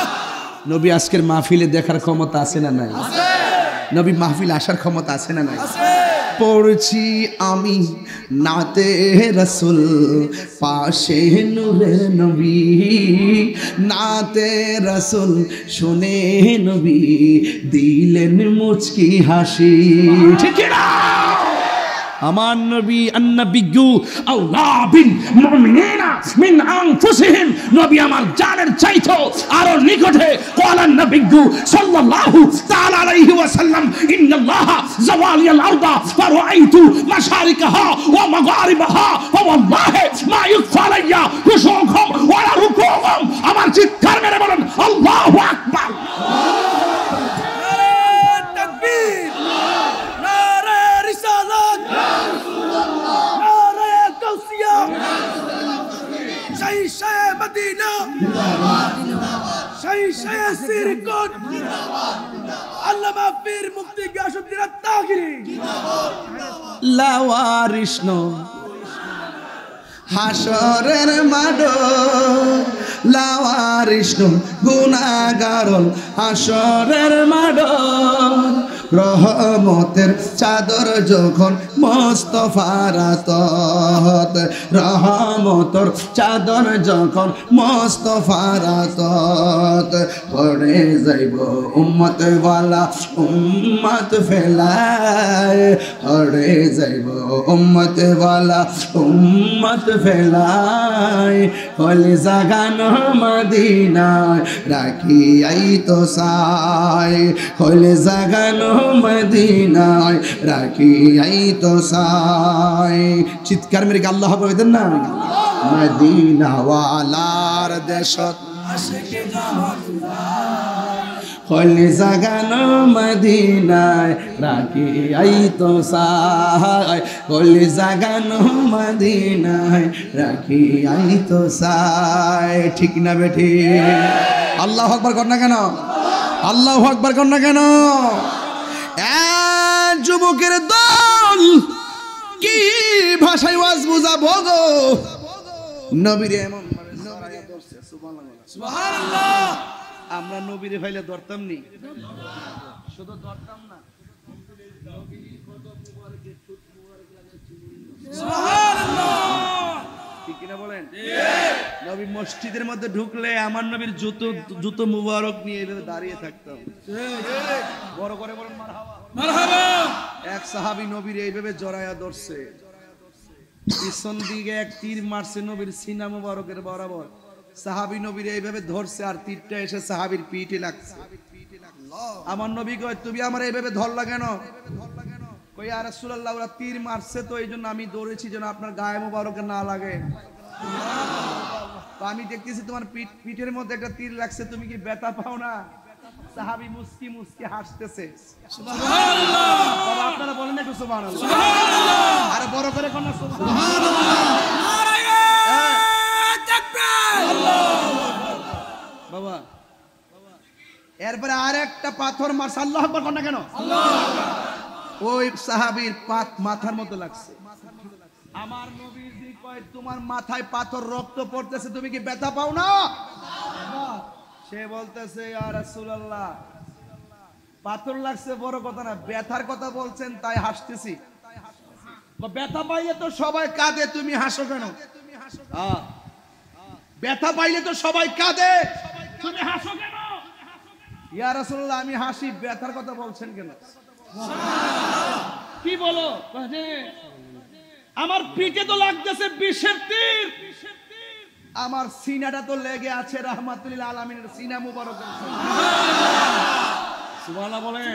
নবী আজকের মাহফিলে দেখার ক্ষমতা আছে না নাই? নবী মাহফিল আসার ক্ষমতা আছে না নাই? পড়ছি আমি নাতে রাসূল, পাশে নূরের নবী। নাতে রাসূল শুনে নবী দিলেন মুচকি হাসি। ঠিক না? আমার নবী আন-নবিয়্যু আওলা বিল মুমিনিনা মিন আনফুসিহিম, নবী আমার জানের চাইতো আরো নিকটে। ক্বালা আন-নবিয়্যু সাল্লাল্লাহু তাআলা আলাইহি ওয়াসাল্লাম, ইন্নাল্লাহা যাওয়ালিয়াল আরদা ফারাআইতু মাশারিকাহা ওয়া মাগারিবাহা ওয়া ওয়াল্লাহি মা ইউখফা আলাইয়া খুশুউহুম ওয়া রুকুউহুম। আমার চিৎকার মেরে বলেন আল্লাহু আকবার। লাওয়ারিষ্ণ হাসরের মাডো, লাওয়ারিষ্ণ গুনাহগারন হাসরের মাডো। রহমতের চাদর যখন মুস্তাফার আতত, রহমতের চাদর যখন মুস্তাফার আতত, পড়ে যাইব উম্মত ওয়ালা উম্মত ফেলায়, পড়ে যাইব উম্মত ওয়ালা উম্মত ফেলায়। কলি জাগানো মদিনায় রাখি আই তো সাই, কলি জাগানো মদিনায় রাখি আই তো সাই। চিৎকার মেরে আল্লাহ বলেন না, মদিনা ওয়ালার দেশত কলি জাগানো মদিনায় রাখি আই তো সাই, কলি জাগানো মদিনায় রাখি আই তো সাই। ঠিক না বেঠি? আল্লাহু আকবার কর না কেন? আল্লাহু আকবার কর না কেন? যুবকের দল কি ভাষায় ওয়াজ বুঝাবো গো? নবীরে এমন সুবহানাল্লাহ। আমরা নবীরে ভাইলে ধরতাম নি, শুধু ধরতাম না, সুবহানাল্লাহ। ঠিক কিনা বলেন? নবী মসজিদের মধ্যে ঢুকলে আমার নবীর জুতো মুবারক নিয়ে এভাবে দাঁড়িয়ে থাকতাম। বড় করে বলেন মারহাবা, মারহাবা। এক সাহাবী নবীর এইভাবে জড়ায়া ধরছে, পিছন দিকে এক তীর মারছে নবীর সিনা মুবারকের বরাবর। সাহাবী নবীর এইভাবে ধরছে আর তীরটা এসে সাহাবীর পিঠে লাগছে। আমার নবী কয়, তুমি আমার এইভাবে ধরলা কেন? কই, ইয়া রাসূলুল্লাহ, ওরা তীর মারছে তো এইজন্য আমি দৌড়েছি যেন আপনার গায়ে মুবারকে না লাগে। তো আমি দেখতেছি তোমার পিঠের মধ্যে একটা তীর লাগছে, তুমি কি ব্যথা পাও না? সাহাবী মুস্কি মুস্কি হাসতেছে। সুবহানাল্লাহ। বাবা আপনারা বলেন একটু সুবহানাল্লাহ। সুবহানাল্লাহ। আরে বড় করে কোন সুবহানাল্লাহ। নারায়ে তাকবীর। আল্লাহু আকবার। বাবা এরপরে আরেকটা পাথর মারছে। আল্লাহু আকবার কোন কেন? আল্লাহু আকবার। ওই সাহাবীর মাথার মতো লাগছে। আমার নবীজি কয় তোমার মাথায় পাথর রক্ত পড়তেছে, তুমি কি ব্যথা পাও না? সে বলতেছে ইয়া রাসূলুল্লাহ পাথর লাগছে বড় কথা না, ব্যথার কথা বলছেন তাই হাসতেছি। ব্যথা পাইলে তো সবাই কাঁদে, তুমি হাসো কেন? ব্যথা পাইলে তো সবাই কাঁদে, তুমি হাসো কেন? ইয়া রাসূলুল্লাহ আমি হাসি, ব্যথার কথা বলছেন কেন? কি বলো? আমার পিঠে তো লাগতেছে বিষের তীর, আমার সিনাটা তো লেগে আছে রাহমাতুল আলামিনের সিনা মুবারকে। সুবহানাল্লাহ বলেন।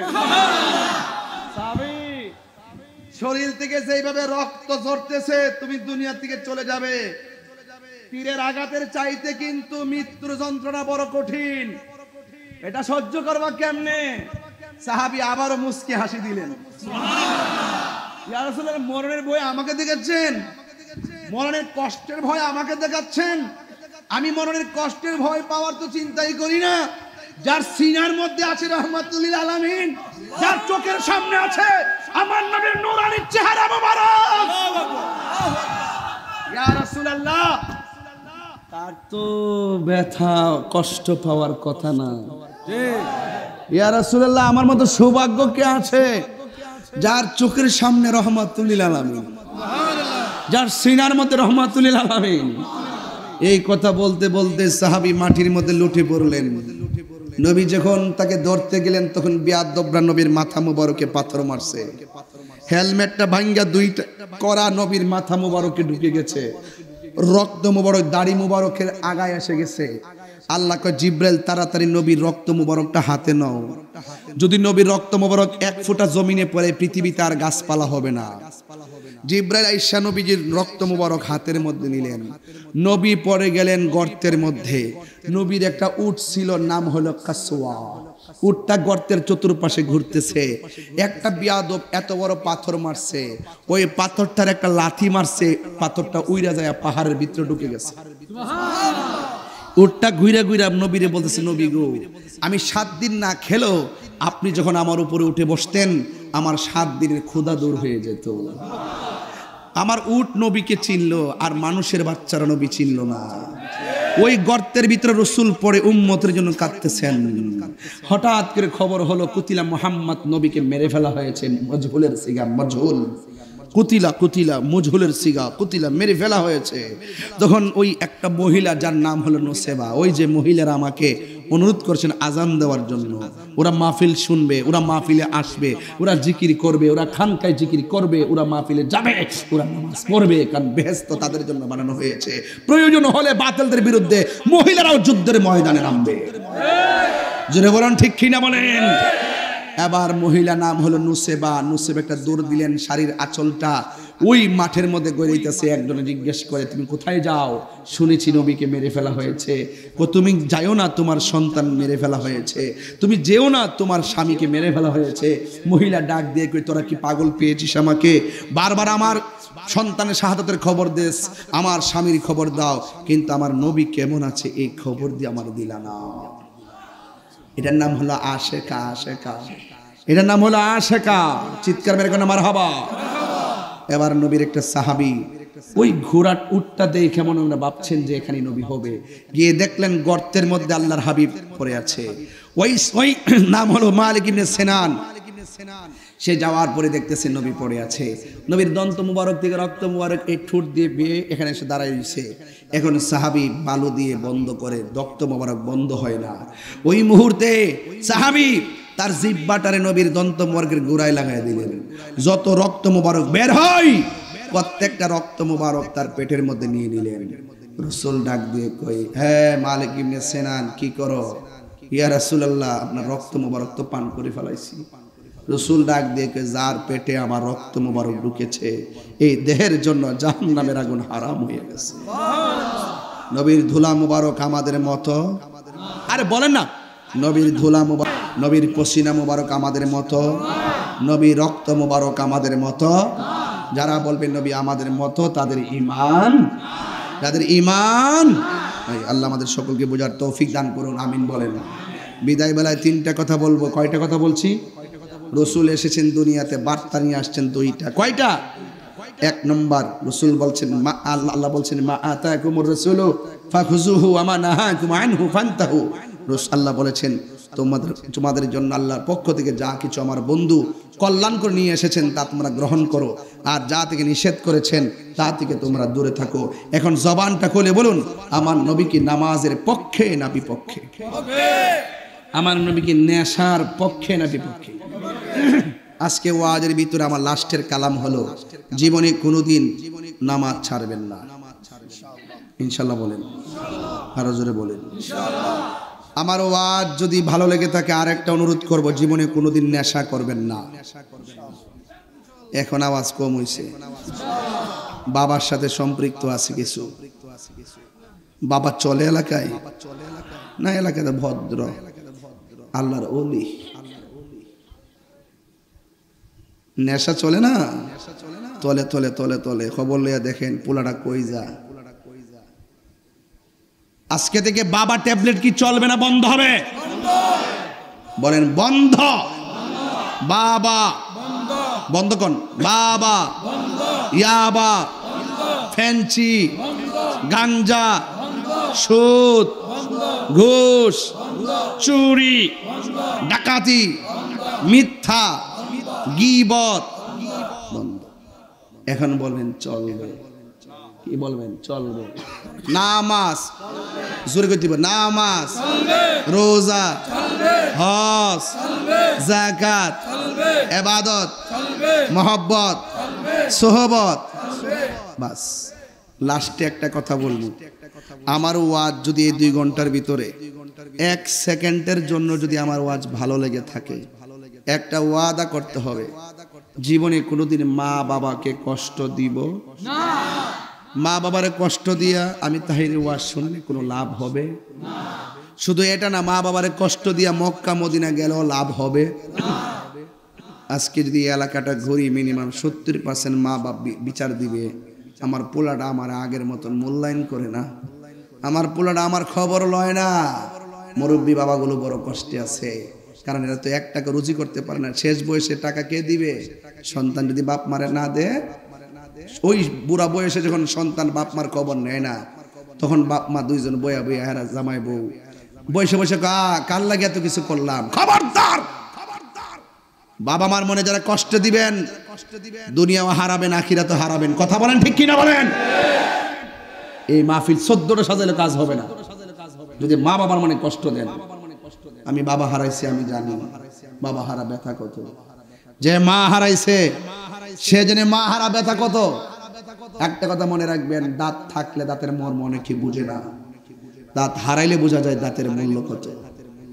সাহাবী শরীর থেকে যেভাবে রক্ত ঝরতেছে তুমি দুনিয়া থেকে চলে যাবে। তীরের আঘাতের চাইতে কিন্তু মৃত্যুর যন্ত্রণা বড় কঠিন, এটা সহ্য করবা কেমনে? সাহাবী আবারও মুস্কি হাসি দিলেন। ইয়া রাসূলুল্লাহ মরণের ভয় আমাকে দেখাচ্ছেন, মরণের কষ্টের ভয় আমাকে দেখাচ্ছেন? আমি মরণের কষ্টের ভয় পাওয়ার তো চিন্তাই করি না। যার সিনার মধ্যে আছে রাহমাতুল আলামিন, যার চোখের সামনে আছে আমার নবীর নূরানী চেহারা মোবারক, ইয়া রাসূলুল্লাহ তার তো ব্যথা কষ্ট পাওয়ার কথা না। ইয়া রাসূলুল্লাহ আমার মতো সৌভাগ্য কে আছে যার চোখের সামনে রাহমাতুল আলামিন, যার সিনার মধ্যে রাহমাতুল আলামিন। এই কথা বলতে বলতে সাহাবী মাটির মধ্যে লুটে পড়লেন। নবী যখন তাকে ধরতে গেলেন তখন বিয়াদবরা নবীর মাথা মুবারকে পাথর মারছে। হেলমেটটা ভাঙ্গা দুইটা করা নবীর মাথা মুবারকে ঢুকে গেছে, রক্ত মুবারক দাড়ি মুবারকের আগায় এসে গেছে। আল্লাহ কয় জিব্রাইল তাড়াতাড়ি নবীর রক্ত মুবারকটা হাতে নাও, যদি নবীর রক্ত মুবারক এক ফোঁটা জমিনে পড়ে পৃথিবীতে আর গাছপালা হবে না। জিব্রাইল আইসা নবীজির রক্ত মুবারক হাতের মধ্যে নিলেন, নবী পড়ে গেলেন গর্তের মধ্যে। নবীর একটা উট ছিল, নাম হলো কাসওয়া। উটটা গর্তের চতুর্পাশে ঘুরতেছে। একটা বিয়াদব এত বড় পাথর মারছে, ওই পাথরটার একটা লাথি মারছে, পাথরটা উইরা যায় পাহাড়ের ভিতরে ঢুকে গেছে। উটটা ঘুরে ঘুরে নবীরে বলতেছে নবী গো আমি 7 দিন না খেলো আপনি যখন আমার উপরে উঠে বসতেন আমার 7 দিনের ক্ষুধা দূর হয়ে যেত। আমার উট নবীকে চিনলো আর মানুষের বাচ্চারা নবী চিনলো না। ওই গর্তের ভিতরে রাসূল পড়ে উম্মতের জন্য কাঁদতেছেন। হঠাৎ করে খবর হলো কুতিলা মুহাম্মদ নবীকে মেরে ফেলা হয়েছে। মজহুলের সিগা মজহুল, কুতিলা কুতিলা মজহুলের সিগা কুতিলা মেরে ফেলা হয়েছে। তখন ওই একটা মহিলা যার নাম হলো নুসেবা, ওই যে মহিলারা আমাকে অনুরোধ করছেন আজান দেওয়ার জন্য, ওরা মাহফিল শুনবে, ওরা মাহফিলে আসবে, ওরা জিকির করবে, ওরা খানকায় জিকির করবে, ওরা মাহফিলে যাবে, ওরা নামাজ পড়বে, কারণ বেহেশত তাদের জন্য বানানো হয়েছে। প্রয়োজন হলে বাতিলদের বিরুদ্ধে মহিলারাও যুদ্ধের ময়দানে নামবে। জোরে বলেন ঠিক কিনা বলেন। এবার মহিলা নাম হলো নুসেবা। নুসেবা একটা দৌড় দিলেন, শাড়ির আঁচলটা ওই মাঠের মধ্যে গড়াইতেছে। একজনে জিজ্ঞেস করে তুমি কোথায় যাও? শুনেছি নবীকে মেরে ফেলা হয়েছে। তুমি যাইও না, তোমার সন্তান মেরে ফেলা হয়েছে। তুমি যেও না, তোমার স্বামীকে মেরে ফেলা হয়েছে। মহিলা ডাক দিয়ে কই তোরা কি পাগল পেয়েছিস আমাকে? বারবার আমার সন্তানের শাহাদাতের খবর দেস, আমার স্বামীর খবর দাও, কিন্তু আমার নবী কেমন আছে এই খবর দিয়ে আমার দিলা না। এটার নাম হলো আশেকা। আশেকা, এটার নাম হলো আশেকা। চিৎকার মেরে কোন মারহাবা। এবার নবীর একটা সাহাবী ওই ঘোড়ার উটটা দেখে কেমন আমরা ভাবছেন যে এখানে নবী হবে, গিয়ে দেখলেন গর্তের মধ্যে আল্লাহর হাবিব পড়ে আছে। ওই নাম হলো মালিক ইবনে সিনান। সে যাওয়ার পরে দেখতেছে নবী পড়ে আছে। নবীর দন্ত মুবারক থেকে রক্ত মুবারক এই ঠোঁট দিয়ে বেয়ে এখানে এসে দাঁড়াইছে। এখন সাহাবী বালু দিয়ে বন্ধ করে, রক্ত মুবারক বন্ধ হয় না। ওই মুহূর্তে সাহাবী তার জিহ্বাটারে নবীর দন্ত মুবারকের গোড়ায় লাগাই দিলেন। যত রক্ত মুবারক বের হয় প্রত্যেকটা রক্ত মুবারক তার পেটের মধ্যে নিয়ে নিলেন। রাসূল ডাক দিয়ে কই, হ্যাঁ মালিক ইবনে সিনান কি করো? ইয়া রাসূলুল্লাহ আপনার রক্ত মুবারক তো পান করে ফেলাইছি। রাসূল ডাক দিয়ে কই, যার পেটে আমার রক্ত মুবারক ঢুকেছে এই দেহের জন্য জাহান্নামের আগুন হারাম হয়ে গেছে। নবীর ধুলা মুবারক আমাদের মতো, আরে বলেন না নবীর ধুলা মুবারক নবীর পসিনা মুবারক আমাদের মতো, নবীর রক্ত মুবারক আমাদের মতো। যারা বলবেন নবী আমাদের মতো তাদের ঈমান, যাদের ঈমান, আল্লাহ আমাদের সকলকে বোঝার তৌফিক দান করুন, আমিন বলেন। বিদায় বেলায় তিনটা কথা বলবো। কয়টা কথা বলছি? রসুল এসেছেন দুনিয়াতে, বার্তা নিয়ে আসছেন দুইটা। কয়টা? এক নম্বর, রসুল বলছেন, আল্লাহ বলছেন মা আতাকুমুর রাসূলু ফাখুযুহু ওয়া মা নাহাকুম আনহু ফান্তাহু। আল্লাহ বলেছেন তোমাদের জন্য আল্লাহর পক্ষ থেকে যা কিছু আমার বন্ধু কল্যাণ করে নিয়ে এসেছেন তা তোমরা গ্রহণ করো, আর যা থেকে নিষেধ করেছেন তা থেকে তোমরা দূরে থাকো। এখন জবানটা খুলে বলুন, আমার নবী কি নামাজের পক্ষে না বিপক্ষে? আমার নবী কি নেশার পক্ষে না বিপক্ষে? আজকে ওয়াজের ভিতরে আমার লাস্টের কালাম হলো, জীবনে কোনোদিন নামাজ ছাড়বেন না, ইনশাল্লাহ বলেন, আরো জোরে বলেন। আমার ওয়াজ যদি ভালো লেগে থাকে আর একটা অনুরোধ করব, জীবনে কোনোদিন নেশা করবেন না। এখন আওয়াজ কম হইছে, বাবার সাথে সম্পৃক্ত আছে কিছু। বাবা চলে এলাকায় না, এলাকাতে ভদ্র আল্লাহর ওলি, নেশা চলে না, তলে তলে তলে তলে খবর লইয়া দেখেন পোলাটা কই যা। আজকে থেকে বাবা ট্যাবলেট কি চলবে না বন্ধ হবে? বলেন বন্ধ। বাবা বন্ধ কোন? বাবা, ইয়াবা, ফ্যান্সি, গাঞ্জা, সুদ, ঘুষ, চুরি, ডাকাতি, মিথ্যা, গীবত বন্ধ। এখন বলবেন চলবে, কি বলবেন? চলবে। নামাজ জোরে করে দিব, নামাজ, রোজা, হজ, যাকাত, ইবাদত, মহব্বত, সোহবত, বাস। লাস্টে একটা কথা বলবো, আমার ওয়াজ যদি এই 2 ঘন্টার ভিতরে 1 সেকেন্ডের জন্য যদি আমার ওয়াজ ভালো লেগে থাকে, একটা ওয়াদা করতে হবে, জীবনে কোনোদিন মা বাবাকে কষ্ট দিব না। মা বাবারে কষ্ট দিয়া আমি তাহিরের ওয়াজ শুনলে কোনো লাভ হবে না। শুধু এটা না, মা বাবারে কষ্ট দিয়া মক্কা মদিনা গেলেও লাভ হবে না। আজকে যদি এলাকাটা ঘুরি, মিনিমাম 70% মা বাপ বিচার দিবে, আমার পোলাটা আমার আগের মতন মূল্যায়ন করে না, আমার পোলাটা আমার খবর লয় না। মুরব্বী বাবাগুলো বড় কষ্টে আছে, কারণ এরা তো 1 টাকা রুজি করতে পারে না। শেষ বয়সে টাকা কে দিবে? সন্তান যদি বাপ মারে না দে, ওই বুড়া বয়সে যখন সন্তান বাপ মার খবর নেয় না, তখন বাপ মা দুইজন বয়া বইয়া হেরা জামাই বউ বয়সে বসে কার লাগে এত কিছু করলাম। খবরদার, বাবা মার মনে যারা কষ্ট দিবেন, দুনিয়াও হারাবেন, আখিরাতও হারাবেন। কথা বলেন ঠিক কিনা বলেন? এই মাহফিল 14টা সাজালে কাজ হবে না যদি মা বাবার মনে কষ্ট দেন। আমি বাবা হারাইছি, আমি জানি বাবা হারা ব্যথা কত। যে মা হারাইছে সে জেনে মা হারা ব্যথা কত। একটা কথা মনে রাখবেন, দাঁত থাকলে দাঁতের মর্ম অনেকে বুঝে না, দাঁত হারাইলে বোঝা যায় দাঁতের মূল্য কত।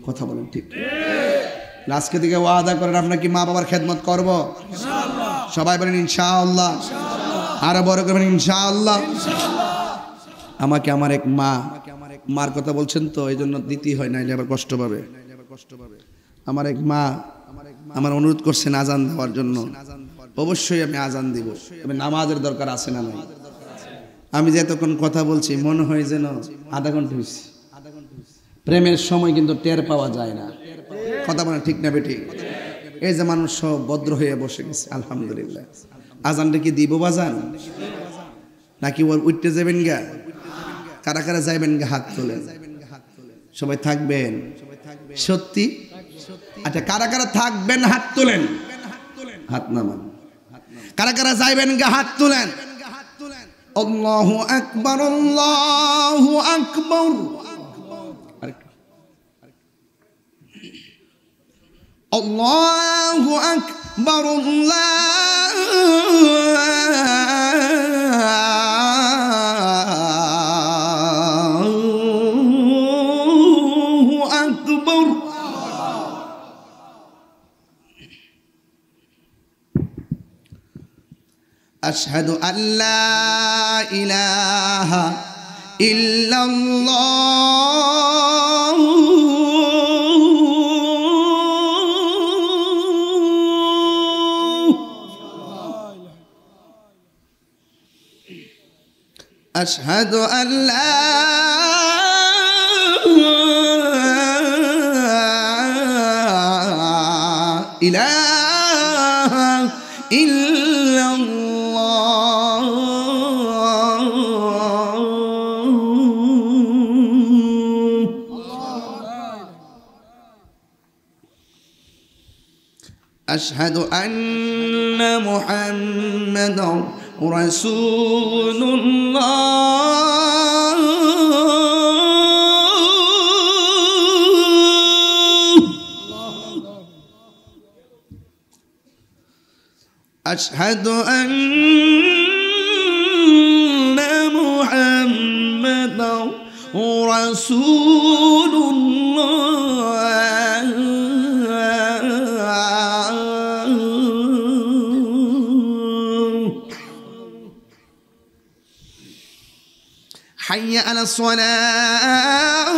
কথা বলেন ঠিক? আজকে থেকে ওয়াদা করেন, আপনার কি মা বাবার খেদমত করব? সবাই বলেন ইনশাআল্লাহ। আরো বড় করবেন ইনশাআল্লাহ। আমাকে আমার এক মার কথা বলছেন তো, এই জন্য দিতেই হয়, নাইলে আবার কষ্ট পাবে। আমার এক মা আমার অনুরোধ করছেন আজান দেওয়ার জন্য। অবশ্যই আমি আজান দিব, তবে নামাজের দরকার আছে না নাই? আমি যে এতক্ষণ কথা বলছি মনে হয় যেন আধা ঘন্টা হয়েছে। প্রেমের সময় কিন্তু টের পাওয়া যায় না। কথা বলেন ঠিক না বেটি? এই যে মানুষ সব ভদ্র হয়ে বসে গেছে, আলহামদুলিল্লাহ। আজানটা কি দিব বাজান নাকি ওর উঠতে যাবেন গা? কারা কারা যাইবেন গা হাত তোলেন। সবাই থাকবেন সত্যি? আচ্ছা, কারা কারা থাকবেন হাত তোলেন, হাত নামান। কারা কারা যাইবেন গা হাত তোলেন। আল্লাহু আকবার, আল্লাহু আকবার। আল্লাহু আকবার, আল্লাহু আকবার। আশহাদু আল্লা ইলাহা ইল্লাল্লাহ আশহাদু আল্লা ইলাহা ইল্লাল্লাহ أشهد أن محمدا رسول الله أشهد أن محمدا رسول الله حي على الصلاة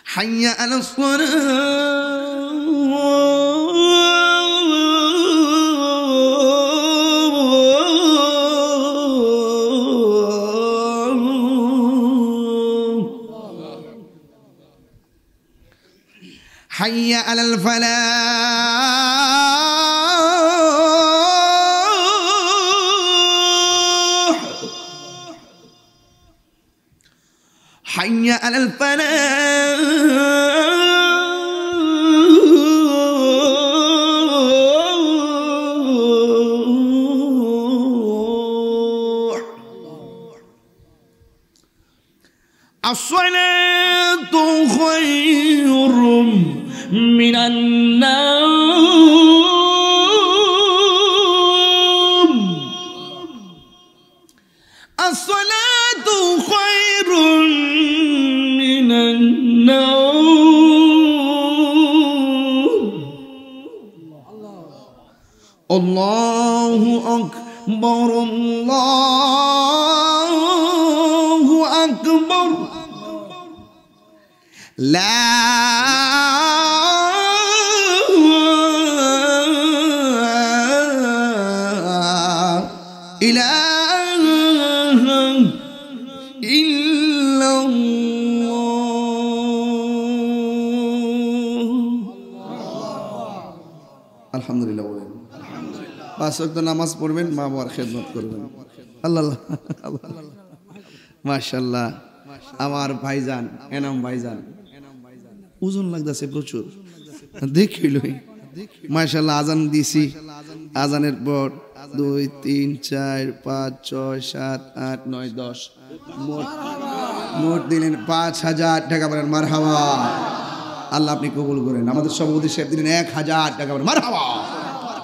حي على الصلاة حي على الفلاح حي على الفلاح الصلاة خير من النوم الصلاة خير من النوم الله أكبر الله أكبر لا إله إلا الله الحمد لله পাঁচ ওয়াক্ত নামাজ পড়বেন মা বাবার খেদমত করবেন আল্লাহ আল্লাহ মাশাআল্লাহ আমার ভাইজান এনাম ভাইজান ওজন লাগতেছে প্রচুর দেখিলই মাশাআল্লাহ আজান দিছি আজানের পর 2 3 4 5 6 7 8 9 10 মোট দিলেন 5000 টাকা বলেন মারহাবা আল্লাহ আপনি কবুল করেন আমাদের সভাপতি সাহেব দিলেন 1000 টাকা বলেন মারহাবা